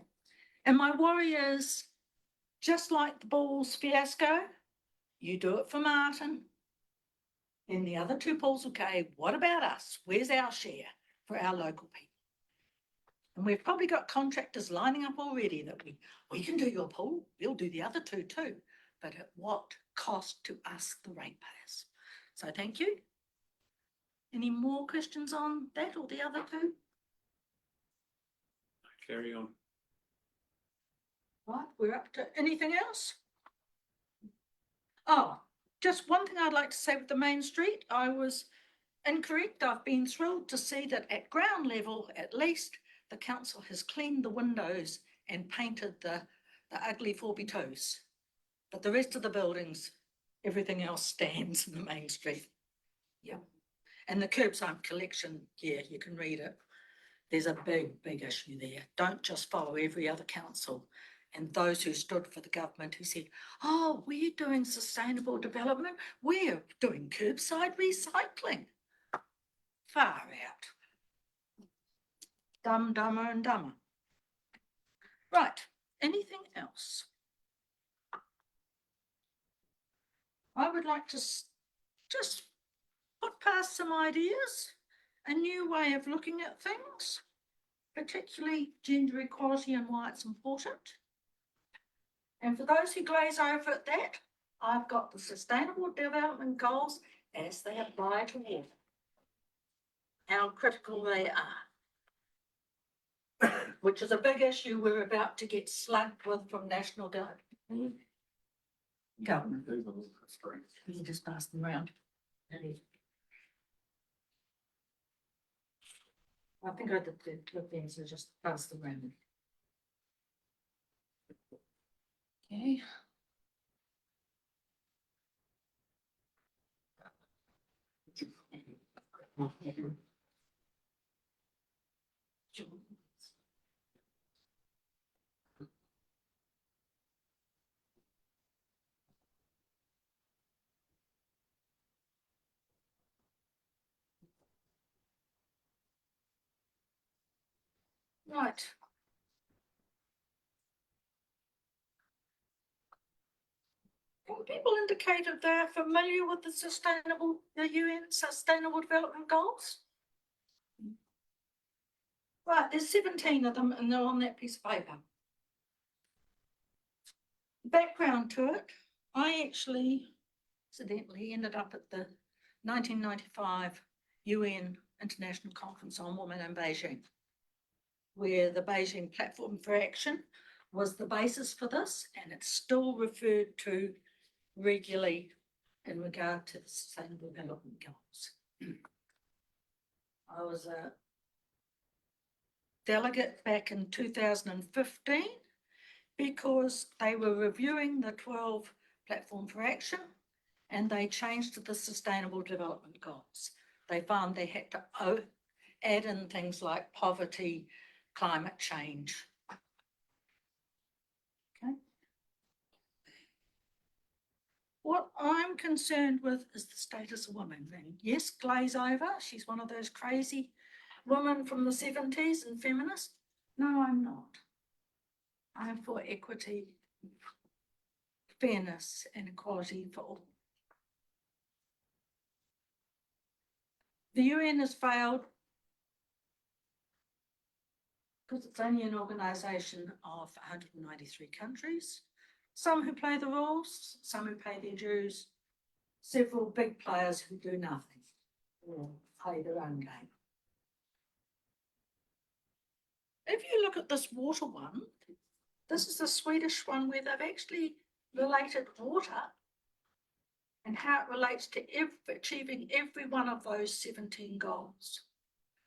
S: And my worry is, just like the Bulls fiasco, you do it for Marton. And the other 2 pools, okay, what about us? Where's our share for our local people? And we've probably got contractors lining up already that we can do your pool, we'll do the other 2 too. But at what cost to us, the ratepayers? So thank you. Any more questions on that or the other 2?
A: Carry on.
S: Right, we're up to anything else? Oh, just one thing I'd like to say with the Main Street, I was incorrect. I've been thrilled to see that at ground level, at least, the council has cleaned the windows and painted the ugly 4x2s. But the rest of the buildings, everything else stands in the Main Street. Yeah. And the curbside collection, yeah, you can read it. There's a big, big issue there. Don't just follow every other council and those who stood for the government who said, oh, we're doing sustainable development. We're doing curbside recycling. Far out. Dumb, dumber and dumber. Right, anything else? I would like to just put past some ideas, a new way of looking at things. particularly gender equality and why it's important. And for those who glaze over at that, I've got the Sustainable Development Goals as they apply to water. How critical they are, which is a big issue we're about to get slugged with from national government. You just pass them around. I think I did the things, so just pass them around. Okay. Right. Can people indicate if they're familiar with the UN Sustainable Development Goals? Right, there's 17 of them and they're on that piece of paper. Background to it, I actually incidentally ended up at the 1995 UN International Conference on Women in Beijing, where the Beijing Platform for Action was the basis for this, and it's still referred to regularly in regard to the Sustainable Development Goals. I was a delegate back in 2015 because they were reviewing the 12 Platform for Action and they changed to the Sustainable Development Goals. They found they had to add in things like poverty, climate change. Okay. What I'm concerned with is the status of women. And yes, glaze over, she's one of those crazy women from the 70s and feminist. No, I'm not. I'm for equity, fairness and equality for all. The UN has failed because it's only an organisation of 193 countries, some who play the rules, some who pay their dues, several big players who do nothing or play their own game. If you look at this water one, this is the Swedish one where they've actually related water and how it relates to achieving every one of those 17 goals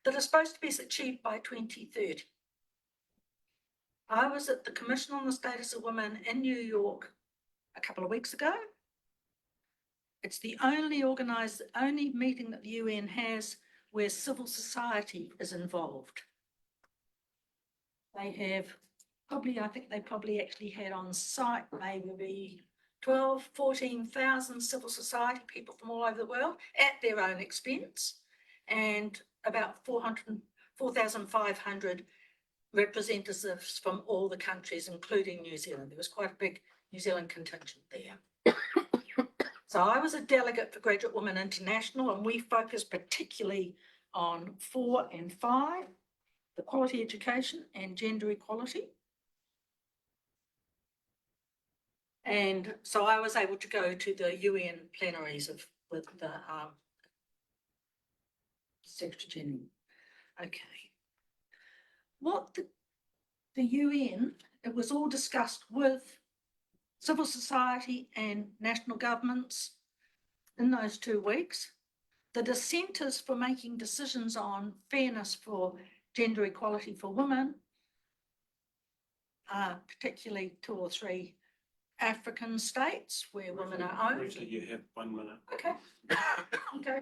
S: that are supposed to be achieved by 2030. I was at the Commission on the Status of Women in New York a couple of weeks ago. It's the only meeting that the UN has where civil society is involved. They have I think they probably actually had on site maybe 12, 14,000 civil society people from all over the world at their own expense, and about 4,500 representatives from all the countries, including New Zealand. There was quite a big New Zealand contingent there. So I was a delegate for Graduate Women International, and we focused particularly on 4 and 5, the quality education and gender equality. And so I was able to go to the UN plenaries with the Secretary General. Okay. What the UN, it was all discussed with civil society and national governments in those 2 weeks. The dissenters for making decisions on fairness for gender equality for women are particularly 2 or 3 African states where women are owned.
A: Rita, you have 1 minute.
S: Okay. Okay.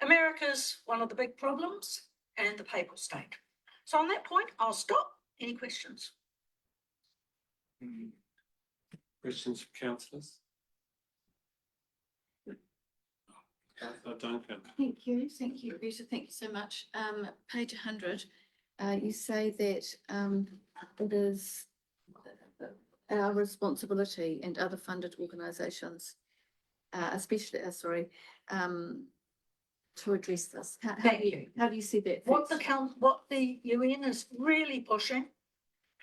S: America's one of the big problems, and the papal state. So on that point, I'll stop. Any questions?
A: Questions for councillors? Duncan.
E: Thank you, Rita, thank you so much. Page 100, you say that it is our responsibility and other funded organisations, especially, to address this?
S: Thank you.
E: How do you see that?
S: What
E: fixed?
S: what the UN is really pushing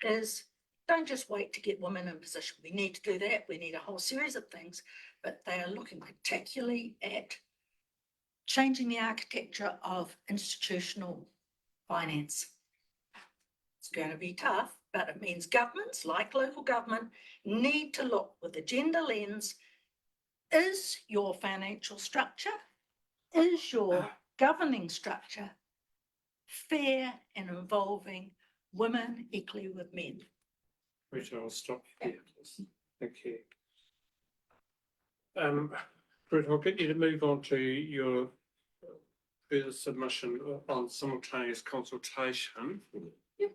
S: is don't just wait to get women in position. We need to do that. We need a whole series of things, but they are looking particularly at changing the architecture of institutional finance. It's going to be tough, but it means governments like local government need to look with a gender lens. Is your financial structure, is your governing structure fair and involving women equally with men?
A: Rita, I'll stop you there, please. Thank you. Brett, I'll get you to move on to your further submission on simultaneous consultation.
S: Yep.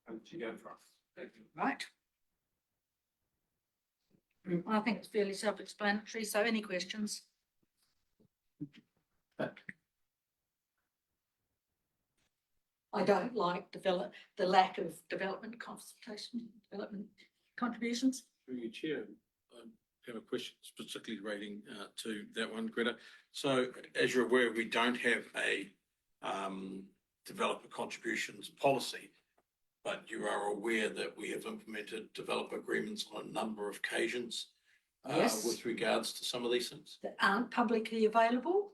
A: And you go for it.
S: Right. I think it's fairly self-explanatory. So any questions? I don't like the lack of development consultation, development contributions.
G: Through your chair, I have a question specifically relating to that one, Greta. So as you're aware, we don't have a developer contributions policy, but you are aware that we have implemented developer agreements on a number of occasions
S: Yes.
G: with regards to some of these things.
S: That aren't publicly available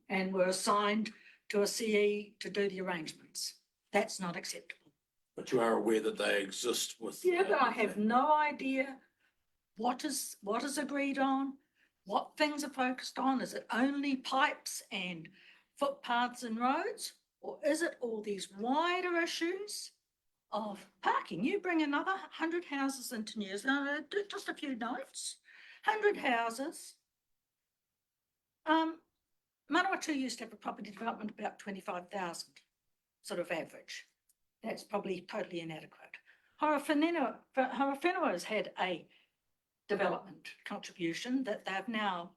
S: and were assigned to a CE to do the arrangements. That's not acceptable.
G: But you are aware that they exist with.
S: Yeah, but I have no idea what is agreed on, what things are focused on. Is it only pipes and footpaths and roads? Or is it all these wider issues of parking? You bring another 100 houses into New Zealand, just a few notes, 100 houses. Manawatu used to have a property development about 25,000, sort of average. That's probably totally inadequate. Horowhenua has had a development contribution that they've now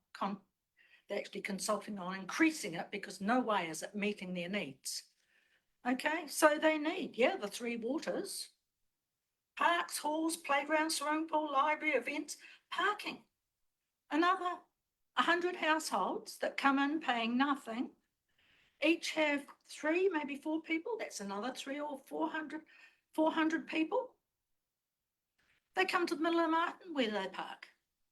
S: they're actually consulting on increasing it because no way is it meeting their needs. Okay, so they need, the three waters, parks, halls, playgrounds, swimming pool, library, events, parking. Another 100 households that come in paying nothing, each have 3, maybe 4 people. That's another 300 or 400 people. They come to the middle of Marton. Where do they park?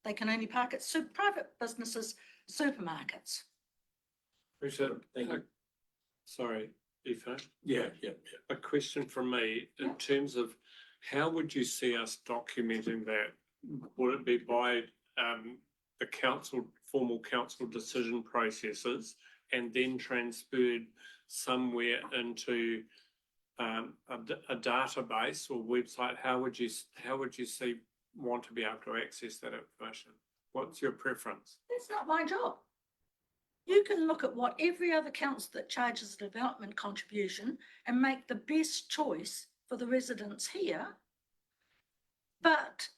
S: They can only park at private businesses, supermarkets.
A: Rita, sorry, Aoife.
G: Yeah.
A: A question from me in terms of how would you see us documenting that? Would it be by the formal council decision processes and then transferred somewhere into a database or website? How would you want to be able to access that information? What's your preference?
S: That's not my job. You can look at what every other council that charges a development contribution and make the best choice for the residents here. But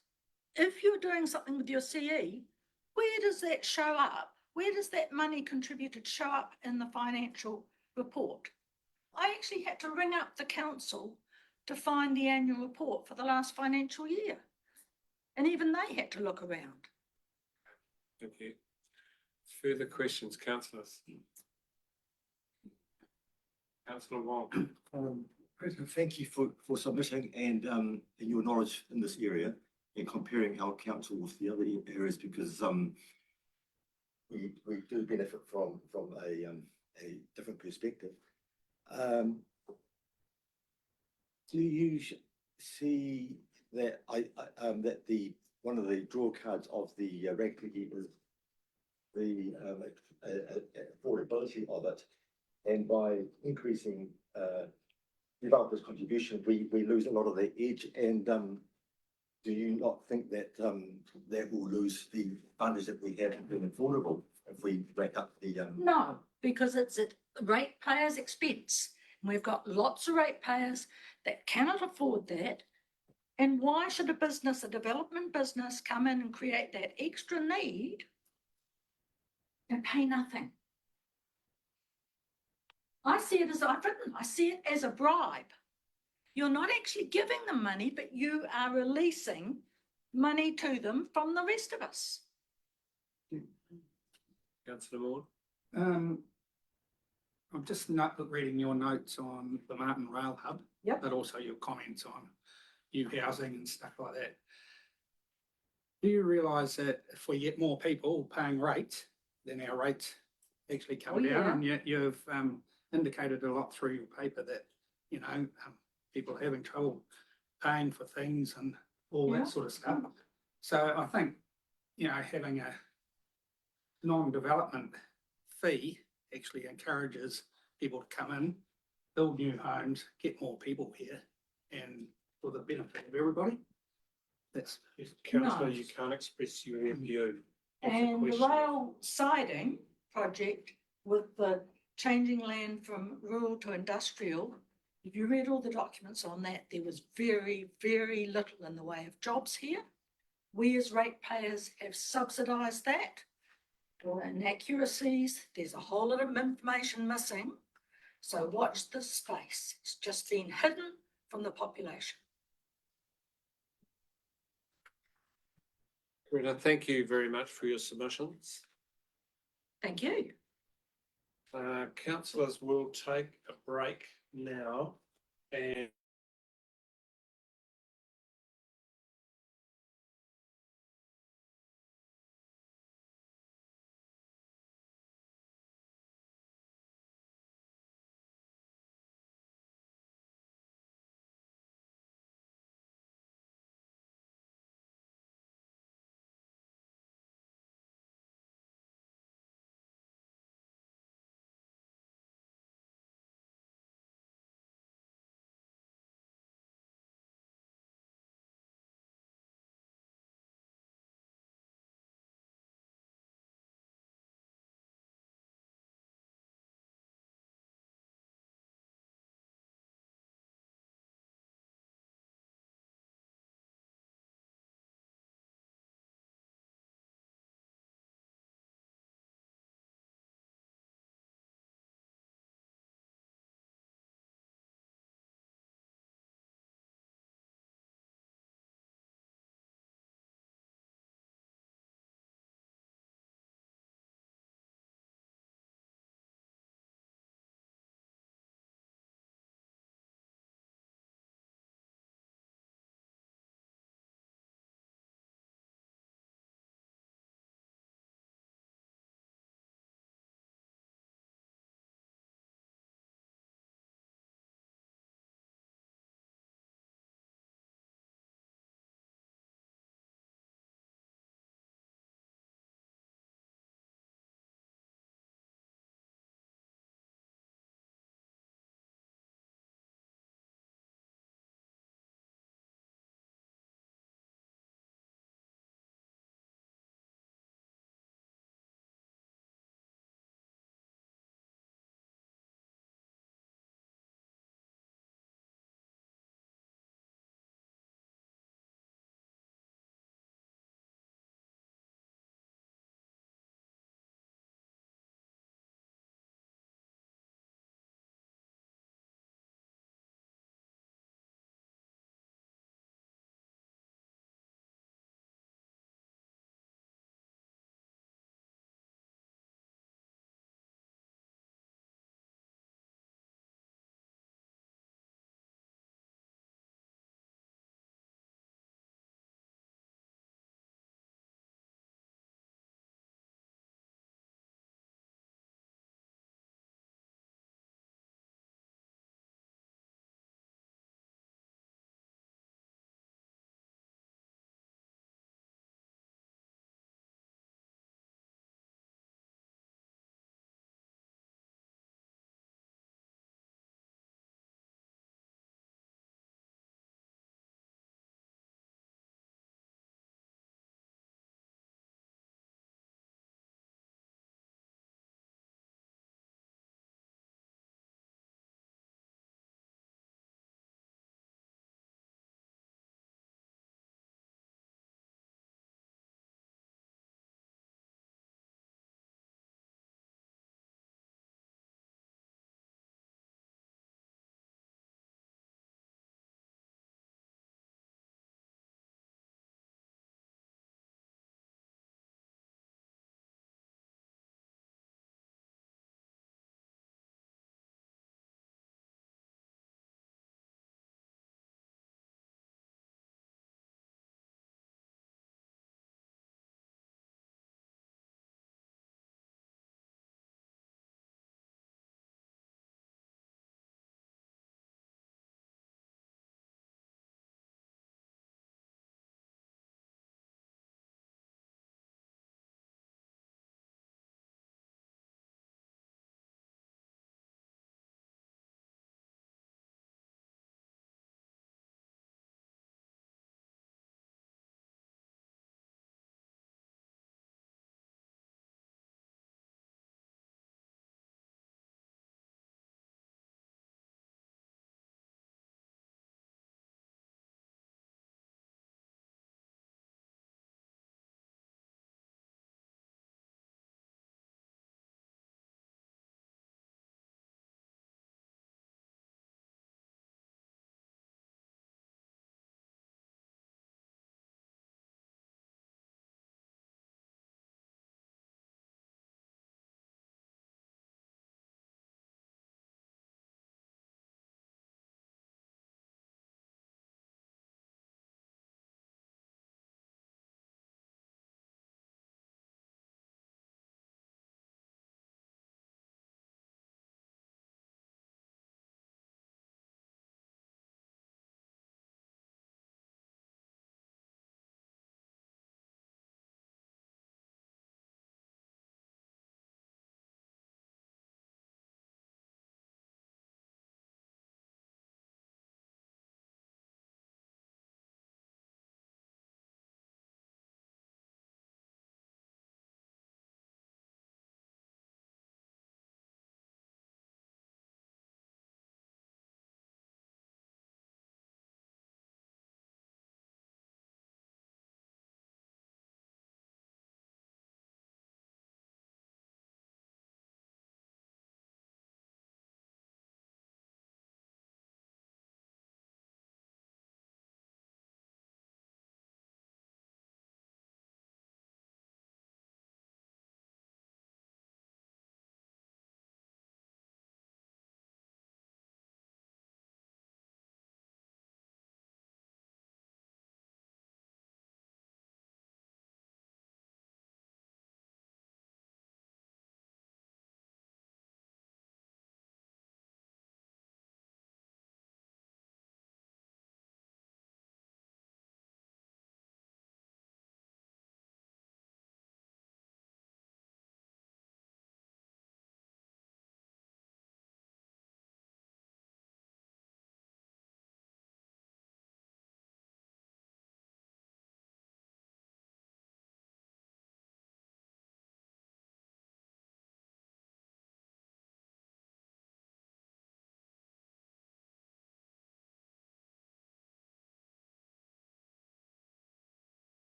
S: if you're doing something with your CE, where does that show up? Where does that money contributed show up in the financial report? I actually had to ring up the council to find the annual report for the last financial year. And even they had to look around.
A: Thank you. Further questions, councillors? Councillor Wong.
Q: President, thank you for submitting and your knowledge in this area and comparing our council with the other areas, because we do benefit from a different perspective. Do you see that that one of the draw cards of the Rankiki is the affordability of it, and by increasing developers' contribution, we lose a lot of the edge, and do you not think that that will lose the advantage that we have in being affordable if we break up the
S: No, because it's at ratepayers' expense. We've got lots of ratepayers that cannot afford that. And why should a development business, come in and create that extra need and pay nothing? I see it as a bribe. You're not actually giving them money, but you are releasing money to them from the rest of us.
A: Councillor Maud?
T: I'm just not reading your notes on the Marton Rail Hub.
S: Yep.
T: But also your comments on new housing and stuff like that. Do you realise that if we get more people paying rates, then our rates actually come down?
S: Yeah.
T: And yet you've indicated a lot through your paper that, people are having trouble paying for things and all
S: Yeah.
T: that sort of stuff. So I think, having a non-development fee actually encourages people to come in, build new homes, get more people here, and for the benefit of everybody. That's
A: Councillor,
S: Nice.
A: you can't express your view. What's
S: And the
A: question?
S: rail siding project with the changing land from rural to industrial, if you read all the documents on that, there was very, very little in the way of jobs here. We as ratepayers have subsidised that. There are inaccuracies, there's a whole lot of information missing. So watch this space. It's just been hidden from the population.
A: Karina, thank you very much for your submissions.
S: Thank you.
A: Councillors will take a break now and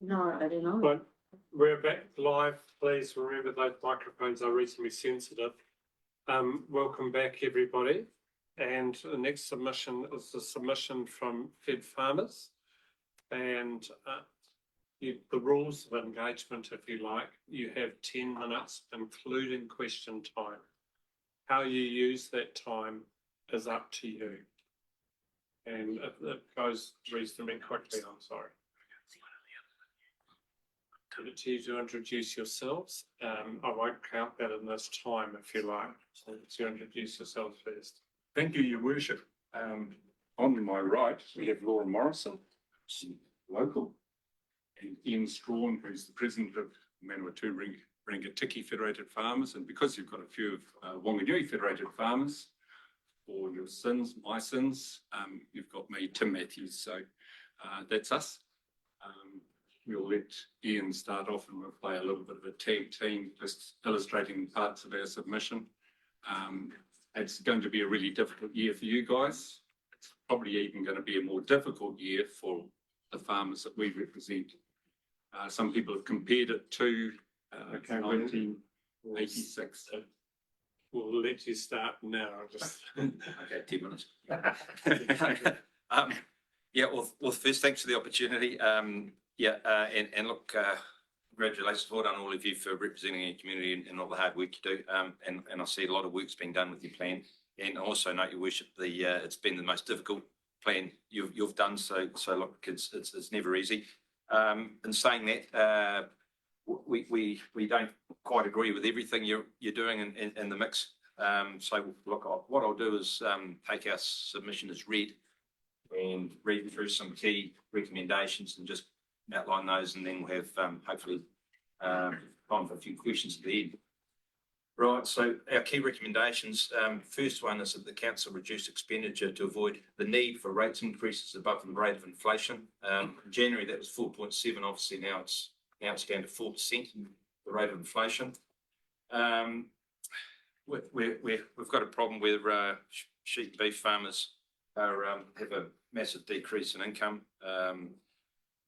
H: No, I don't know.
A: But we're back live. Please remember those microphones are reasonably sensitive. Welcome back, everybody. And the next submission is the submission from Fed Farmers. And the rules of engagement, if you like, you have 10 minutes, including question time. How you use that time is up to you. And it goes reasonably quickly, I'm sorry. To you to introduce yourselves. I won't count that in this time if you like. So to introduce yourselves first.
U: Thank you, Your Worship. On my right, we have Laura Morrison, local, and Ian Strawn, who's the president of Manawatu Rangatiki Federated Farmers. And because you've got a few of Wanganui Federated Farmers, for your sins, my sins, you've got me, Tim Matthews. So that's us. We'll let Ian start off and we'll play a little bit of a tag team, just illustrating parts of our submission. It's going to be a really difficult year for you guys. It's probably even going to be a more difficult year for the farmers that we represent. Some people have compared it to 1986.
A: We'll let you start now. Just
V: okay, 10 minutes. Yeah, well, first, thanks for the opportunity. And look, congratulations, well done all of you for representing your community and all the hard work you do. And I see a lot of work's been done with your plan. And also note, Your Worship, it's been the most difficult plan you've done. So look, it's never easy. In saying that, we don't quite agree with everything you're doing in the mix. So look, what I'll do is take our submission as read and read through some key recommendations and just outline those, and then we'll have hopefully time for a few questions at the end. Right, so our key recommendations, first one is that the council reduce expenditure to avoid the need for rates increases above the rate of inflation. In January that was 4.7, obviously now it's down to 4%, the rate of inflation. We've got a problem where sheep and beef farmers have a massive decrease in income.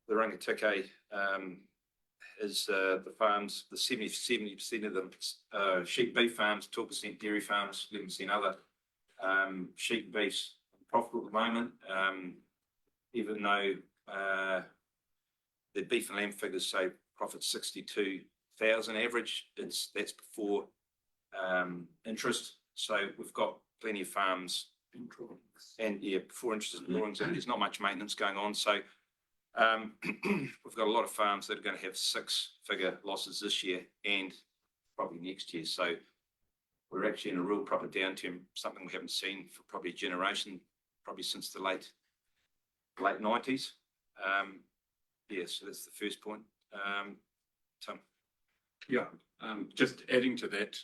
V: The Rangatiki is the farms, the 70% of them sheep beef farms, 12% dairy farms, 11% other. Sheep and beef's profitable at the moment, even though the beef and lamb figures say profit 62,000 average. That's before interest. So we've got plenty of farms and before interest and drawings, and there's not much maintenance going on. So we've got a lot of farms that are going to have 6-figure losses this year and probably next year. So we're actually in a real proper downturn, something we haven't seen for probably a generation, probably since the late 90s. So that's the first point. Tim.
U: Yeah, just adding to that,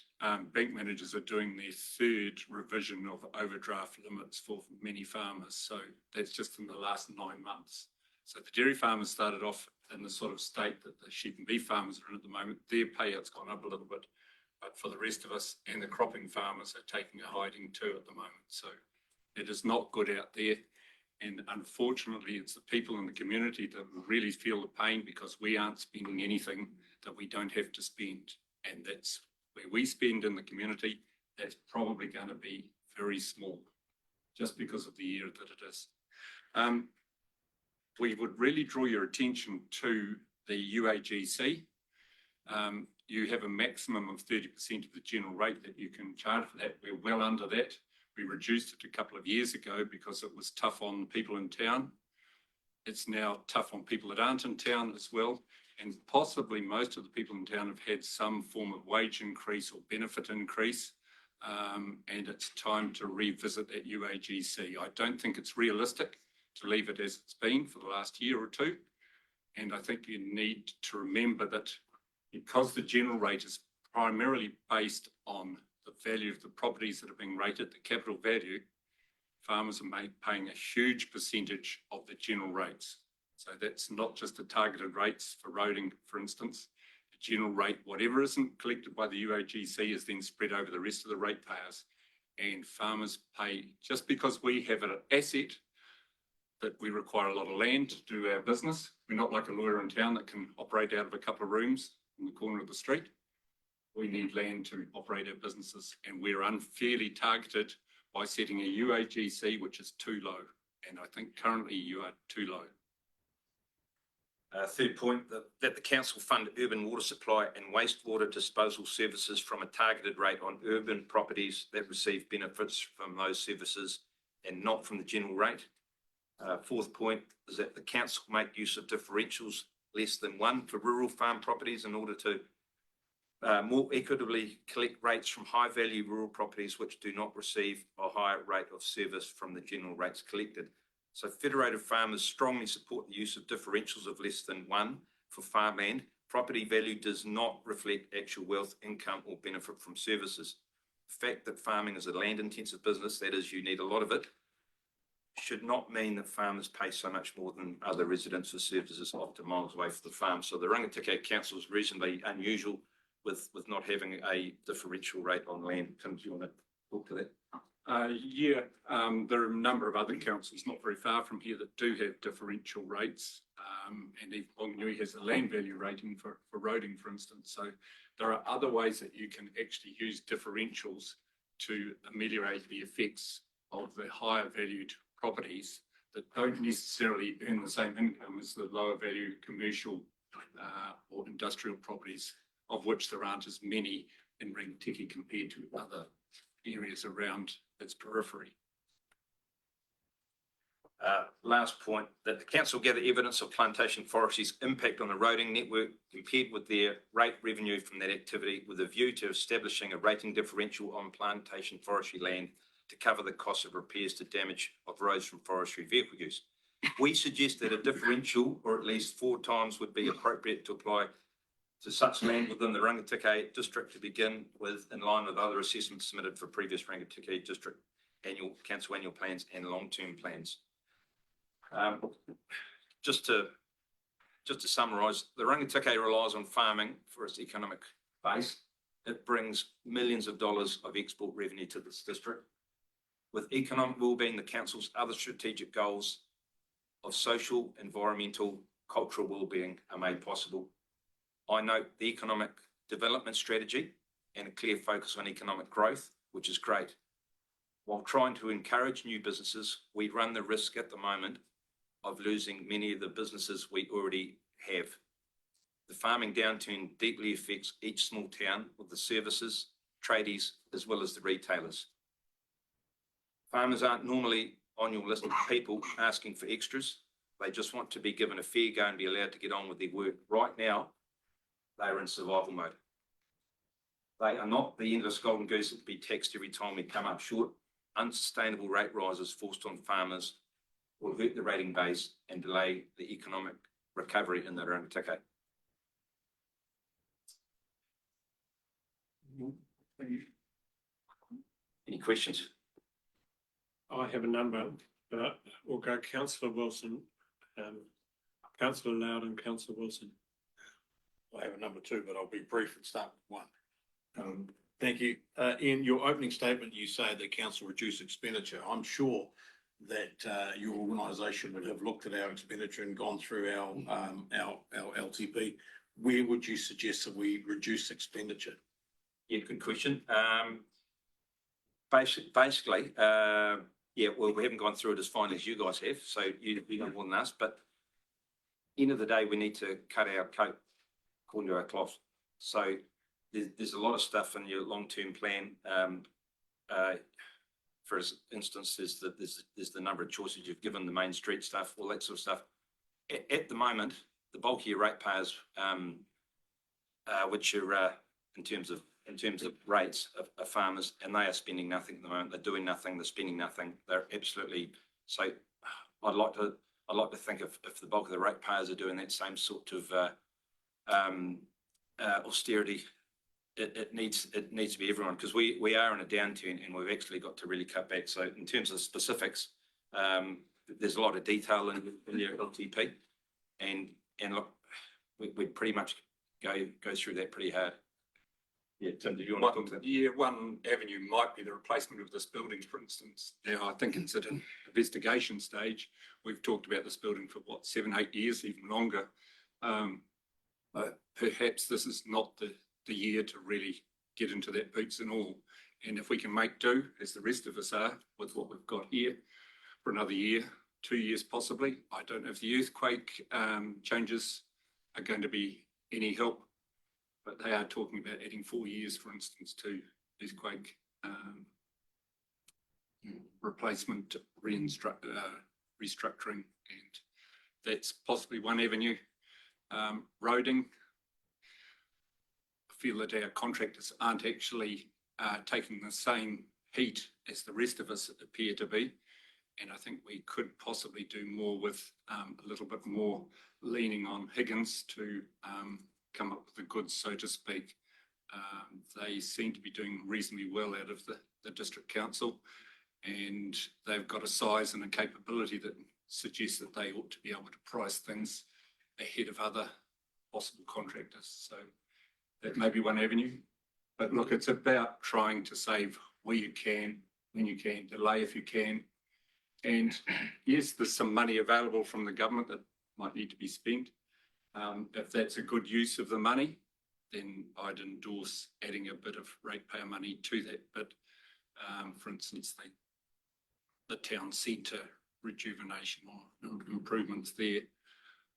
U: bank managers are doing their third revision of overdraft limits for many farmers. So that's just in the last 9 months. So the dairy farmers started off in the sort of state that the sheep and beef farmers are in at the moment. Their payout's gone up a little bit, but for the rest of us and the cropping farmers are taking a hiding too at the moment. So it is not good out there. And unfortunately, it's the people in the community that really feel the pain because we aren't spending anything that we don't have to spend. And that's where we spend in the community. That's probably going to be very small just because of the year that it is. We would really draw your attention to the UAGC. You have a maximum of 30% of the general rate that you can charge for that. We're well under that. We reduced it a couple of years ago because it was tough on people in town. It's now tough on people that aren't in town as well. And possibly most of the people in town have had some form of wage increase or benefit increase. And it's time to revisit that UAGC. I don't think it's realistic to leave it as it's been for the last year or two. And I think you need to remember that because the general rate is primarily based on the value of the properties that are being rated, the capital value, farmers are paying a huge percentage of the general rates. So that's not just the targeted rates for roading, for instance. The general rate, whatever isn't collected by the UAGC, is then spread over the rest of the ratepayers. And farmers pay, just because we have an asset, that we require a lot of land to do our business. We're not like a lawyer in town that can operate out of a couple of rooms in the corner of the street. We need land to operate our businesses, and we're unfairly targeted by setting a UAGC which is too low. And I think currently you are too low.
V: Third point, that the council fund urban water supply and wastewater disposal services from a targeted rate on urban properties that receive benefits from those services and not from the general rate. Fourth point is that the council make use of differentials less than 1 for rural farm properties in order to more equitably collect rates from high value rural properties which do not receive a higher rate of service from the general rates collected. So federated farmers strongly support the use of differentials of less than 1 for farmland. Property value does not reflect actual wealth, income or benefit from services. The fact that farming is a land intensive business, that is, you need a lot of it, should not mean that farmers pay so much more than other residents for services often miles away from the farm. So the Rangitikei Council is reasonably unusual with not having a differential rate on land. Tim, do you want to talk to that?
U: There are a number of other councils not very far from here that do have differential rates. And even Whanganui has a land value rating for roading, for instance. So there are other ways that you can actually use differentials to ameliorate the effects of the higher valued properties that don't necessarily earn the same income as the lower value commercial or industrial properties, of which there aren't as many in Rangitikei compared to other areas around its periphery.
V: Last point, that the council gather evidence of plantation forestry's impact on the roading network compared with their rate revenue from that activity with a view to establishing a rating differential on plantation forestry land to cover the cost of repairs to damage of roads from forestry vehicle use. We suggest that a differential, or at least 4 times, would be appropriate to apply to such land within the Rangitikei district to begin with, in line with other assessments submitted for previous Rangitikei district council annual plans and long-term plans. Just to summarise, the Rangitikei relies on farming for its economic base. It brings millions of dollars of export revenue to this district. With economic wellbeing, the council's other strategic goals of social, environmental, cultural wellbeing are made possible. I note the economic development strategy and a clear focus on economic growth, which is great. While trying to encourage new businesses, we run the risk at the moment of losing many of the businesses we already have. The farming downturn deeply affects each small town with the services, tradies, as well as the retailers. Farmers aren't normally on your list of people asking for extras. They just want to be given a fair go and be allowed to get on with their work. Right now, they are in survival mode. They are not the endless golden goose that be taxed every time we come up short. Unsustainable rate rises forced on farmers will hurt the rating base and delay the economic recovery in the Rangitikei. Any questions?
A: I have a number, but we'll go Councillor Wilson, Councillor Loud and Councillor Wilson.
G: I have a number 2, but I'll be brief and start with 1. Thank you. In your opening statement, you say the council reduced expenditure. I'm sure that your organisation would have looked at our expenditure and gone through our LTP. Where would you suggest that we reduce expenditure?
V: Yeah, good question. Basically, yeah, well, we haven't gone through it as fine as you guys have, so you know more than us, but end of the day, we need to cut our coat according to our cloth. So there's a lot of stuff in your long-term plan. For instance, there's the number of choices you've given, the main street stuff, all that sort of stuff. At the moment, the bulk of your ratepayers, which are in terms of rates of farmers, and they are spending nothing at the moment. They're doing nothing. They're spending nothing. They're absolutely so. I'd like to think if the bulk of the ratepayers are doing that same sort of austerity, it needs to be everyone, because we are in a downturn and we've actually got to really cut back. So in terms of specifics, there's a lot of detail in your LTP, and look, we pretty much go through that pretty hard. Yeah, Tim, do you want to talk to that?
U: Yeah, one avenue might be the replacement of this building, for instance. Now, I think it's at an investigation stage. We've talked about this building for what, 7, 8 years, even longer. But perhaps this is not the year to really get into that boots and all. And if we can make do, as the rest of us are, with what we've got here for another year, 2 years possibly. I don't know if the earthquake changes are going to be any help, but they are talking about adding 4 years, for instance, to earthquake replacement, restructuring, and that's possibly one avenue. Roading, I feel that our contractors aren't actually taking the same heat as the rest of us appear to be. And I think we could possibly do more with a little bit more leaning on Higgins to come up with the goods, so to speak. They seem to be doing reasonably well out of the district council, and they've got a size and a capability that suggests that they ought to be able to price things ahead of other possible contractors. So that may be one avenue. But look, it's about trying to save where you can, when you can, delay if you can. And yes, there's some money available from the government that might need to be spent. If that's a good use of the money, then I'd endorse adding a bit of ratepayer money to that. But for instance, the town centre rejuvenation or improvements there.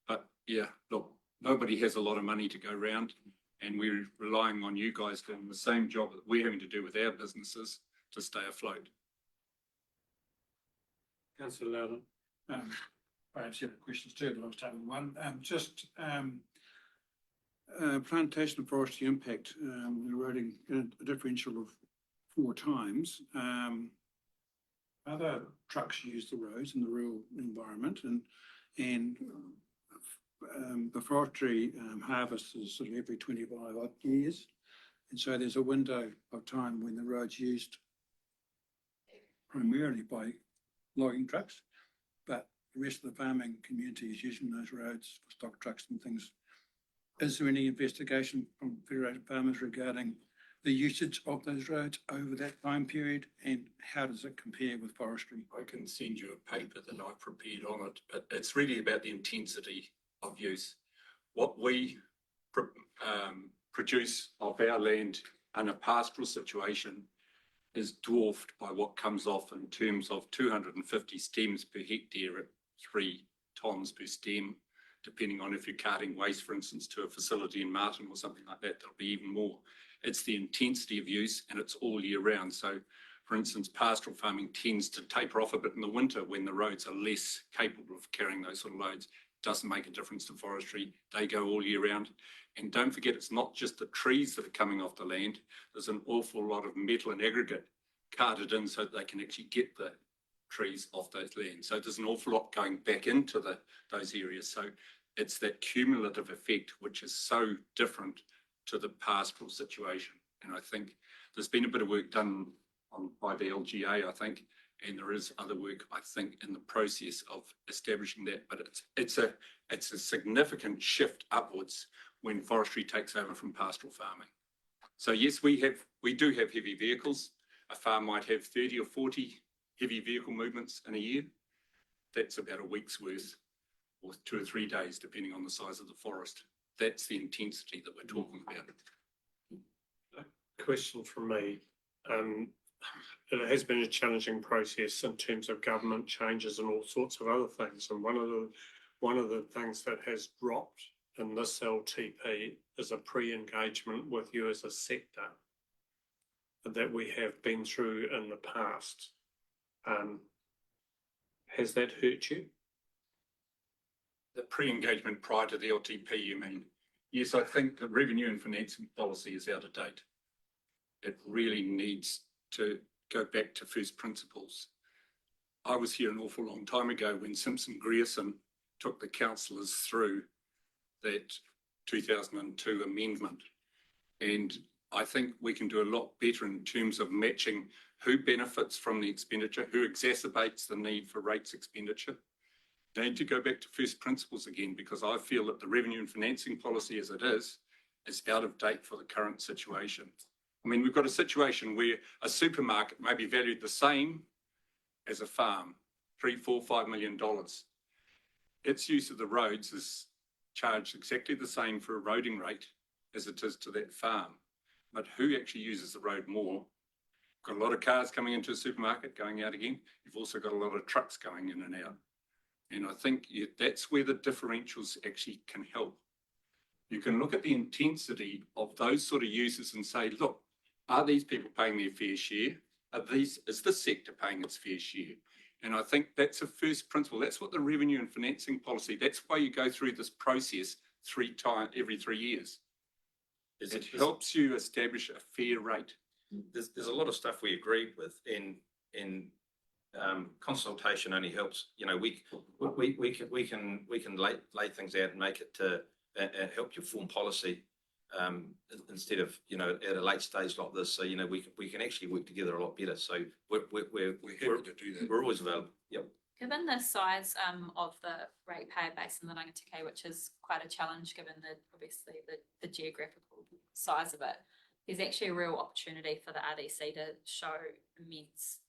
U: But yeah, look, nobody has a lot of money to go around, and we're relying on you guys doing the same job that we're having to do with our businesses to stay afloat.
A: Councillor Loudon.
D: I have several questions too, but I'll start with one. Plantation and forestry impact, eroding a differential of 4 times. Other trucks use the roads in the rural environment, and the forestry harvest is sort of every 25 odd years. And so there's a window of time when the road's used primarily by logging trucks, but the rest of the farming community is using those roads for stock trucks and things. Is there any investigation from Federated Farmers regarding the usage of those roads over that time period, and how does it compare with forestry?
U: I can send you a paper that I prepared on it, but it's really about the intensity of use. What we produce of our land in a pastoral situation is dwarfed by what comes off in terms of 250 stems per hectare at 3 tonnes per stem, depending on if you're carting waste, for instance, to a facility in Marton or something like that, there'll be even more. It's the intensity of use, and it's all year round. So, for instance, pastoral farming tends to taper off a bit in the winter when the roads are less capable of carrying those sort of loads. Doesn't make a difference to forestry. They go all year round. And don't forget, it's not just the trees that are coming off the land. There's an awful lot of metal and aggregate carted in so that they can actually get the trees off those lands. So there's an awful lot going back into those areas. So it's that cumulative effect which is so different to the pastoral situation. And I think there's been a bit of work done by the LGA, I think, and there is other work, I think, in the process of establishing that. But it's a significant shift upwards when forestry takes over from pastoral farming. So yes, we do have heavy vehicles. A farm might have 30 or 40 heavy vehicle movements in a year. That's about a week's worth, or 2 or 3 days, depending on the size of the forest. That's the intensity that we're talking about.
A: A question from me. It has been a challenging process in terms of government changes and all sorts of other things. And one of the things that has dropped in this LTP is a pre-engagement with you as a sector that we have been through in the past. Has that hurt you?
U: The pre-engagement prior to the LTP, you mean? Yes, I think the revenue and financing policy is out of date. It really needs to go back to first principles. I was here an awful long time ago when Simpson Grierson took the councillors through that 2002 amendment. And I think we can do a lot better in terms of matching who benefits from the expenditure, who exacerbates the need for rates expenditure. They need to go back to first principles again, because I feel that the revenue and financing policy as it is out of date for the current situation. I mean, we've got a situation where a supermarket may be valued the same as a farm, $3, $4, $5 million. Its use of the roads is charged exactly the same for a roading rate as it is to that farm. But who actually uses the road more? Got a lot of cars coming into a supermarket, going out again. You've also got a lot of trucks going in and out. And I think that's where the differentials actually can help. You can look at the intensity of those sort of users and say, look, are these people paying their fair share? Is this sector paying its fair share? And I think that's a first principle. That's what the revenue and financing policy, that's why you go through this process every 3 years. It helps you establish a fair rate.
V: There's a lot of stuff we agreed with in consultation only helps. You know, we can lay things out and make it to and help you form policy instead of, you know, at a late stage like this. So, you know, we can actually work together a lot better. So we're happy to do that. We're always available. Yep.
B: Given the size of the ratepayer base in the Rangitikei, which is quite a challenge given obviously the geographical size of it, there's actually a real opportunity for the RDC to show immense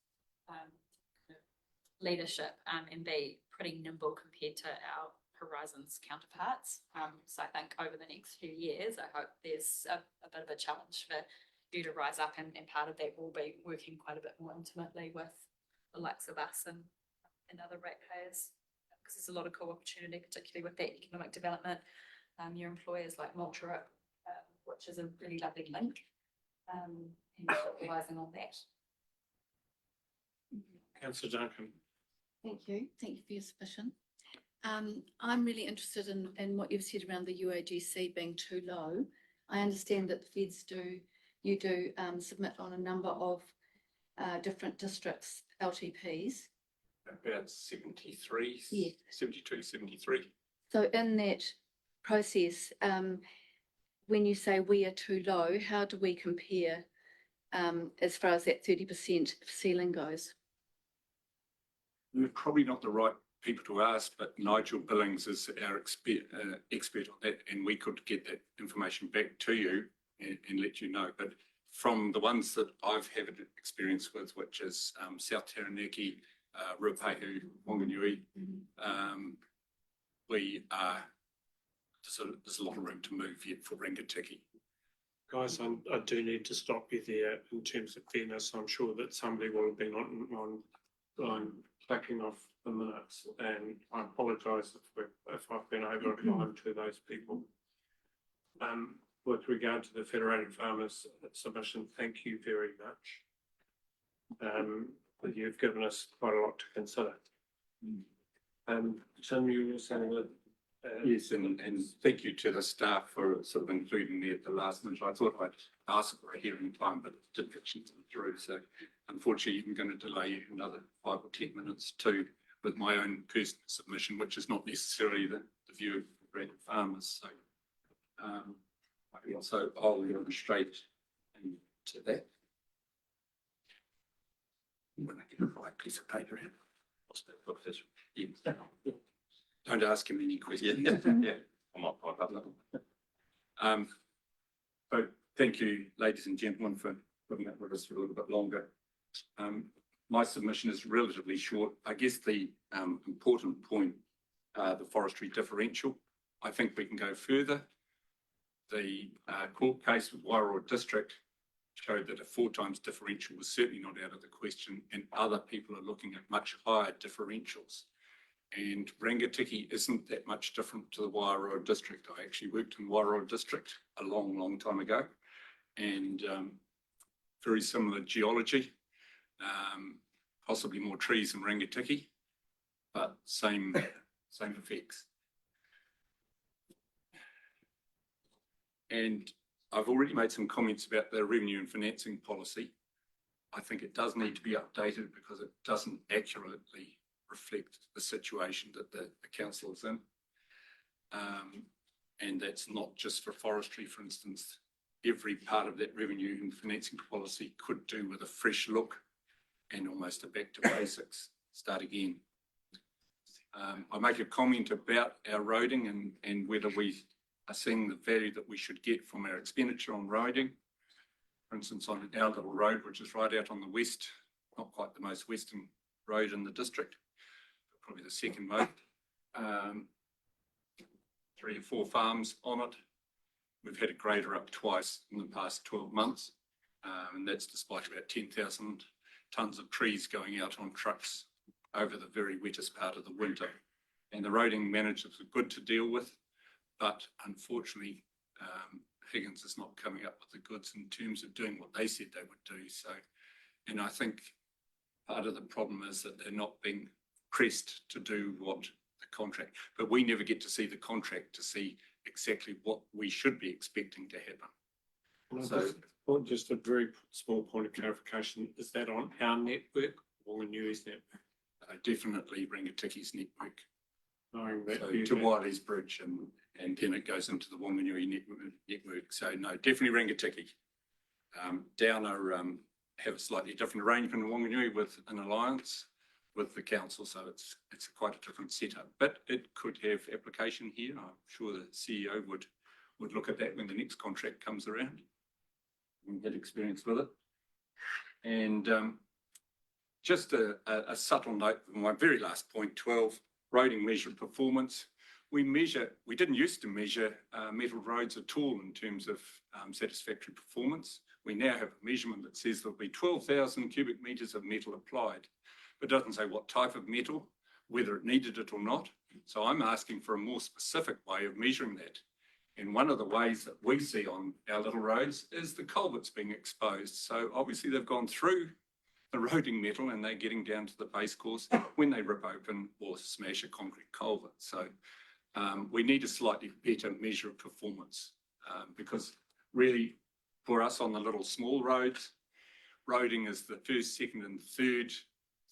B: leadership and be pretty nimble compared to our Horizons counterparts. So I think over the next few years, I hope there's a bit of a challenge for you to rise up, and part of that will be working quite a bit more intimately with the likes of us and other ratepayers, because there's a lot of cool opportunity, particularly with that economic development. Your employers like Malta, which is a really lovely link, and capitalising on that.
A: Councillor Duncan.
E: Thank you for your submission. I'm really interested in what you've said around the UAGC being too low. I understand that the feds you do submit on a number of different districts, LTPs.
U: About 73,
E: Yeah.
U: 72, 73.
E: So in that process, when you say we are too low, how do we compare as far as that 30% ceiling goes?
U: We're probably not the right people to ask, but Nigel Billings is our expert on that, and we could get that information back to you and let you know. But from the ones that I've had experience with, which is South Taranaki, Ruapehu, Wanganui, there's a lot of room to move yet for Rangitikei.
A: Guys, I do need to stop you there in terms of fairness. I'm sure that somebody will have been on clicking off the minutes, and I apologise if I've been over time to those people. With regard to the Federated Farmers submission, thank you very much. You've given us quite a lot to consider. Tim, you were saying that.
U: Yes, and thank you to the staff for sort of including me at the last minute. I thought I'd ask for a hearing time, but it didn't actually come through. So unfortunately, I'm going to delay you another 5 or 10 minutes too, with my own personal submission, which is not necessarily the view of Federated Farmers. So I'll go straight into that. When I get a right piece of paper in. Yeah. Don't ask him any questions.
V: Yeah. I might pipe up that.
U: So thank you, ladies and gentlemen, for putting up with us for a little bit longer. My submission is relatively short. I guess the important point, the forestry differential, I think we can go further. The court case with Wairoa District showed that a 4 times differential was certainly not out of the question, and other people are looking at much higher differentials. And Rangitikei isn't that much different to the Wairoa District. I actually worked in Wairoa District a long, long time ago, and very similar geology, possibly more trees in Rangitikei, but same effects. And I've already made some comments about the revenue and financing policy. I think it does need to be updated because it doesn't accurately reflect the situation that the council is in. And that's not just for forestry, for instance. Every part of that revenue and financing policy could do with a fresh look and almost a back to basics, start again. I make a comment about our roading and whether we are seeing the value that we should get from our expenditure on roading. For instance, on our little road, which is right out on the west, not quite the most western road in the district, but probably the second most. 3 or 4 farms on it. We've had a grader up twice in the past 12 months, and that's despite about 10,000 tonnes of trees going out on trucks over the very wettest part of the winter. And the roading managers are good to deal with, but unfortunately, Higgins is not coming up with the goods in terms of doing what they said they would do. So, and I think part of the problem is that they're not being pressed to do what the contract, but we never get to see the contract to see exactly what we should be expecting to happen.
A: So, just a very small point of clarification, is that on our network or Wanganui's network?
U: Definitely Ringatiki's network.
A: Knowing that
U: So
A: you
U: to
A: have-
U: Wiley's Bridge and then it goes into the Wanganui network. So no, definitely Ringatiki. Downer have a slightly different arrangement in Wanganui with an alliance with the council, so it's quite a different setup. But it could have application here. I'm sure the CEO would look at that when the next contract comes around and get experience with it. And just a subtle note, my very last point, 12, roading measure performance. We didn't used to measure metal roads at all in terms of satisfactory performance. We now have a measurement that says there'll be 12,000 cubic metres of metal applied, but doesn't say what type of metal, whether it needed it or not. So I'm asking for a more specific way of measuring that. And one of the ways that we see on our little roads is the culverts being exposed. So obviously they've gone through the roading metal and they're getting down to the base course when they rip open or smash a concrete culvert. So we need a slightly better measure of performance because really for us on the little small roads, roading is the first, second and third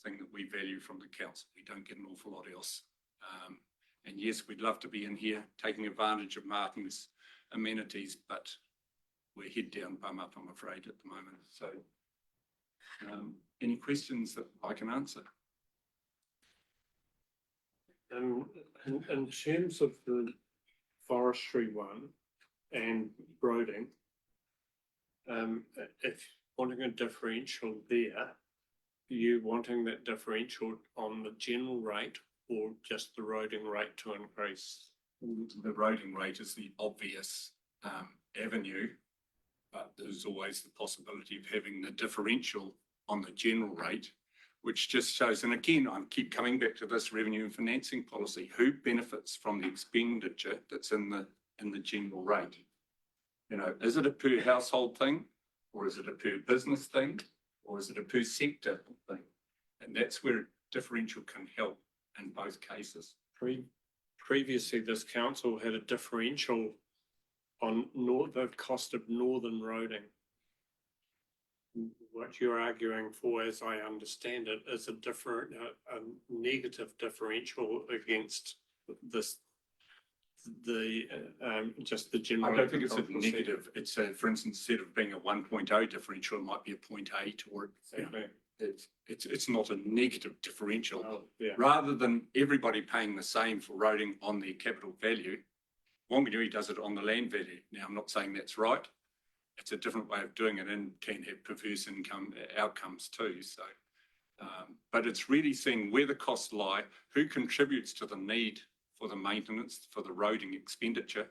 U: thing that we value from the council. We don't get an awful lot else. And yes, we'd love to be in here taking advantage of Marton's amenities, but we're head down, bum up, I'm afraid, at the moment. So any questions that I can answer?
A: In terms of the forestry one and roading, if wanting a differential there, you wanting that differential on the general rate or just the roading rate to increase?
U: The roading rate is the obvious avenue, but there's always the possibility of having the differential on the general rate, which just shows, and again, I keep coming back to this revenue and financing policy, who benefits from the expenditure that's in the general rate? You know, is it a per household thing, or is it a per business thing, or is it a per sector thing? And that's where differential can help in both cases.
A: Previously, this council had a differential on the cost of northern roading. What you're arguing for, as I understand it, is a negative differential against this, just the general.
U: I don't think it's a negative. It's for instance, instead of being a 1.0 differential, it might be a 0.8 or it's not a negative differential.
A: Oh, yeah.
U: Rather than everybody paying the same for roading on their capital value, Wanganui does it on the land value. Now, I'm not saying that's right. It's a different way of doing it and can have perverse outcomes too. So, but it's really seeing where the costs lie, who contributes to the need for the maintenance, for the roading expenditure,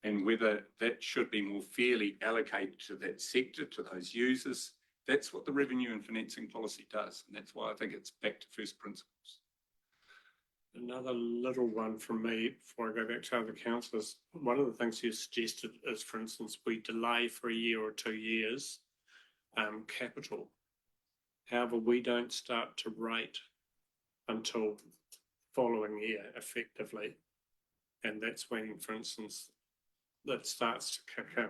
U: and whether that should be more fairly allocated to that sector, to those users. That's what the revenue and financing policy does. And that's why I think it's back to first principles.
A: Another little one from me before I go back to other councillors. One of the things you suggested is, for instance, we delay for a year or 2 years capital. However, we don't start to rate until following year effectively. And that's when, for instance, that starts to kick in.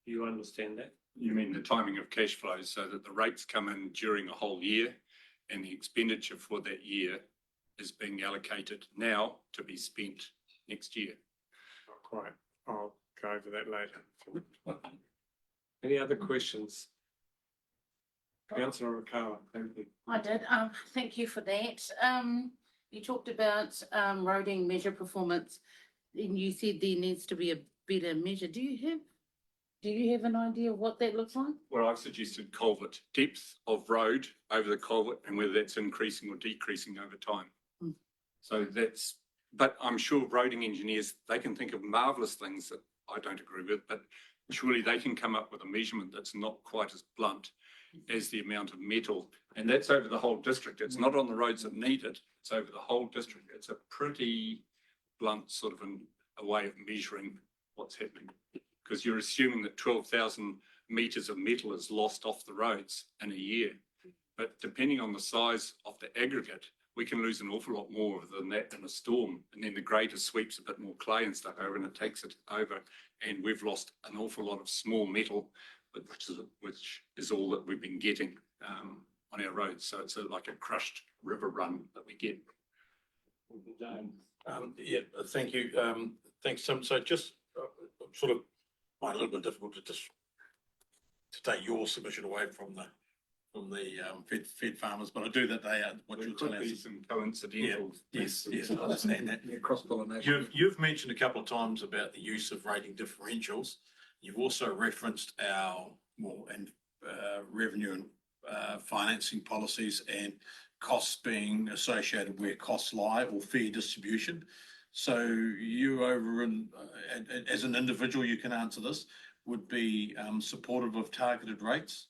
A: You understand that?
U: You mean the timing of cash flows so that the rates come in during a whole year and the expenditure for that year is being allocated now to be spent next year.
A: Not quite. I'll go over that later. Any other questions? Councillor Rakawa, thank you.
H: I did. Thank you for that. You talked about roading measure performance, and you said there needs to be a better measure. Do you have Do you have an idea of what that looks like?
U: Well, I've suggested culvert, depth of road over the culvert and whether that's increasing or decreasing over time.
H: Mm.
U: So that's, but I'm sure roading engineers, they can think of marvellous things that I don't agree with, but surely they can come up with a measurement that's not quite as blunt as the amount of metal. And that's over the whole district. It's not on the roads that need it. It's over the whole district. It's a pretty blunt sort of a way of measuring what's happening. Because you're assuming that 12,000 metres of metal is lost off the roads in a year. But depending on the size of the aggregate, we can lose an awful lot more than that in a storm. And then the grader sweeps a bit more clay and stuff over and it takes it over. And we've lost an awful lot of small metal, which is all that we've been getting on our roads. So it's like a crushed river run that we get.
G: Yeah, thank you. Thanks, Tim. So just sort of find it a little bit difficult to just to take your submission away from the fed farmers, but I do that they are what you're telling us.
U: Some coincidental.
G: Yes, I understand that.
U: Cross pollination.
G: You've mentioned a couple of times about the use of rating differentials. You've also referenced our revenue and financing policies and costs being associated where costs lie or fair distribution. So you as an individual, you can answer this, would be supportive of targeted rates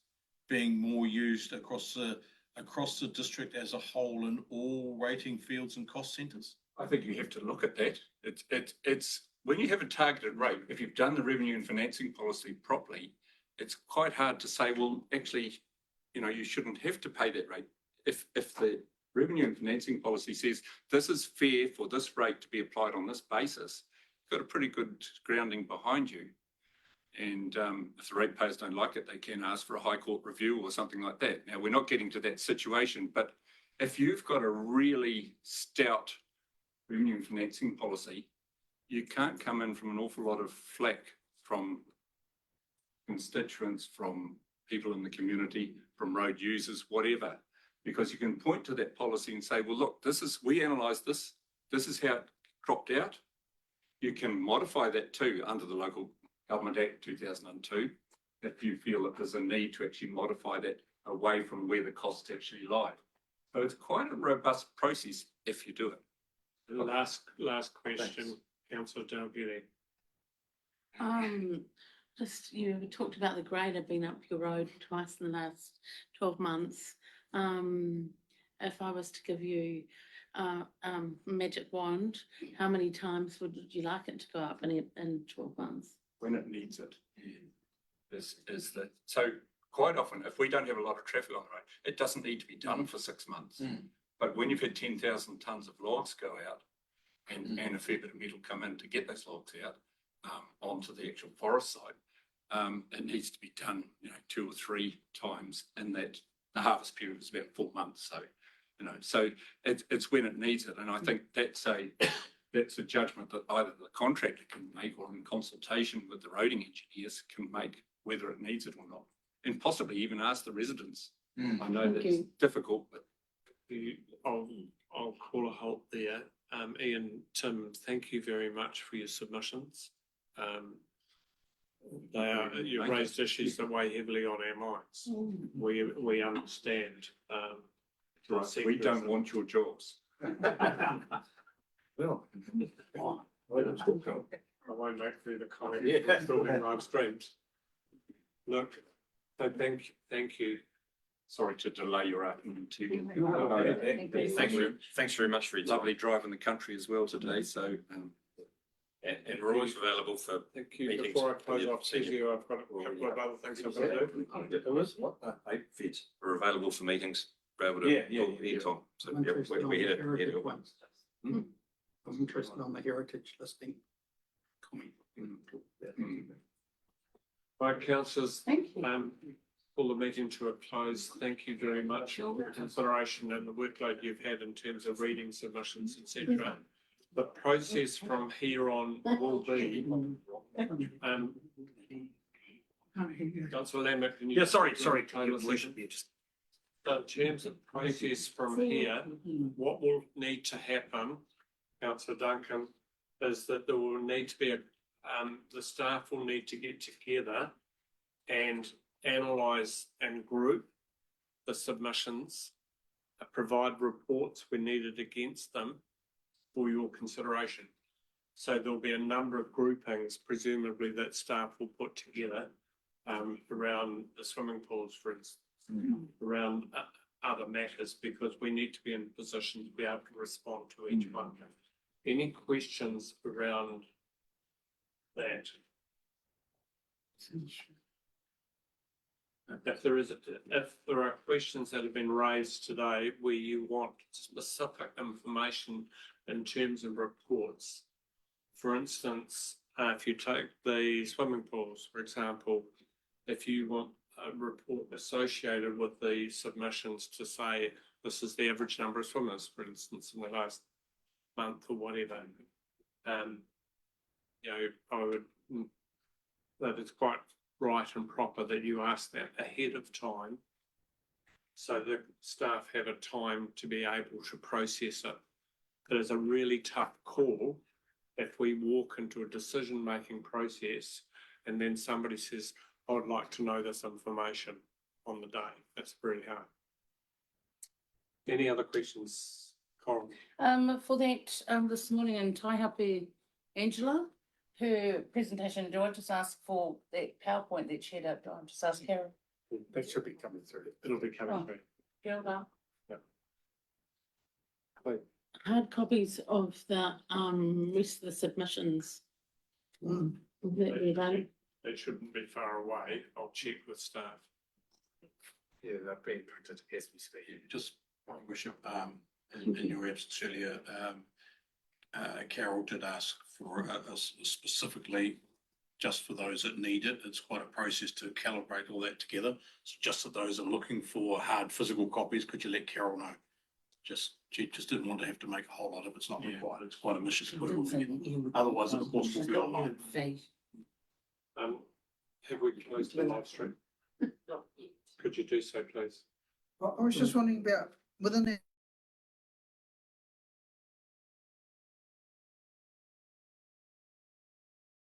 G: being more used across the district as a whole in all rating fields and cost centres?
U: I think you have to look at that. It's when you have a targeted rate, if you've done the revenue and financing policy properly, it's quite hard to say, well, actually, you shouldn't have to pay that rate. If the revenue and financing policy says this is fair for this rate to be applied on this basis, you've got a pretty good grounding behind you. And if the ratepayers don't like it, they can ask for a High Court review or something like that. Now, we're not getting to that situation, but if you've got a really stout revenue and financing policy, you can't come in from an awful lot of flack from constituents, from people in the community, from road users, whatever, because you can point to that policy and say, well, look, we analysed this is how it dropped out. You can modify that too under the Local Government Act 2002, if you feel that there's a need to actually modify that away from where the costs actually lie. So it's quite a robust process if you do it.
A: Last question, Councillor Dalgety.
H: Just you talked about the grader being up your road twice in the last 12 months. If I was to give you magic wand, how many times would you like it to go up in 12 months?
U: When it needs it. So quite often, if we don't have a lot of traffic on the road, it doesn't need to be done for 6 months. But when you've had 10,000 tonnes of logs go out and a fair bit of metal come in to get those logs out onto the actual forest side, it needs to be done 2 or 3 times in that. The harvest period is about 4 months. So, so it's when it needs it. And I think that's a judgment that either the contractor can make or in consultation with the roading engineers can make whether it needs it or not. And possibly even ask the residents. I know that's difficult, but
A: I'll call a halt there. Ian, Tim, thank you very much for your submissions. You've raised issues that weigh heavily on our minds. We understand.
U: We don't want your jobs.
A: Well, I won't make further comments. Still in live streams. Look, so thank you.
U: Sorry to delay your argument too.
V: Thanks very much for your
U: Lovely drive in the country as well today. So,
V: and we're always available for
A: thank you.
V: meetings.
A: Before I close off, Sergio, I've got a couple of other things I've got to do.
V: We're available for meetings. We're able to anytime. So we're here.
N: I'm interested on the heritage listing.
A: Right, councillors.
H: Thank you.
A: Pull the meeting to a close. Thank you very much for the consideration and the workload you've had in terms of reading submissions, etc. The process from here on will be. Councillor Lambert, can you?
V: Yeah, sorry.
A: In terms of process from here, what will need to happen, Councillor Duncan, is that there will need to be the staff will need to get together and analyse and group the submissions, provide reports when needed against them for your consideration. So there'll be a number of groupings, presumably that staff will put together around the swimming pools, for instance, around other matters, because we need to be in a position to be able to respond to each one. Any questions around that? If there are questions that have been raised today where you want specific information in terms of reports, for instance, if you take the swimming pools, for example, if you want a report associated with the submissions to say this is the average number of swimmers, for instance, in the last month or whatever, you know, I would, that it's quite right and proper that you ask that ahead of time so that staff have a time to be able to process it. It is a really tough call if we walk into a decision-making process and then somebody says, I would like to know this information on the day. That's really hard. Any other questions, Coral?
H: For that, this morning in Taihape, Angela, her presentation, do I just ask for that PowerPoint that she had up? Do I just ask Carol?
A: That should be coming through. It'll be coming through.
H: Carol, now?
A: Please.
H: Hard copies of the rest of the submissions. Will that be done?
A: It shouldn't be far away. I'll check with staff.
G: Yeah, they're being printed as we speak. Just, Worship, in your absence earlier, Carol did ask for specifically just for those that need it. It's quite a process to calibrate all that together. So just for those that are looking for hard physical copies, could you let Carol know? She just didn't want to have to make a whole lot of it. It's not required. It's quite a mission to put it all together. Otherwise, of course, will be online.
A: Have we closed the live stream? Could you do so, please?
N: I was just wondering about, within that